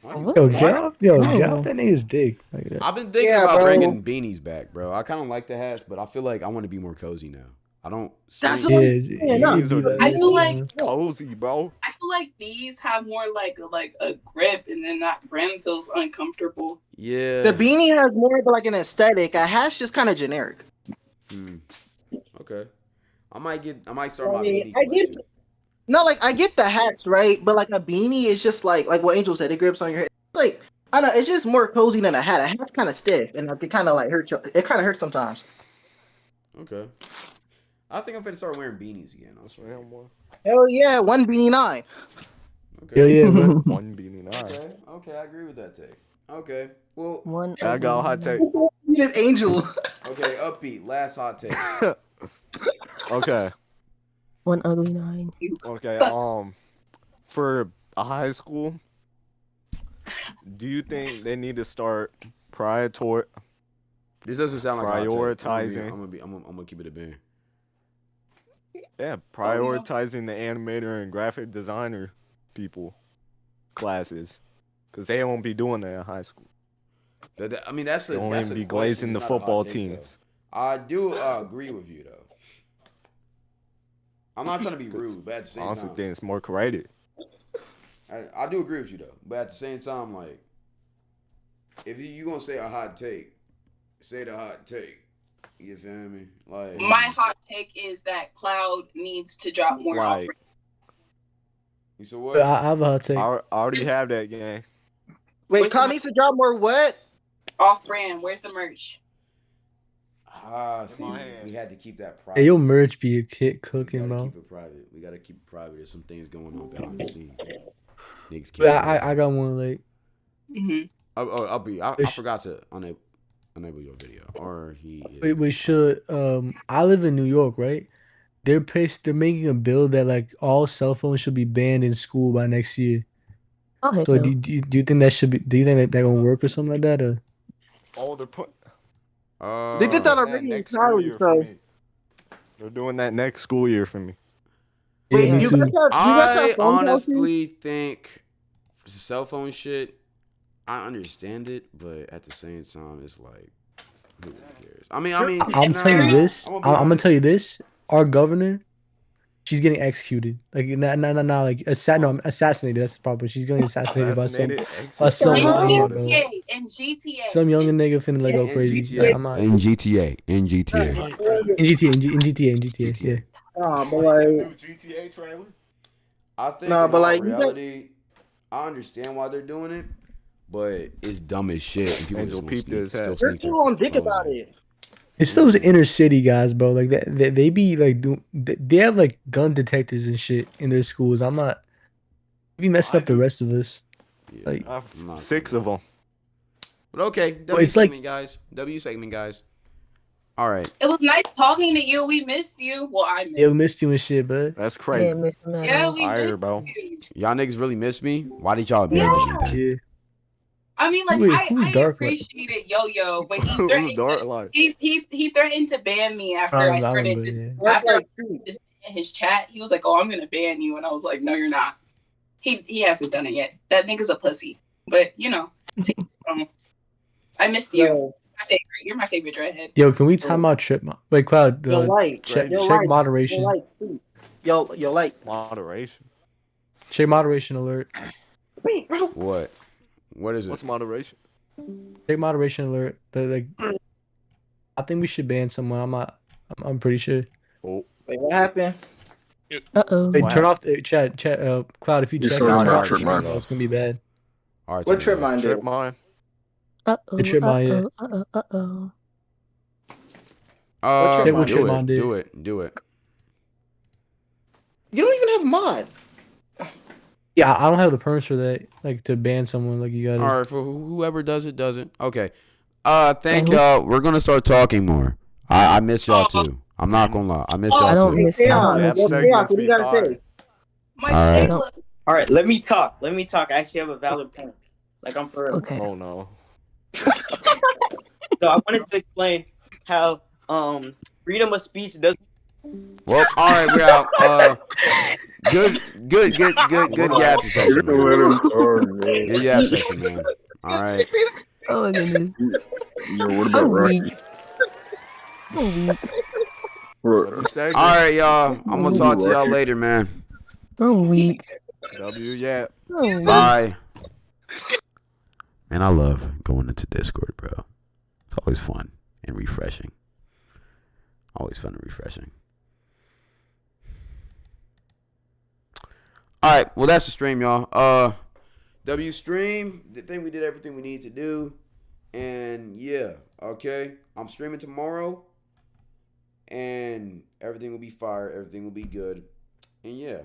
[SPEAKER 10] Yo, get off that nigga's dick. Like that.
[SPEAKER 1] I've been thinking about bringing beanies back, bro. I kind of like the hats, but I feel like I want to be more cozy now. I don't.
[SPEAKER 4] That's
[SPEAKER 1] swing-
[SPEAKER 4] what
[SPEAKER 2] I feel like
[SPEAKER 5] cozy, bro.
[SPEAKER 2] I feel like these have more like a grip, and then that brand feels uncomfortable.
[SPEAKER 1] Yeah.
[SPEAKER 4] The beanie has more of like an aesthetic. A hat's just kind of generic.
[SPEAKER 1] Okay. I might start my beanie
[SPEAKER 4] I get no, like I get the hats, right? But like a beanie is just like what Angel said, it grips on your head. It's like I know it's just more cozy than a hat. A hat's kind of stiff, and it kind of like hurt. It kind of hurts sometimes.
[SPEAKER 1] Okay. I think I'm finna start wearing beanies again. I'll swear.
[SPEAKER 4] Hell yeah, 1 beanie 9.
[SPEAKER 1] Okay.
[SPEAKER 10] Hell yeah, bro.
[SPEAKER 5] 1 beanie 9.
[SPEAKER 1] Okay, I agree with that take. Okay, well,
[SPEAKER 8] One.
[SPEAKER 5] I got a hot take.
[SPEAKER 4] He's an angel.
[SPEAKER 1] okay, upbeat. Last hot take.
[SPEAKER 5] Okay.
[SPEAKER 8] One ugly 9.
[SPEAKER 5] Okay. For a high school, do you think they need to start
[SPEAKER 1] This doesn't sound like
[SPEAKER 5] prioritizing?
[SPEAKER 1] I'm gonna keep it a band.
[SPEAKER 5] Yeah, prioritizing the animator and graphic designer people classes, because they won't be doing that in high school.
[SPEAKER 1] I mean, that's
[SPEAKER 5] They
[SPEAKER 1] a
[SPEAKER 5] won't
[SPEAKER 1] that's
[SPEAKER 5] even
[SPEAKER 1] a
[SPEAKER 5] be
[SPEAKER 1] question.
[SPEAKER 5] glazing the
[SPEAKER 1] It's not a hot
[SPEAKER 5] football
[SPEAKER 1] take,
[SPEAKER 5] teams.
[SPEAKER 1] though. I do agree with you though. I'm not trying to be rude, but at the same
[SPEAKER 5] Honestly,
[SPEAKER 1] time,
[SPEAKER 5] think it's more creative.
[SPEAKER 1] I do agree with you though. But at the same time, like, if you gonna say a hot take, say the hot take. You feel me? Like,
[SPEAKER 2] My hot take is that Cloud needs to drop more.
[SPEAKER 5] Like,
[SPEAKER 1] you said what?
[SPEAKER 10] I have a hot take.
[SPEAKER 5] I already have that game.
[SPEAKER 4] Wait, Cloud needs to drop more what?
[SPEAKER 2] Off brand. Where's the merch?
[SPEAKER 1] See, we had to keep that private.
[SPEAKER 10] Hey, your merch be a kid cooking, bro.
[SPEAKER 1] Keep it private. We gotta keep it private. There's some things going on behind the scenes. Niggas
[SPEAKER 10] But
[SPEAKER 1] can't.
[SPEAKER 10] I got one like.
[SPEAKER 1] I forgot to enable your video, or
[SPEAKER 10] We should. I live in New York, right? They're making a bill that like all cell phones should be banned in school by next year.
[SPEAKER 8] Oh, heck
[SPEAKER 10] So
[SPEAKER 8] no.
[SPEAKER 10] do you think that should be? Do you think that gonna work or something like that? Or?
[SPEAKER 5] Oh, they're put.
[SPEAKER 4] They did that already in
[SPEAKER 5] next school
[SPEAKER 4] college,
[SPEAKER 5] year
[SPEAKER 4] so.
[SPEAKER 5] for me. They're doing that next school year for me.
[SPEAKER 10] Yeah, me too.
[SPEAKER 1] I honestly think the cell phone shit, I understand it, but at the same time, it's like, who cares? I mean,
[SPEAKER 10] I'm telling you this. I'm gonna tell you this. Our governor, she's getting executed. Like not like assassinated. That's the problem. She's getting assassinated by some
[SPEAKER 2] In
[SPEAKER 10] bro.
[SPEAKER 2] GTA. In GTA.
[SPEAKER 10] Some young nigga finna like go crazy. Like, I'm not.
[SPEAKER 1] In GTA.
[SPEAKER 10] In GTA. Yeah.
[SPEAKER 4] Oh, but like.
[SPEAKER 5] GTA trailer.
[SPEAKER 1] I think
[SPEAKER 4] No,
[SPEAKER 1] in
[SPEAKER 4] but
[SPEAKER 1] all
[SPEAKER 4] like,
[SPEAKER 1] reality, I understand why they're doing it, but it's dumb as shit. And people
[SPEAKER 5] Angel
[SPEAKER 1] just
[SPEAKER 5] peeped his
[SPEAKER 1] still
[SPEAKER 5] head.
[SPEAKER 4] They're
[SPEAKER 1] sneak their
[SPEAKER 4] too on dick
[SPEAKER 1] phones
[SPEAKER 4] about
[SPEAKER 1] in.
[SPEAKER 4] it.
[SPEAKER 10] It's those inner city guys, bro. Like they be like they have like gun detectors and shit in their schools. I'm not. They be messing up the rest of us. Like
[SPEAKER 5] I have 6 of them.
[SPEAKER 1] But okay,
[SPEAKER 10] Well,
[SPEAKER 1] W
[SPEAKER 10] it's like-
[SPEAKER 1] segment, guys. W segment, guys. All right.
[SPEAKER 2] It was nice talking to you. We missed you. Well, I missed
[SPEAKER 10] they missed you and shit, but
[SPEAKER 5] That's crazy.
[SPEAKER 8] Yeah, Mr.
[SPEAKER 2] you.
[SPEAKER 8] Meadows.
[SPEAKER 2] Yeah, we
[SPEAKER 5] Fire,
[SPEAKER 2] missed
[SPEAKER 5] bro.
[SPEAKER 2] you.
[SPEAKER 1] Y'all niggas really miss me? Why did y'all abandon me then?
[SPEAKER 10] yeah.
[SPEAKER 2] I mean, like,
[SPEAKER 10] Who's
[SPEAKER 2] I
[SPEAKER 10] dark like?
[SPEAKER 2] appreciated Yo-Yo, but he
[SPEAKER 5] Who's
[SPEAKER 2] threatened,
[SPEAKER 5] dark like?
[SPEAKER 2] he threatened to ban me after I started this.
[SPEAKER 10] Yeah.
[SPEAKER 2] After I started this in his chat, he was like, "Oh, I'm gonna ban you," and I was like, "No, you're not." He hasn't done it yet. That nigga's a pussy. But you know, I missed you. My favorite. You're my favorite dreadhead.
[SPEAKER 10] Yo, can we time out trip? Wait, Cloud.
[SPEAKER 4] Yo, like,
[SPEAKER 10] check
[SPEAKER 4] yo,
[SPEAKER 10] check
[SPEAKER 4] like,
[SPEAKER 10] moderation.
[SPEAKER 4] Yo, like, speak. Yo, like.
[SPEAKER 5] Moderation.
[SPEAKER 10] Check moderation alert.
[SPEAKER 4] Wait, bro.
[SPEAKER 1] What? What is it?
[SPEAKER 5] What's moderation?
[SPEAKER 10] Check moderation alert. Like, I think we should ban someone. I'm pretty sure.
[SPEAKER 5] Oh.
[SPEAKER 4] Wait, what happened?
[SPEAKER 8] Uh-oh.
[SPEAKER 10] Hey, turn off the chat. Cloud, if you
[SPEAKER 6] You
[SPEAKER 10] check it,
[SPEAKER 6] started
[SPEAKER 10] turn
[SPEAKER 6] my
[SPEAKER 10] off the
[SPEAKER 6] trip
[SPEAKER 10] stream,
[SPEAKER 6] mine.
[SPEAKER 10] bro. It's gonna be bad.
[SPEAKER 1] All right,
[SPEAKER 4] What trip mine did?
[SPEAKER 5] Trip mine.
[SPEAKER 8] Uh-oh.
[SPEAKER 10] It tripped mine, yeah.
[SPEAKER 8] Uh-oh.
[SPEAKER 10] Check what
[SPEAKER 1] do
[SPEAKER 10] trip
[SPEAKER 1] it.
[SPEAKER 10] mine did.
[SPEAKER 1] Do it.
[SPEAKER 4] You don't even have mod.
[SPEAKER 10] Yeah, I don't have the perms for that. Like to ban someone, like you gotta.
[SPEAKER 1] All right, for whoever does it, does it. Okay. Thank y'all. We're gonna start talking more. I miss y'all too. I'm not gonna lie. I miss y'all
[SPEAKER 8] I don't
[SPEAKER 1] too.
[SPEAKER 8] miss. I don't
[SPEAKER 5] Rap
[SPEAKER 8] miss.
[SPEAKER 5] segments
[SPEAKER 4] what do
[SPEAKER 5] be
[SPEAKER 4] you gotta say?
[SPEAKER 2] My
[SPEAKER 1] All right.
[SPEAKER 2] Shayla.
[SPEAKER 13] All right, let me talk. I actually have a valid point. Like, I'm for real.
[SPEAKER 8] Okay.
[SPEAKER 5] Oh no.
[SPEAKER 13] So I wanted to explain how freedom of speech doesn't.
[SPEAKER 1] Well, all right, we're out. Good yap session, man.
[SPEAKER 6] Let him talk, man.
[SPEAKER 1] Good yap session, man. All right.
[SPEAKER 8] Oh my goodness.
[SPEAKER 6] Yo, what about
[SPEAKER 8] I'm
[SPEAKER 6] Rock?
[SPEAKER 8] weak. I'm weak.
[SPEAKER 6] What?
[SPEAKER 1] All right, y'all. I'm gonna talk to y'all later, man.
[SPEAKER 8] I'm weak.
[SPEAKER 5] W yeah.
[SPEAKER 8] I'm weak.
[SPEAKER 1] Bye. And I love going into Discord, bro. It's always fun and refreshing. Always fun and refreshing. All right, well that's the stream, y'all. W stream. I think we did everything we need to do. And yeah, okay. I'm streaming tomorrow. And everything will be fire. Everything will be good. And yeah.